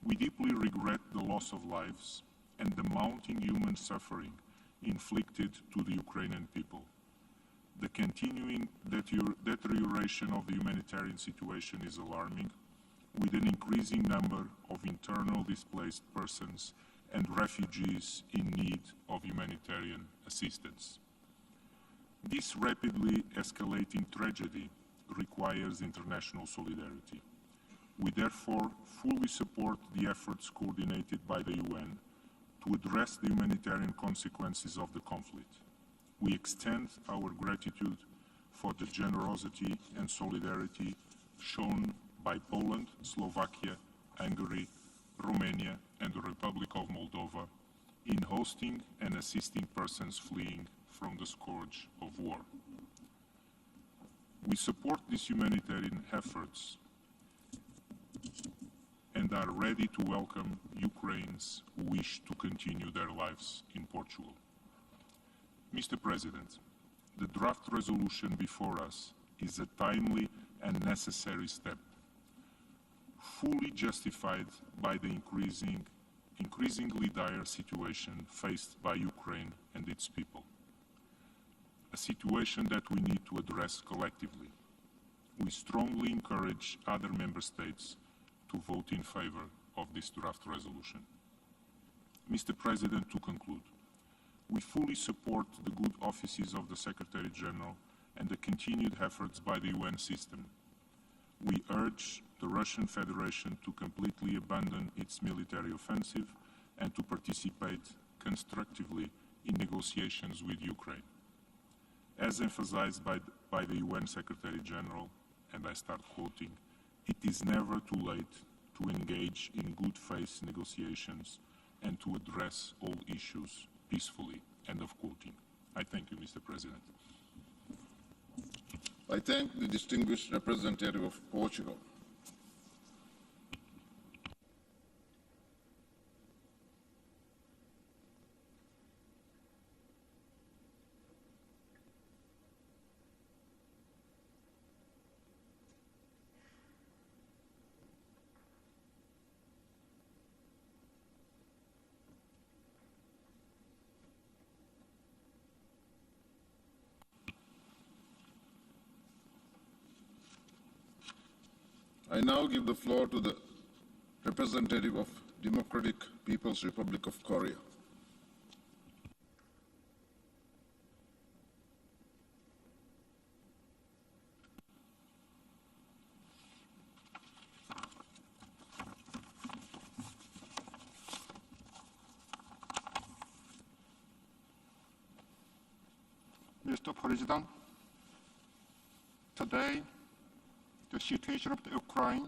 We deeply regret the loss of lives and the mounting human suffering inflicted to the Ukrainian people. The continuing deterioration of the humanitarian situation is alarming, with an increasing number of internal displaced persons and refugees in need of humanitarian assistance. This rapidly escalating tragedy requires international solidarity. We therefore fully support the efforts coordinated by the UN to address the humanitarian consequences of the conflict. We extend our gratitude for the generosity and solidarity shown by Poland, Slovakia, Hungary, Romania, and the Republic of Moldova in hosting and assisting persons fleeing from the scourge of war. We support these humanitarian efforts and are ready to welcome Ukrainians who wish to continue their lives in Portugal. Mr. President, the draft resolution before us is a timely and necessary step, fully justified by the increasingly dire situation faced by Ukraine and its people, a situation that we need to address collectively. We strongly encourage other member states to vote in favor of this draft resolution. Mr. President, to conclude, we fully support the good offices of the Secretary General and the continued efforts by the UN system. We urge the Russian Federation to completely abandon its military offensive and to participate constructively in negotiations with Ukraine. As emphasized by the UN Secretary General, and I start quoting, "It is never too late to engage in good faith negotiations and to address all issues peacefully." End of quoting. I thank you, Mr. President.
I thank the distinguished representative of Portugal. I now give the floor to the representative of Democratic People's Republic of Korea.
Mr. President,
Today, the situation of the Ukraine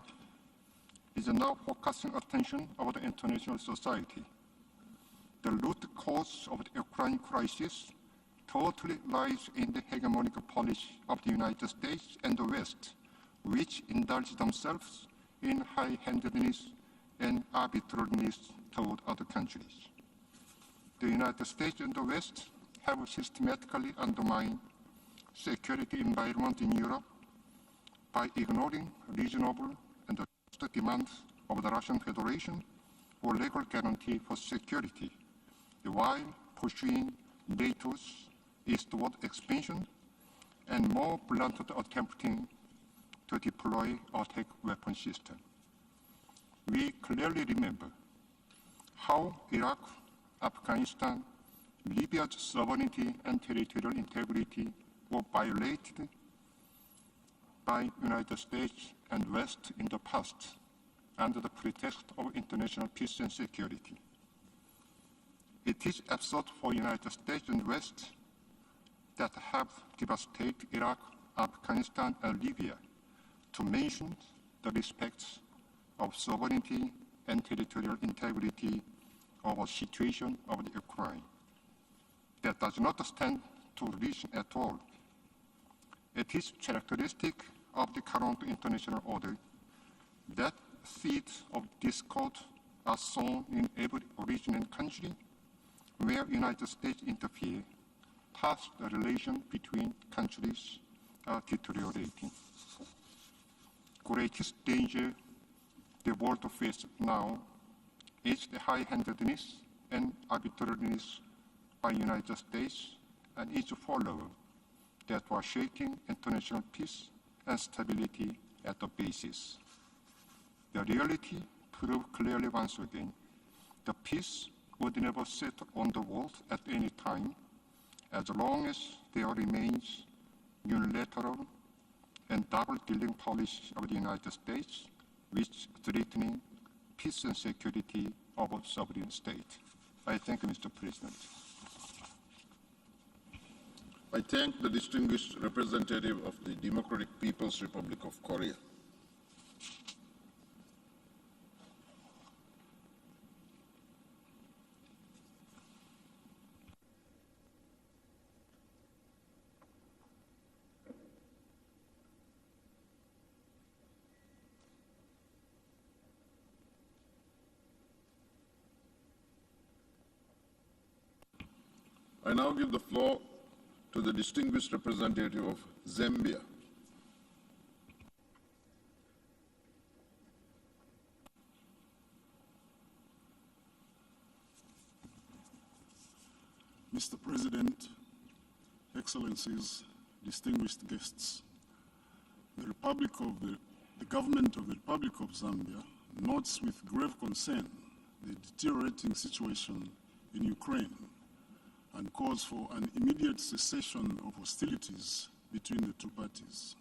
is now focusing attention of the international society. The root cause of the Ukraine crisis totally lies in the hegemonic policy of the United States and the West, which indulge themselves in high-handedness and arbitrariness toward other countries. The United States and the West have systematically undermined security environment in Europe by ignoring reasonable and just demands of the Russian Federation for legal guarantee for security, while pursuing NATO's eastward expansion and more bluntly attempting to deploy attack weapon system. We clearly remember how Iraq, Afghanistan, Libya's sovereignty and territorial integrity were violated by United States and West in the past under the pretext of international peace and security. It is absurd for United States and West that have devastated Iraq, Afghanistan, and Libya to mention the respects of sovereignty and territorial integrity of a situation of the Ukraine. That does not stand to reason at all. It is characteristic of the current international order that seeds of discord are sown in every region and country where United States interfere, thus the relation between countries are deteriorating. Greatest danger the world faces now is the high-handedness and arbitrariness by United States and its followers that were shaking international peace and stability at the basis. The reality proved clearly once again the peace would never set on the world at any time as long as there remains unilateral and double-dealing policy of the United States, which threatening peace and security of a sovereign state. I thank you, Mr. President.
I thank the distinguished representative of the Democratic People's Republic of Korea. I now give the floor to the distinguished representative of Zambia.
Mr. President, Excellencies, distinguished guests, the government of the Republic of Zambia notes with grave concern the deteriorating situation in Ukraine and calls for an immediate cessation of hostilities between the two parties.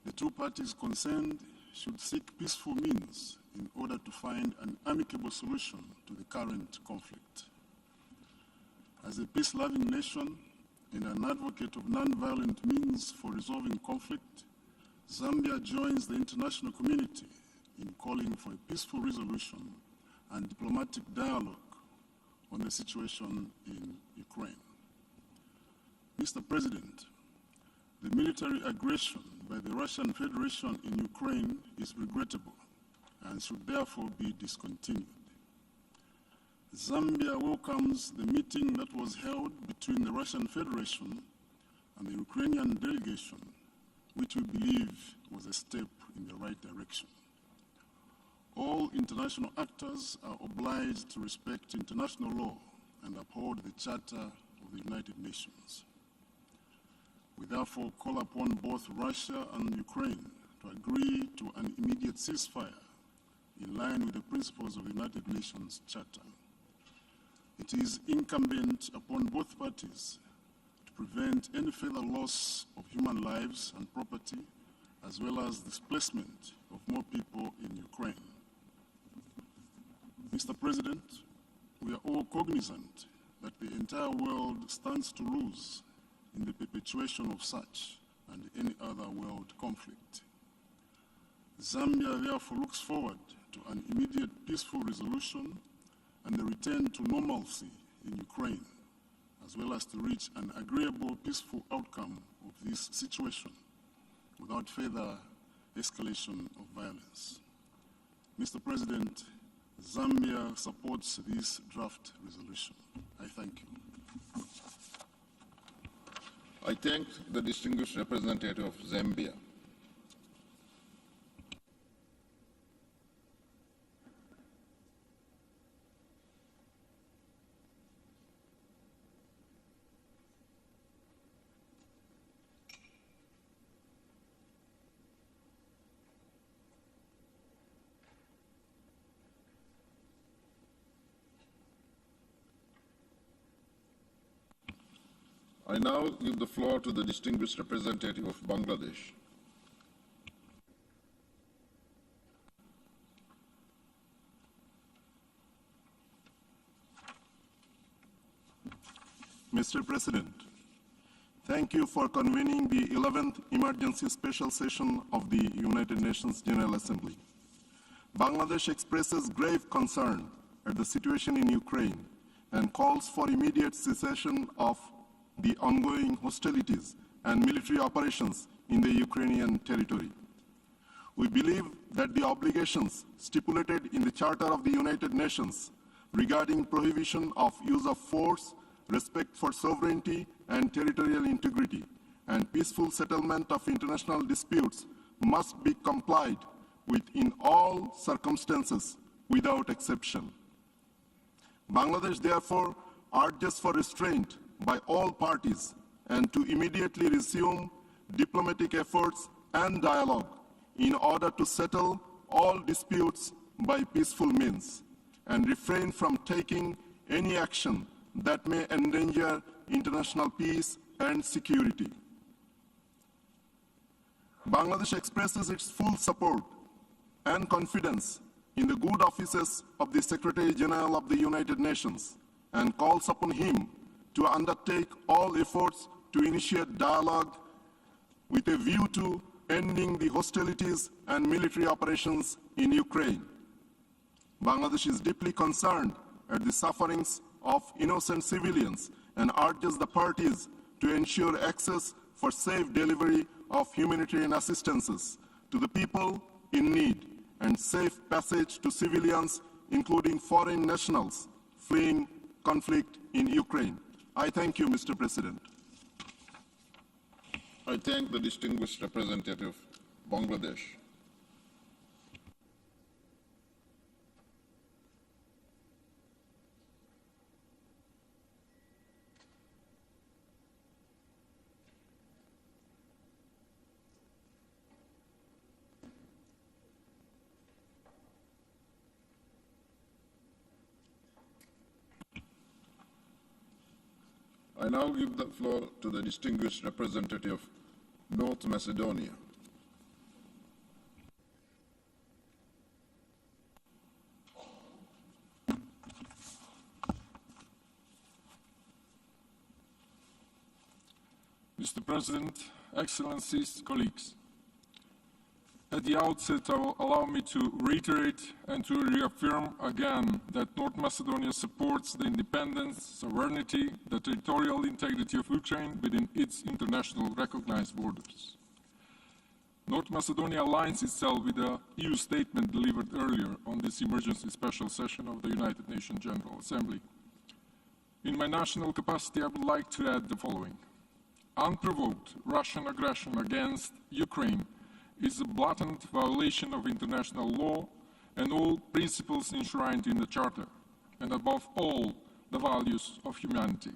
The two parties concerned should seek peaceful means in order to find an amicable solution to the current conflict. As a peace-loving nation and an advocate of nonviolent means for resolving conflict, Zambia joins the international community in calling for a peaceful resolution and diplomatic dialogue on the situation in Ukraine. Mr. President, the military aggression by the Russian Federation in Ukraine is regrettable and should therefore be discontinued. Zambia welcomes the meeting that was held between the Russian Federation and the Ukrainian delegation, which we believe was a step in the right direction. All international actors are obliged to respect international law and uphold the Charter of the United Nations. We therefore call upon both Russia and Ukraine to agree to an immediate ceasefire in line with the principles of the United Nations Charter. It is incumbent upon both parties to prevent any further loss of human lives and property, as well as displacement of more people in Ukraine. Mr. President, we are all cognizant that the entire world stands to lose in the perpetuation of such and any other world conflict. Zambia therefore looks forward to an immediate peaceful resolution and the return to normalcy in Ukraine, as well as to reach an agreeable, peaceful outcome of this situation without further escalation of violence. Mr. President, Zambia supports this draft resolution. I thank you.
I thank the distinguished representative of Zambia. I now give the floor to the distinguished representative of Bangladesh.
Mr. President, thank you for convening the 11th Emergency Special Session of the United Nations General Assembly. Bangladesh expresses grave concern at the situation in Ukraine and calls for immediate cessation of the ongoing hostilities and military operations in the Ukrainian territory. We believe that the obligations stipulated in the Charter of the United Nations regarding prohibition of use of force, respect for sovereignty and territorial integrity, and peaceful settlement of international disputes must be complied with in all circumstances without exception. Bangladesh therefore urges for restraint by all parties and to immediately resume diplomatic efforts and dialogue in order to settle all disputes by peaceful means and refrain from taking any action that may endanger international peace and security. Bangladesh expresses its full support and confidence in the good offices of the Secretary General of the United Nations and calls upon him to undertake all efforts to initiate dialogue with a view to ending the hostilities and military operations in Ukraine. Bangladesh is deeply concerned at the sufferings of innocent civilians and urges the parties to ensure access for safe delivery of humanitarian assistances to the people in need and safe passage to civilians, including foreign nationals fleeing conflict in Ukraine. I thank you, Mr. President.
I thank the distinguished representative of Bangladesh. I now give the floor to the distinguished representative of North Macedonia.
Mr. President, Excellencies, colleagues, at the outset, allow me to reiterate and to reaffirm again that North Macedonia supports the independence, sovereignty, the territorial integrity of Ukraine within its international recognized borders. North Macedonia aligns itself with the EU statement delivered earlier on this emergency special session of the United Nations General Assembly. In my national capacity, I would like to add the following. Unprovoked Russian aggression against Ukraine is a blatant violation of international law and all principles enshrined in the Charter, and above all, the values of humanity.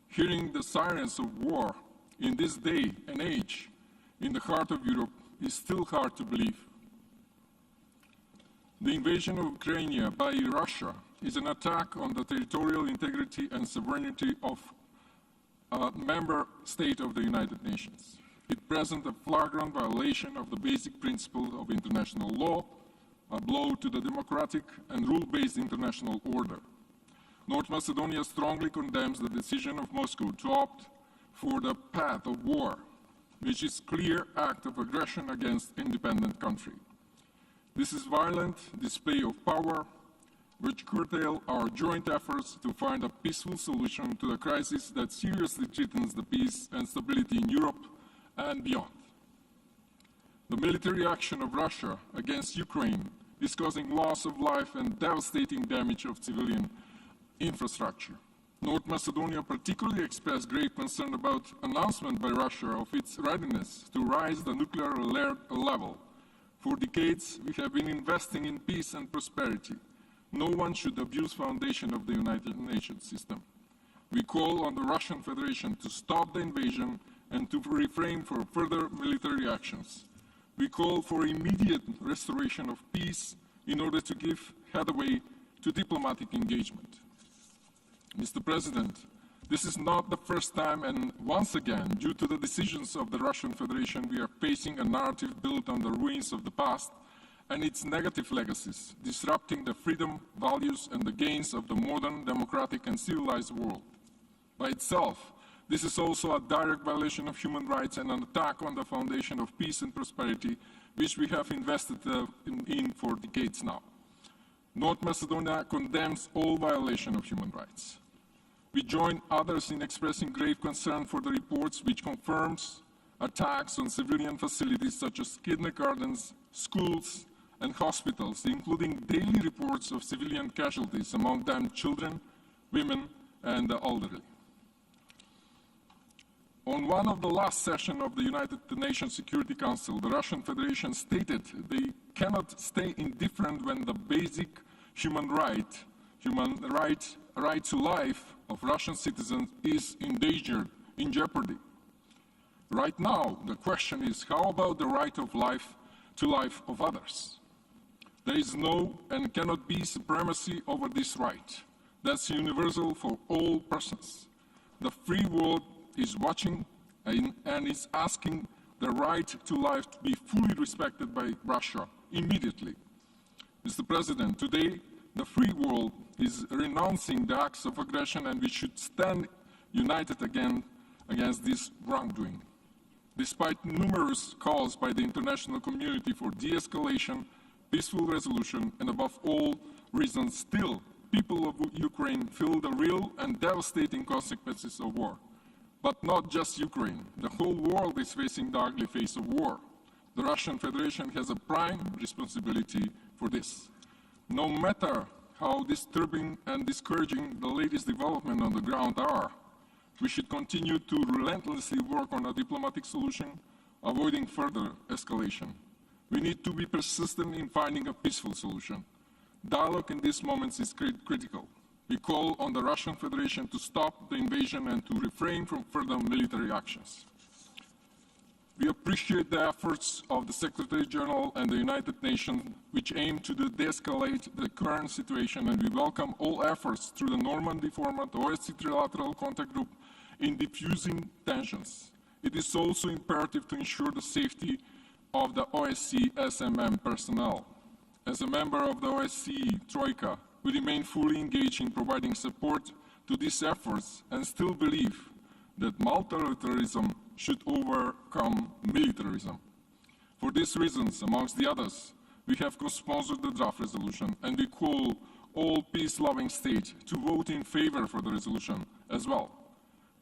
Hearing the sirens of war in this day and age in the heart of Europe is still hard to believe. The invasion of Ukraine by Russia is an attack on the territorial integrity and sovereignty of a member state of the United Nations. It presents a flagrant violation of the basic principles of international law, a blow to the democratic and rule-based international order. North Macedonia strongly condemns the decision of Moscow to opt for the path of war which is a clear act of aggression against independent country. This is violent display of power, which curtail our joint efforts to find a peaceful solution to the crisis that seriously threatens the peace and stability in Europe and beyond. The military action of Russia against Ukraine is causing loss of life and devastating damage of civilian infrastructure. North Macedonia particularly expressed grave concern about announcement by Russia of its readiness to raise the nuclear alert level. For decades, we have been investing in peace and prosperity. No one should abuse the foundation of the United Nations system. We call on the Russian Federation to stop the invasion and to refrain from further military actions. We call for immediate restoration of peace in order to give headway to diplomatic engagement. Mr. President, this is not the first time, and once again, due to the decisions of the Russian Federation, we are facing a narrative built on the ruins of the past and its negative legacies, disrupting the freedom, values, and the gains of the modern, democratic, and civilized world. By itself, this is also a direct violation of human rights and an attack on the foundation of peace and prosperity, which we have invested in for decades now. North Macedonia condemns all violation of human rights. We join others in expressing grave concern for the reports which confirms attacks on civilian facilities such as kindergartens, schools, and hospitals, including daily reports of civilian casualties, among them children, women, and the elderly. On one of the last sessions of the United Nations Security Council, the Russian Federation stated they cannot stay indifferent when the basic human right to life of Russian citizens is endangered, in jeopardy. Right now, the question is, how about the right of life to life of others? There is no and cannot be supremacy over this right. That's universal for all persons. The free world is watching and is asking the right to life to be fully respected by Russia immediately. Mr. President, today the free world is renouncing the acts of aggression, and we should stand united again against this wrongdoing. Despite numerous calls by the international community for de-escalation, peaceful resolution, and above all reasons, still people of Ukraine feel the real and devastating consequences of war. But not just Ukraine. The whole world is facing the ugly face of war. The Russian Federation has a prime responsibility for this. No matter how disturbing and discouraging the latest developments on the ground are, we should continue to relentlessly work on a diplomatic solution, avoiding further escalation. We need to be persistent in finding a peaceful solution. Dialogue in these moments is critical. We call on the Russian Federation to stop the invasion and to refrain from further military actions. We appreciate the efforts of the Secretary General and the United Nations, which aim to de-escalate the current situation, and we welcome all efforts through the Normandy format, OSCE Trilateral Contact Group, in diffusing tensions. It is also imperative to ensure the safety of the OSCE SMM personnel. As a member of the OSCE Troika, we remain fully engaged in providing support to these efforts and still believe that multilateralism should overcome militarism. For these reasons, amongst the others, we have co-sponsored the draft resolution, and we call all peace-loving states to vote in favor for the resolution as well.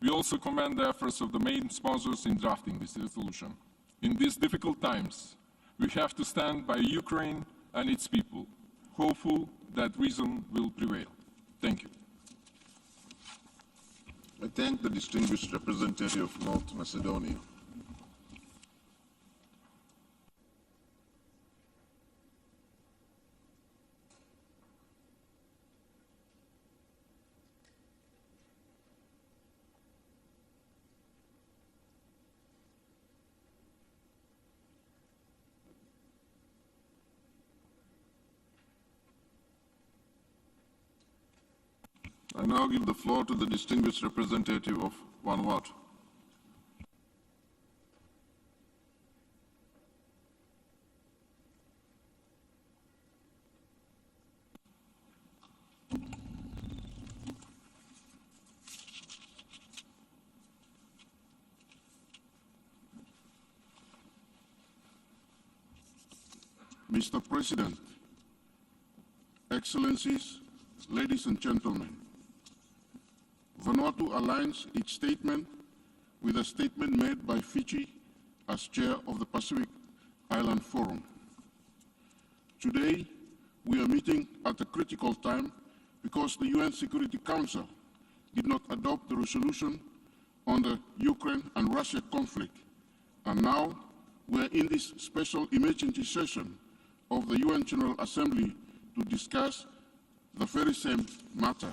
We also commend the efforts of the main sponsors in drafting this resolution. In these difficult times, we have to stand by Ukraine and its people, hopeful that reason will prevail. Thank you.
I thank the distinguished representative of North Macedonia. I now give the floor to the distinguished representative of Vanuatu. Mr. President, Excellencies, ladies and gentlemen, Vanuatu aligns its statement with a statement made by Fiji as chair of the Pacific Island Forum. Today, we are meeting at a critical time because the UN Security Council did not adopt the resolution on the Ukraine and Russia conflict. And now, we are in this special emergency session of the UN General Assembly to discuss the very same matter.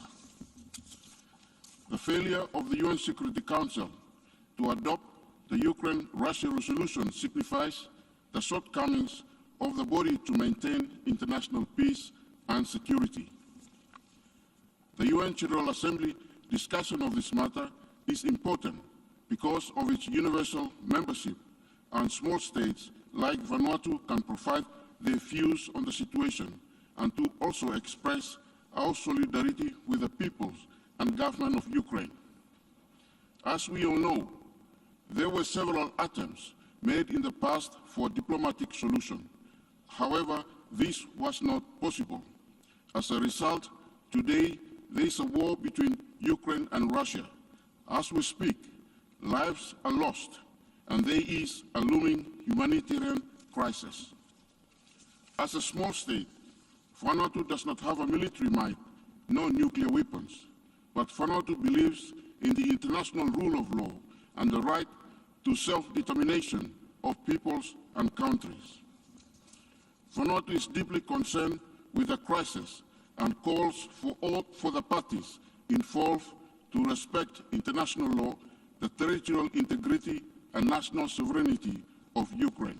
The failure of the UN Security Council to adopt the Ukraine-Russia resolution signifies the shortcomings of the body to maintain international peace and security. The UN General Assembly discussion of this matter is important because of its universal membership, and small states like Vanuatu can provide their views on the situation and to also express our solidarity with the peoples and government of Ukraine. As we all know, there were several attempts made in the past for a diplomatic solution. However, this was not possible. As a result, today there is a war between Ukraine and Russia. As we speak, lives are lost, and there is a looming humanitarian crisis. As a small state, Vanuatu does not have a military might, nor nuclear weapons, but Vanuatu believes in the international rule of law and the right to self-determination of peoples and countries. Vanuatu is deeply concerned with the crisis and calls for the parties involved to respect international law, the territorial integrity and national sovereignty of Ukraine.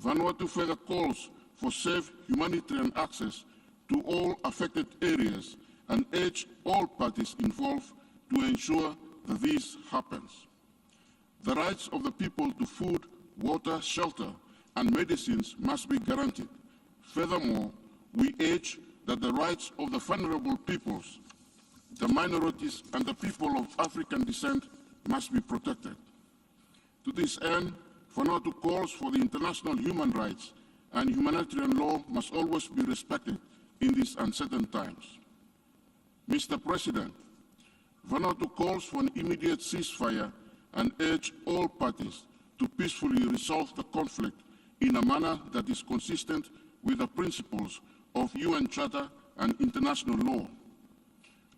Vanuatu further calls for safe humanitarian access to all affected areas and urge all parties involved to ensure that this happens. The rights of the people to food, water, shelter, and medicines must be guaranteed. Furthermore, we urge that the rights of the vulnerable peoples, the minorities, and the people of African descent must be protected. To this end, Vanuatu calls for the international human rights, and humanitarian law must always be respected in these uncertain times. Mr. President, Vanuatu calls for an immediate ceasefire and urge all parties to peacefully resolve the conflict in a manner that is consistent with the principles of UN Charter and international law.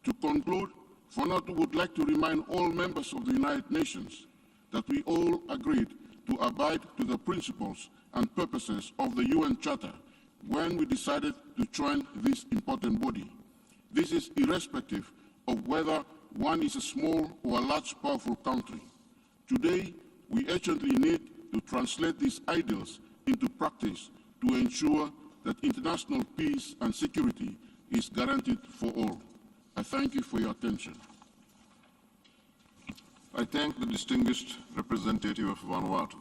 To conclude, Vanuatu would like to remind all members of the United Nations that we all agreed to abide to the principles and purposes of the UN Charter when we decided to join this important body. This is irrespective of whether one is a small or a large powerful country. Today, we urgently need to translate these ideals into practice to ensure that international peace and security is guaranteed for all. I thank you for your attention.
I thank the distinguished representative of Vanuatu.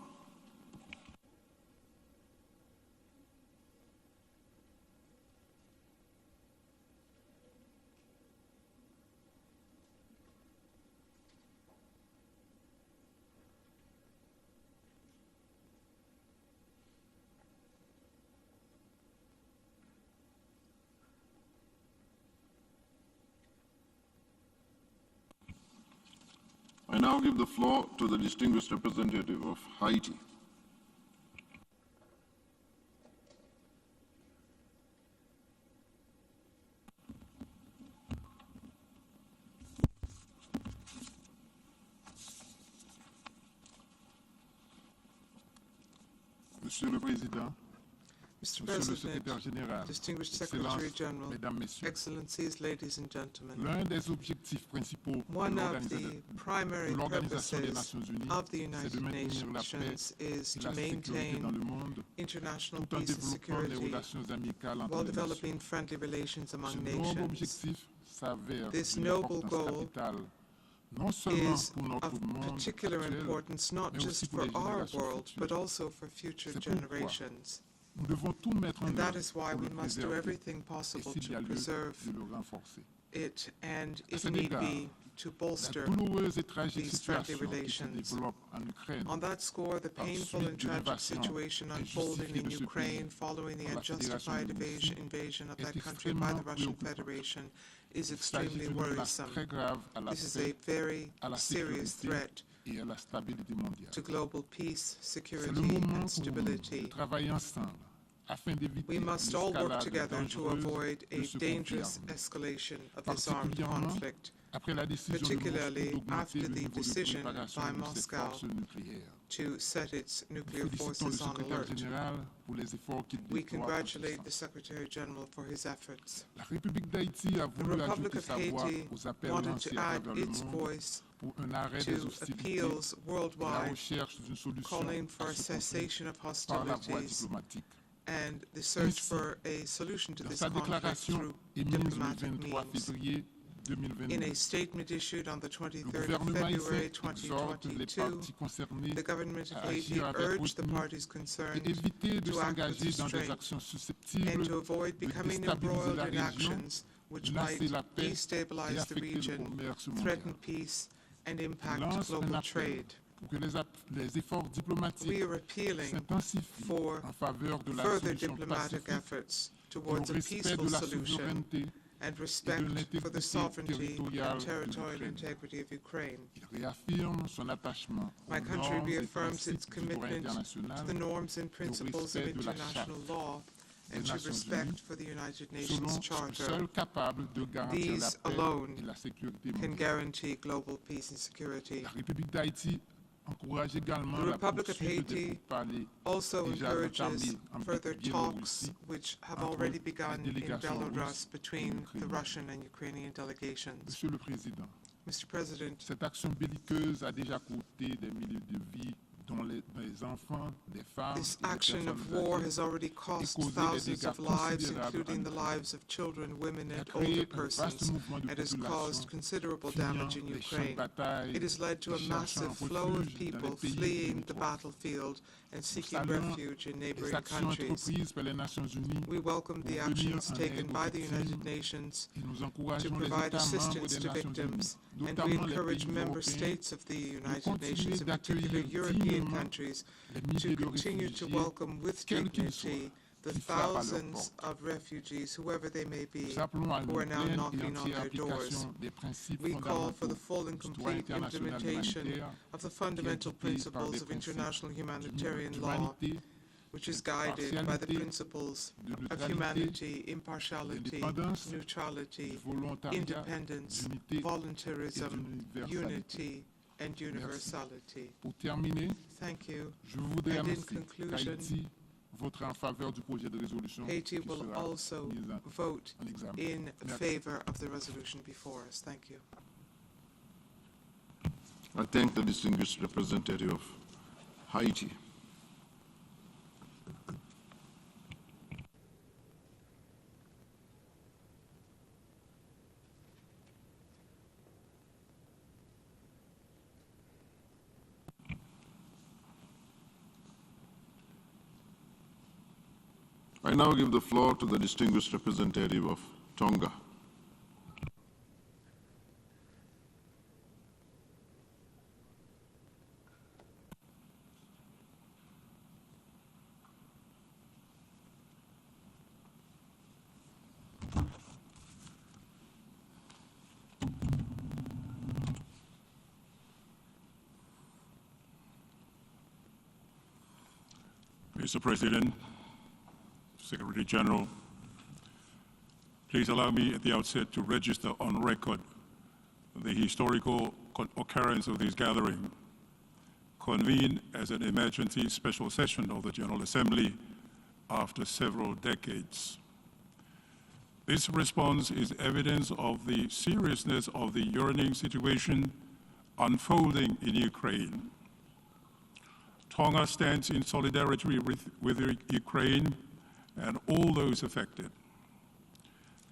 I now give the floor to the distinguished representative of Haiti.
Monsieur le Président,
Mr. President, Distinguished Secretary General, Excellencies, ladies and gentlemen, one of the primary purposes of the United Nations is to maintain international peace and security while developing friendly relations among nations. This noble goal is of particular importance not just for our world, but also for future generations. And that is why we must do everything possible to preserve it and, if need be, to bolster these friendly relations.
On that score, the painful and tragic situation unfolding in Ukraine following the unjustified invasion of that country by the Russian Federation is extremely worrisome. This is a very serious threat to global peace, security, and stability. We must all work together to avoid a dangerous escalation of this armed conflict, particularly after the decision by Moscow to set its nuclear forces on alert. We congratulate the Secretary General for his efforts. The Republic of Haiti wanted to add its voice to appeals worldwide calling for a cessation of hostilities and the search for a solution to this conflict through diplomatic means. In a statement issued on the 23rd of February 2022, the government of Haiti urged the parties concerned to act with restraint and to avoid becoming embroiled in actions which might destabilize the region, threaten peace, and impact global trade. We are appealing for further diplomatic efforts towards a peaceful solution and respect for the sovereignty and territorial integrity of Ukraine. My country reaffirms its commitment to the norms and principles of international law and to respect for the United Nations Charter. These alone can guarantee global peace and security. The Republic of Haiti also encourages further talks which have already begun in Belarus between the Russian and Ukrainian delegations. Mr. President,
cette action belliqueuse a déjà coûté des milliers de vies, dont des enfants, des femmes,
this action of war has already cost thousands of lives, including the lives of children, women, and older persons, and has caused considerable damage in Ukraine. It has led to a massive flow of people fleeing the battlefield and seeking refuge in neighboring countries. We welcome the actions taken by the United Nations to provide assistance to victims, and we encourage member states of the United Nations, in particular European countries, to continue to welcome with dignity the thousands of refugees, whoever they may be, who are now knocking on their doors. We call for the full and complete implementation of the fundamental principles of international humanitarian law, which is guided by the principles of humanity, impartiality, neutrality, independence, voluntarism, unity, and universality. Thank you. And in conclusion, Haiti will also vote in favor of the resolution before us. Thank you.
I thank the distinguished representative of Haiti. I now give the floor to the distinguished representative of Tonga.
Mr. President, Secretary General, please allow me at the outset to register on record the historical occurrence of this gathering, convened as an emergency special session of the General Assembly after several decades. This response is evidence of the seriousness of the yearning situation unfolding in Ukraine. Tonga stands in solidarity with Ukraine and all those affected.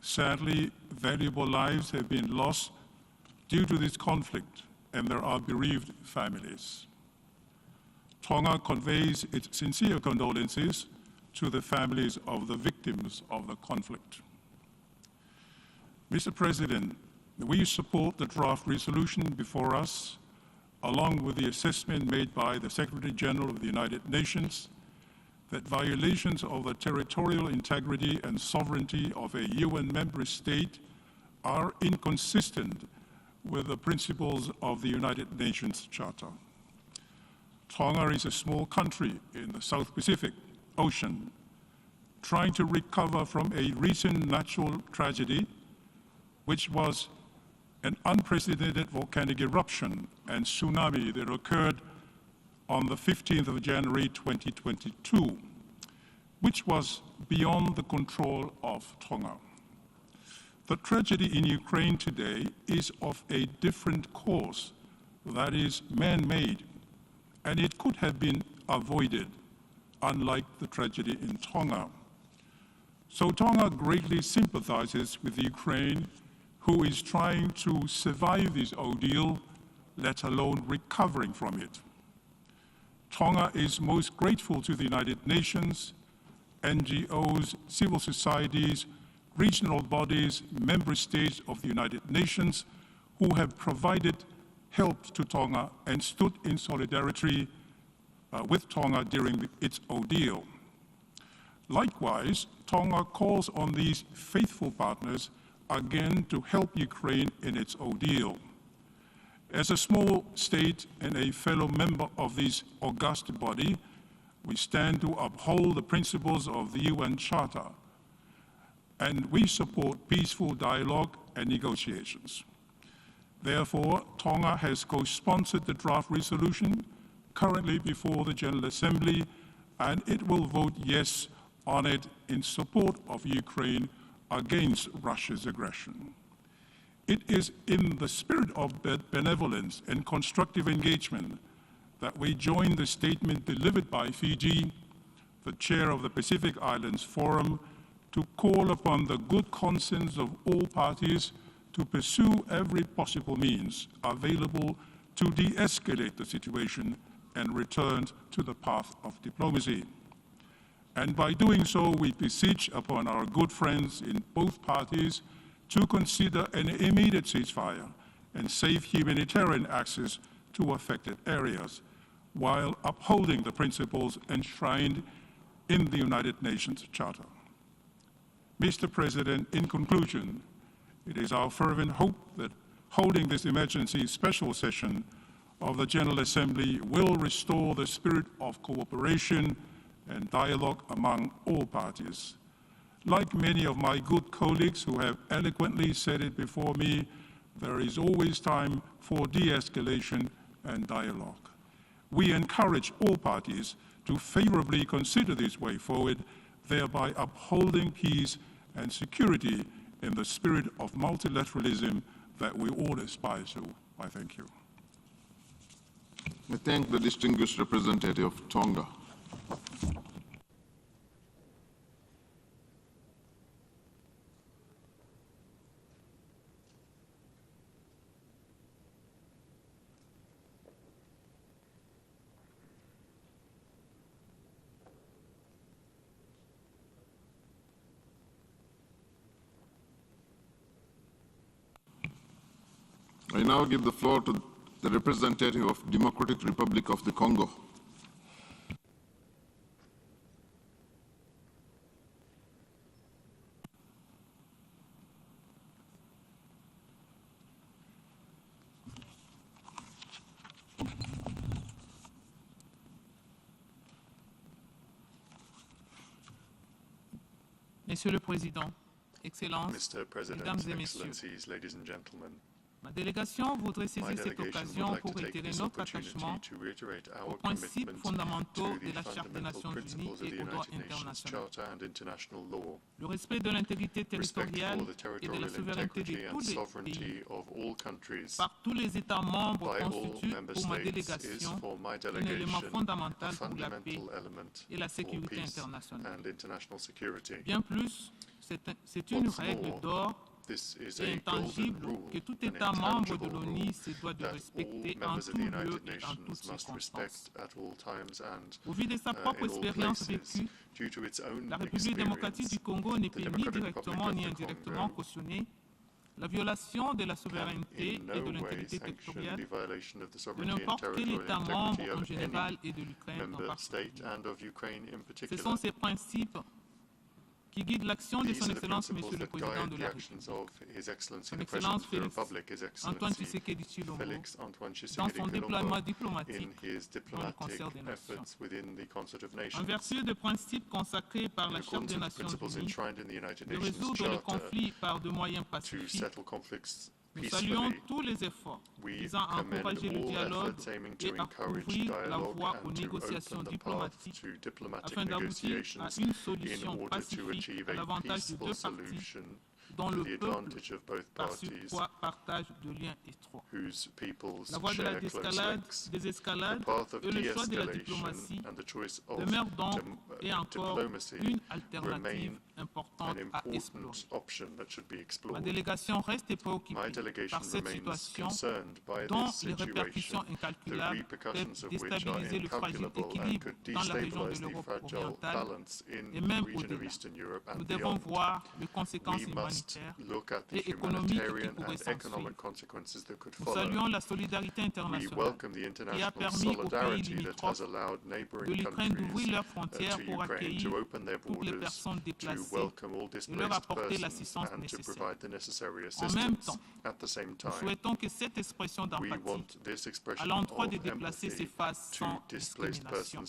Sadly, valuable lives have been lost due to this conflict, and there are bereaved families. Tonga conveys its sincere condolences to the families of the victims of the conflict. Mr. President, we support the draft resolution before us,
along with the assessment made by the Secretary General of the United Nations, that violations of the territorial integrity and sovereignty of a UN member state are inconsistent with the principles of the United Nations Charter. Tonga is a small country in the South Pacific Ocean, trying to recover from a recent natural tragedy, which was an unprecedented volcanic eruption and tsunami that occurred on the 15th of January 2022, which was beyond the control of Tonga. The tragedy in Ukraine today is of a different cause, that is man-made, and it could have been avoided, unlike the tragedy in Tonga. So Tonga greatly sympathizes with Ukraine, who is trying to survive this ordeal, let alone recovering from it. Tonga is most grateful to the United Nations, NGOs, civil societies, regional bodies, member states of the United Nations, who have provided help to Tonga and stood in solidarity with Tonga during its ordeal. Likewise, Tonga calls on these faithful partners again to help Ukraine in its ordeal. As a small state and a fellow member of this august body, we stand to uphold the principles of the UN Charter, and we support peaceful dialogue and negotiations. Therefore, Tonga has co-sponsored the draft resolution currently before the General Assembly, and it will vote yes on it in support of Ukraine against Russia's aggression. It is in the spirit of benevolence and constructive engagement that we join the statement delivered by Fiji, the chair of the Pacific Islands Forum, to call upon the good conscience of all parties to pursue every possible means available to de-escalate the situation and return to the path of diplomacy. And by doing so, we beseech upon our good friends in both parties to consider an immediate ceasefire and safe humanitarian access to affected areas, while upholding the principles enshrined in the United Nations Charter. Mr. President, in conclusion, it is our fervent hope that holding this emergency special session of the General Assembly will restore the spirit of cooperation and dialogue among all parties. Like many of my good colleagues who have eloquently said it before me, there is always time for de-escalation and dialogue. We encourage all parties to favorably consider this way forward, thereby upholding peace and security in the spirit of multilateralism that we all aspire to. I thank you.
I thank the distinguished representative of Tonga. I now give the floor to the representative of Democratic Republic of the Congo.
Monsieur le Président, Excellences,
Mr. President,
Mesdames et Messieurs,
Excellencies, ladies and gentlemen,
ma délégation voudrait saisir
my
cette
delegation
occasion
would like
pour
to take
réitérer
this
notre
opportunity
attachement
to reiterate
aux
our
principes
commitment
fondamentaux
to
de
the
la Charte des
fundamental
Nations Unies
principles of the
et au droit
United Nations
international.
Charter and international law.
Le respect de l'intégrité
Respect
territoriale
for the
et de
territorial
la souveraineté
integrity
de
and
tous les pays
sovereignty of all countries
par tous les États membres
by all
constitue
member
pour ma
states is
délégation
for my
un élément
delegation
fondamental
a
pour la paix
fundamental element
et la
for
sécurité
peace
internationale.
and international security.
Bien plus, c'est une
What's
règle
more,
d'or
this is
et
a golden
intangible
rule,
que tout
an
État membre de
intangible
l'ONU
rule
se doit de
that
respecter
all
en
members of
tout
the
lieu
United
et en
Nations
toutes
must
circonstances.
respect at all times and
Au vu de sa propre
in all
expérience
places,
vécue,
due to its own
la République démocratique du Congo ne peut ni
Democratic
directement
Republic
ni
of the
indirectement
Congo
cautionner
La violation de la souveraineté et de l'intégrité territoriale de n'importe quel État membre en général et de l'Ukraine en particulier. Ce sont ces principes qui guide l'action de son Excellence, Monsieur le Président de la République. Son Excellence Antoine Tshisekedi Tshilombo, dans son déploiement diplomatique dans le concert des Nations. En vertu de principes consacrés par la Charte des Nations Unies, de résoudre le conflit par de moyens pacifiques, nous saluons tous les efforts visant à encourager le dialogue et à ouvrir la voie aux négociations diplomatiques afin d'aboutir à une solution pacifique à l'avantage de deux parties dont le peuple par surcroît partage de liens étroits. La voie de la désescalade et le choix de la diplomatie demeurent donc et encore une alternative importante à explorer. Ma délégation reste préoccupée par cette situation dont les répercussions incalculables peuvent déstabiliser le fragile équilibre dans la région de l'Europe orientale et même au-delà. Nous devons voir les conséquences humanitaires et économiques qui pourraient s'ensuivre. Nous saluons la solidarité internationale qui a permis aux pays limitrophes de l'Ukraine d'ouvrir leurs frontières pour accueillir toutes les personnes déplacées et leur apporter l'assistance nécessaire. En même temps, nous souhaitons que cette expression d'empathie à l'endroit des déplacés s'efface sans discrimination.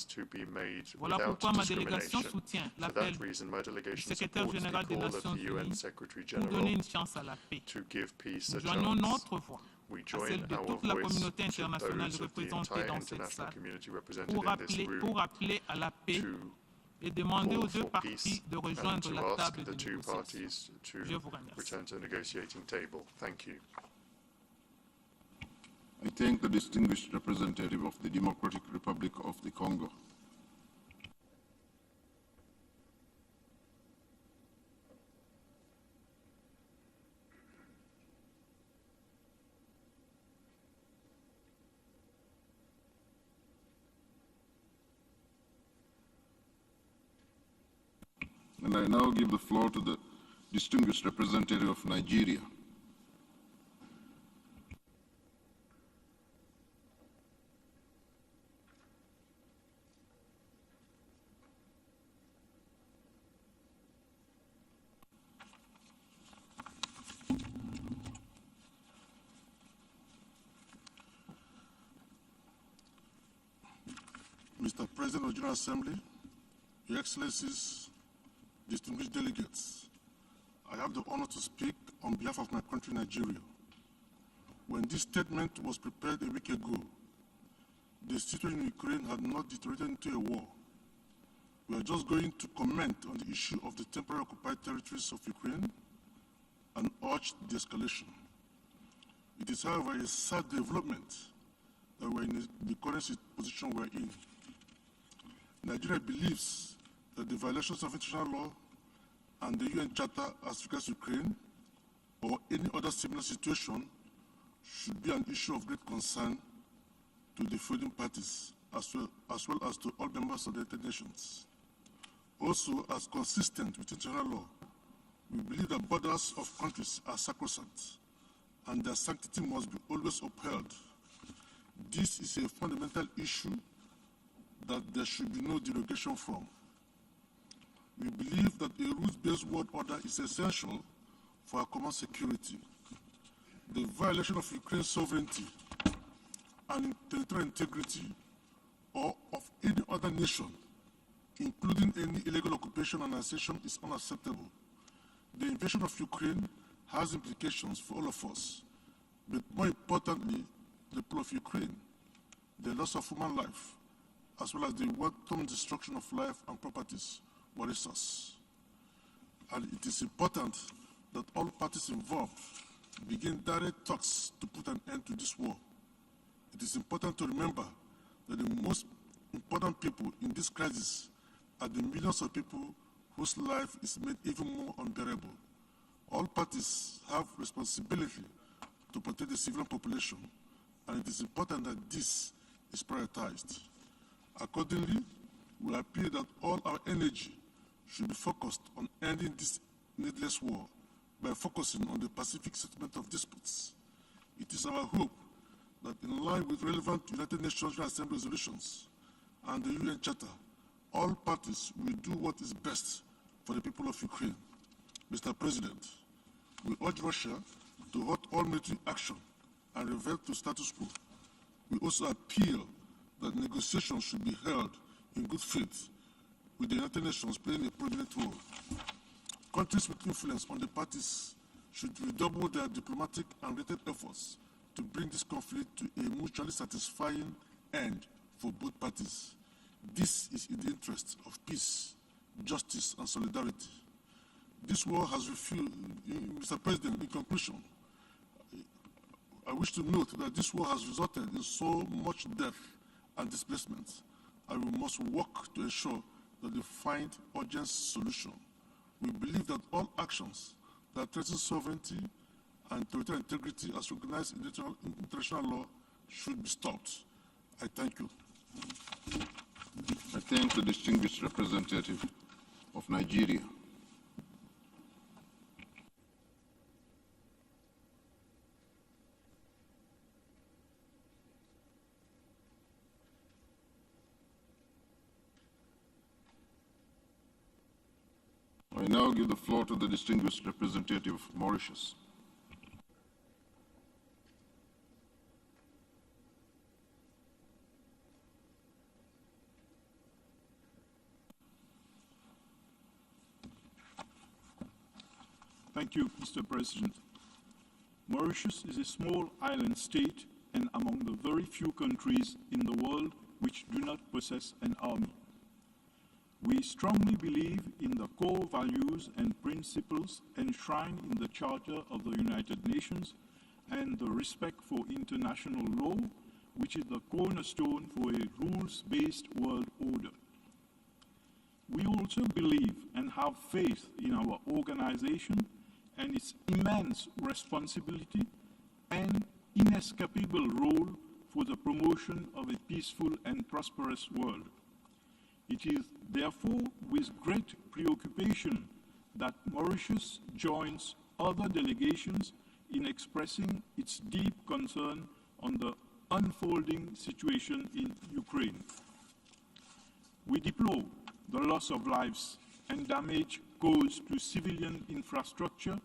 Voilà pourquoi ma délégation soutient l'appel du secrétaire général des Nations Unies pour donner une chance à la paix. Nous joignons notre voix à celle de toute la communauté internationale représentée dans cette salle pour appeler à la paix et demander aux deux parties de rejoindre la table de négociation. Je vous remercie.
I thank the distinguished representative of the Democratic Republic of the Congo. And I now give the floor to the distinguished representative of Nigeria.
Mr. President of the General Assembly, Your Excellencies, distinguished delegates, I have the honor to speak on behalf of my country, Nigeria. When this statement was prepared a week ago, the situation in Ukraine had not deteriorated into a war. We are just going to comment on the issue of the temporary occupied territories of Ukraine and urge de-escalation. It is, however, a sad development that we're in the current position we're in. Nigeria believes that the violations of international law and the UN Charter as regards Ukraine or any other similar situation should be an issue of great concern to the feuding parties as well as to all members of the United Nations. Also, as consistent with international law, we believe that borders of countries are sacrosanct and their sanctity must be always upheld. This is a fundamental issue that there should be no derogation from. We believe that a rules-based world order is essential for our common security. The violation of Ukraine's sovereignty and territorial integrity or of any other nation, including any illegal occupation and annexation, is unacceptable. The invasion of Ukraine has implications for all of us, but more importantly, the people of Ukraine, the loss of human life, as well as the wanton destruction of life and properties worries us. And it is important that all parties involved begin direct talks to put an end to this war. It is important to remember that the most important people in this crisis are the millions of people whose life is made even more unbearable. All parties have responsibility to protect the civilian population, and it is important that this is prioritized. Accordingly, we appeal that all our energy should be focused on ending this needless war by focusing on the pacific settlement of disputes. It is our hope that in line with relevant United Nations General Assembly resolutions and the UN Charter, all parties will do what is best for the people of Ukraine. Mr. President, we urge Russia to halt all military action and revert to status quo. We also appeal that negotiations should be held in good faith, with the United Nations playing a prominent role. Countries with influence on the parties should redouble their diplomatic and related efforts to bring this conflict to a mutually satisfying end for both parties. This is in the interest of peace, justice, and solidarity. This war has refused, Mr. President, in conclusion, I wish to note that this war has resulted in so much death and displacement, and we must work to ensure that they find urgent solution. We believe that all actions that threaten sovereignty and territorial integrity as recognized in international law should be stopped. I thank you.
I thank the distinguished representative of Nigeria. I now give the floor to the distinguished representative of Mauritius.
Thank you, Mr. President. Mauritius is a small island state and among the very few countries in the world which do not possess an army. We strongly believe in the core values and principles enshrined in the Charter of the United Nations and the respect for international law, which is the cornerstone for a rules-based world order. We also believe and have faith in our organization and its immense responsibility and inescapable role for the promotion of a peaceful and prosperous world. It is therefore with great preoccupation that Mauritius joins other delegations in expressing its deep concern on the unfolding situation in Ukraine. We deplore the loss of lives and damage caused to civilian infrastructure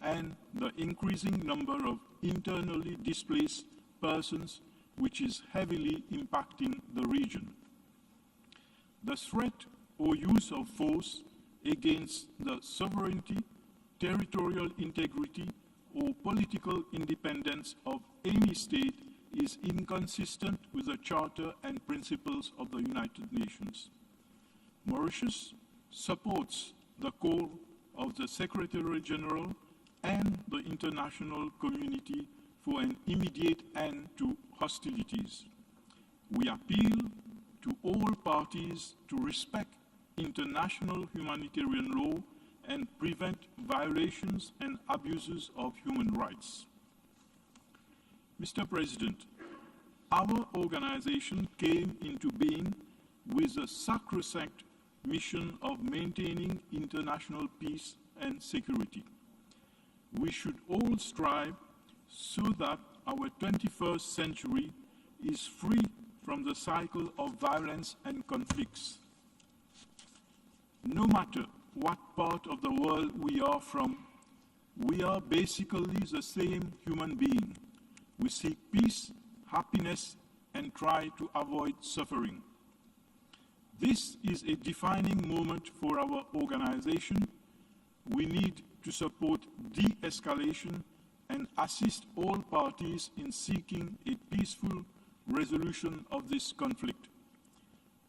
and the increasing number of internally displaced persons, which is heavily impacting the region. The threat or use of force against the sovereignty, territorial integrity, or political independence of any state is inconsistent with the Charter and principles of the United Nations. Mauritius supports the call of the Secretary General and the international community for an immediate end to hostilities. We appeal to all parties to respect international humanitarian law and prevent violations and abuses of human rights. Mr. President, our organization came into being with the sacrosanct mission of maintaining international peace and security. We should all strive so that our 21st century is free from the cycle of violence and conflicts. No matter what part of the world we are from, we are basically the same human being. We seek peace, happiness, and try to avoid suffering. This is a defining moment for our organization. We need to support de-escalation and assist all parties in seeking a peaceful resolution of this conflict.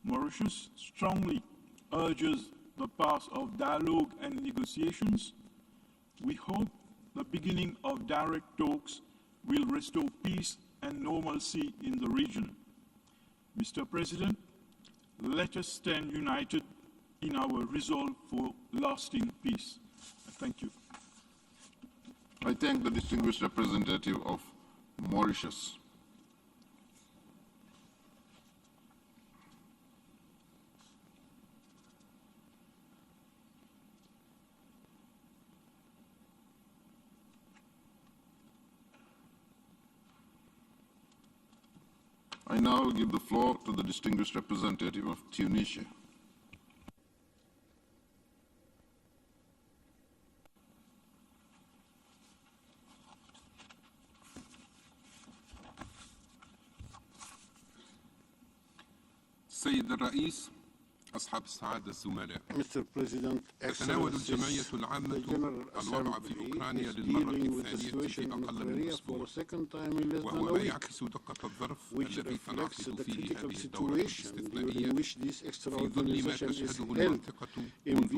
Mauritius strongly urges the path of dialogue and negotiations. We hope the beginning of direct talks will restore peace and normalcy in the region. Mr. President, let us stand united in our resolve for lasting peace. Thank you.
I thank the distinguished representative of Mauritius. I now give the floor to the distinguished representative of Tunisia.
السيد الرئيس، أصحاب السعادة الزملاء، تتناول الجمعية العامة الوضع في أوكرانيا للمرة الثانية في أقل من أسبوع، وهو ما يعكس دقة الظرف الذي تنعقد فيه هذه الدورة الاستثنائية في ظل ما تشهده المنطقة منذ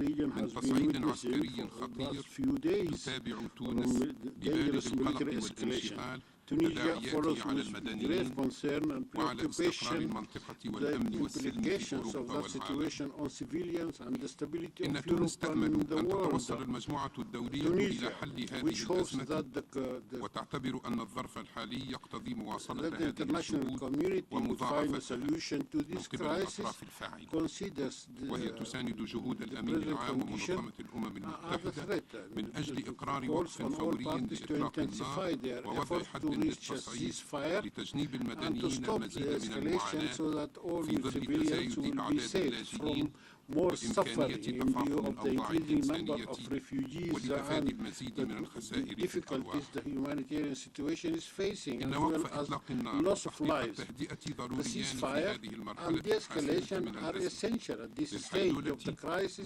أيام من تصعيد عسكري خطير تتابع تونس ببالغ القلق والانشغال تداعياته على المدنيين وعلى استقرار المنطقة والأمن والسلم في أوروبا والعالم. إن تونس تأمل أن تتوصل المجموعة الدولية إلى حل هذه الأزمة وتعتبر أن الظرف الحالي يقتضي مواصلة هذه الجهود ومضاعفتها من قبل الأطراف الفاعلة، وهي تساند جهود الأمين العام ومنظمة الأمم المتحدة من أجل إقرار وقف فوري لإطلاق النار ووضع حد للتصعيد لتجنيب المدنيين المزيد من المعاناة في ظل تزايد أعداد اللاجئين وإمكانية تفاقم الأوضاع الإنسانية ولتفادي المزيد من الخسائر في الأرواح. إن وقف إطلاق النار وتحقيق التهدئة ضروريان في هذه المرحلة الحاسمة من الأزمة للحلول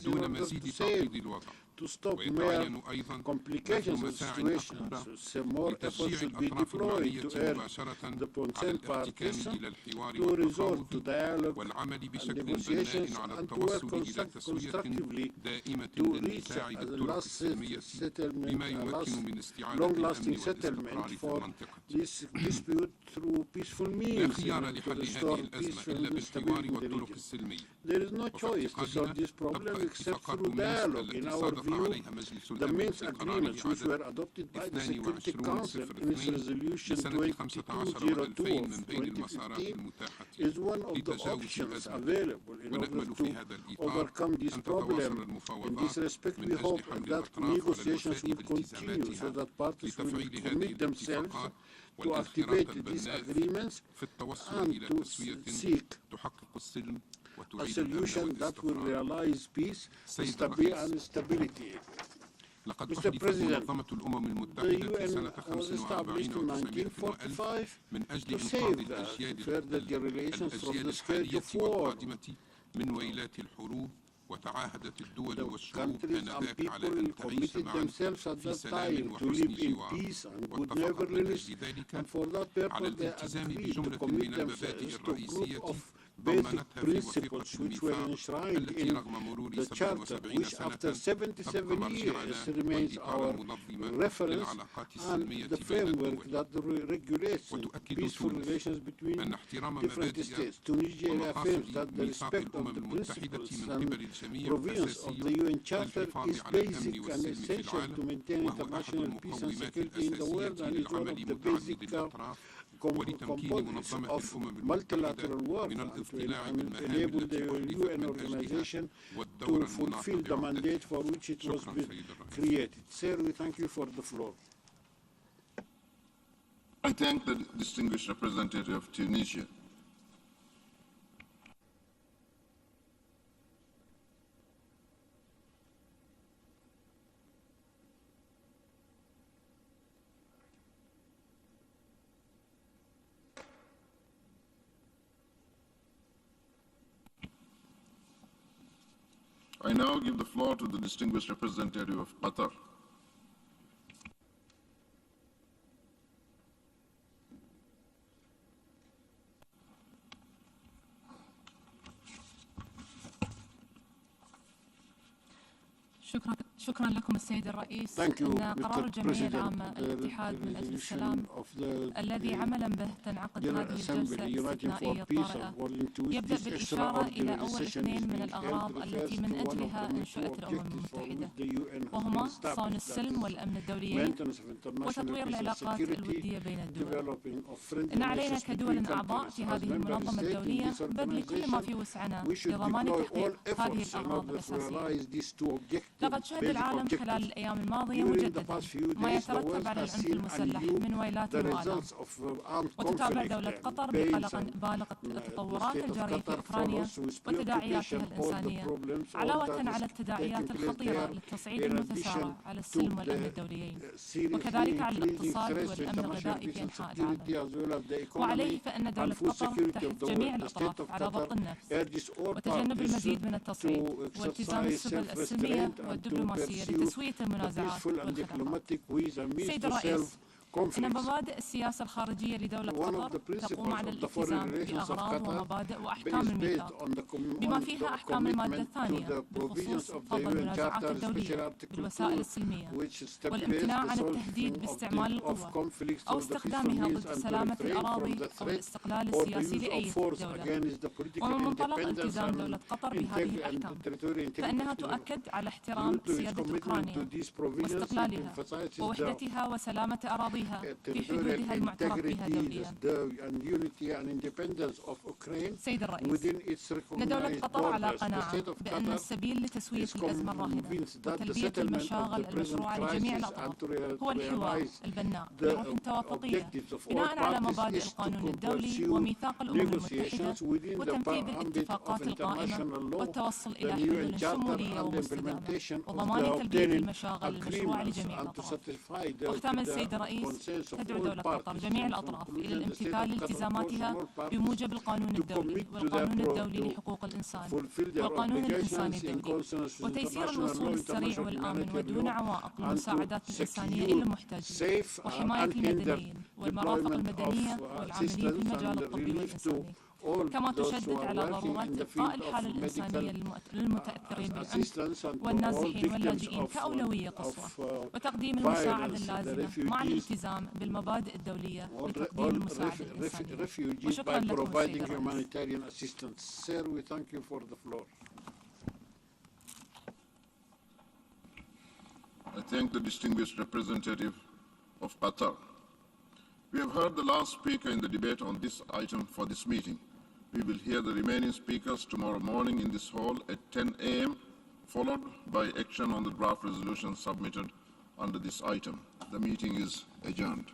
دون مزيد تعقيد الوضع. ويتعين أيضا بذل مساع أكبر لتشجيع الأطراف المعنية مباشرة على الاحتكام إلى الحوار والتفاوض والعمل بشكل بناء على التوصل إلى تسوية دائمة للنزاع بالطرق السلمية بما يمكن من استعادة الأمن والاستقرار في المنطقة. لا خيار لحل هذه الأزمة إلا بالحوار والطرق السلمية. وفي اعتقادنا تبقى اتفاقات مينسك التي صادق عليها مجلس الأمن في قراره عدد 22/02 لسنة 15 و2000 من بين المسارات المتاحة لتجاوز الأزمة، ونأمل في هذا الإطار أن تتواصل المفاوضات من أجل حمل الأطراف على الوفاء بالتزاماتها لتفعيل هذه الاتفاقات والانخراط البناء في التوصل إلى تسوية تحقق السلم وتعيد الأمن والاستقرار. سيد الرئيس، لقد أحدثت منظمة الأمم المتحدة في سنة 45 و900 من أجل إنقاذ الأجيال الحالية والقادمة من ويلات الحروب، وتعاهدت الدول والشعوب آنذاك على أن تعيش معا في سلام وحسن جوار، واتفقت من أجل ذلك على الالتزام بجملة من المبادئ الرئيسية ضمنتها في وثيقة الميثاق التي رغم مرور 77 سنة تبقى مرجعنا والإطار المنظم للعلاقات السلمية بين الدول. وتؤكد تونس أن احترام مبادئ ومقاصد ميثاق الأمم المتحدة من قبل الجميع أساسي للحفاظ على الأمن والسلم في العالم، وهو أحد المقومات الأساسية للعمل متعدد الأطراف ولتمكين منظمة الأمم المتحدة من الاطلاع بالمهام التي أحدثت من أجلها والدور المناط له. شكرا سيد الرئيس.
I thank the distinguished representative of Tunisia. I now give the floor to the distinguished representative of Qatar.
شكرا لكم السيد الرئيس. أن قرار الجمعية العامة الاتحاد من أجل السلام الذي عملا به تنعقد هذه الجلسة الاستثنائية الطارئة يبدأ بالإشارة إلى أول اثنين من الأغراض التي من أجلها أنشئت الأمم المتحدة، وهما صون السلم والأمن الدوليين وتطوير العلاقات الودية بين الدول. إن علينا كدول أعضاء في هذه المنظمة الدولية بذل كل ما في وسعنا لضمان تحقيق هذه الأغراض الأساسية. لقد شهد العالم خلال الأيام الماضية مجددا ما يترتب على العنف المسلح من ويلات وآلام. وتتابع دولة قطر بقلق بالغ التطورات الجارية في أوكرانيا وتداعياتها الإنسانية، علاوة على التداعيات الخطيرة للتصعيد المتسارع على السلم والأمن الدوليين، وكذلك على الاقتصاد والأمن الغذائي في أنحاء العالم. وعليه فإن دولة قطر تحث جميع الأطراف على ضبط النفس وتجنب المزيد من التصعيد والتزام السبل السلمية والدبلوماسية لتسوية المنازعات والخلافات. سيد الرئيس، إن مبادئ السياسة الخارجية لدولة قطر تقوم على الالتزام بأغراض ومبادئ وأحكام الميثاق، بما فيها أحكام المادة الثانية بخصوص فضل المنازعات الدولية بالوسائل السلمية، والامتناع عن التهديد باستعمال القوة أو استخدامها ضد سلامة الأراضي أو الاستقلال السياسي لأي دولة. ومن منطلق التزام دولة قطر بهذه الأحكام، فإنها تؤكد على احترام سيادة أوكرانيا واستقلالها ووحدتها وسلامة أراضيها في حدودها المعترف بها دوليا. سيد الرئيس، إن دولة قطر على قناعة بأن السبيل لتسوية الأزمة الراهنة وتلبية المشاغل المشروعة لجميع الأطراف هو الحوار البناء بروح توافقية بناء على مبادئ القانون الدولي وميثاق الأمم المتحدة وتنفيذ الاتفاقات القائمة والتوصل إلى حلول شمولية ومستدامة وضمان تلبية المشاغل المشروعة لجميع الأطراف. واختام السيد الرئيس تدعو دولة قطر جميع الأطراف إلى الامتثال لالتزاماتها بموجب القانون الدولي والقانون الدولي لحقوق الإنسان والقانون الإنساني الدولي، وتيسير الوصول السريع والآمن ودون عوائق للمساعدات الإنسانية إلى المحتاجين وحماية المدنيين والمرافق المدنية والعاملين في المجال الطبي والإنساني، كما تشدد على ضرورة إبقاء الحالة الإنسانية للمتأثرين بالعنف والنازحين واللاجئين كأولوية قصوى، وتقديم المساعدة اللازمة مع الالتزام بالمبادئ الدولية لتقديم المساعدة الإنسانية. وشكرا لكم سيد الرئيس.
I thank the distinguished representative of Qatar. We have heard the last speaker in the debate on this item for this meeting. We will hear the remaining speakers tomorrow morning in this hall at 10 a.m., followed by action on the draft resolution submitted under this item. The meeting is adjourned.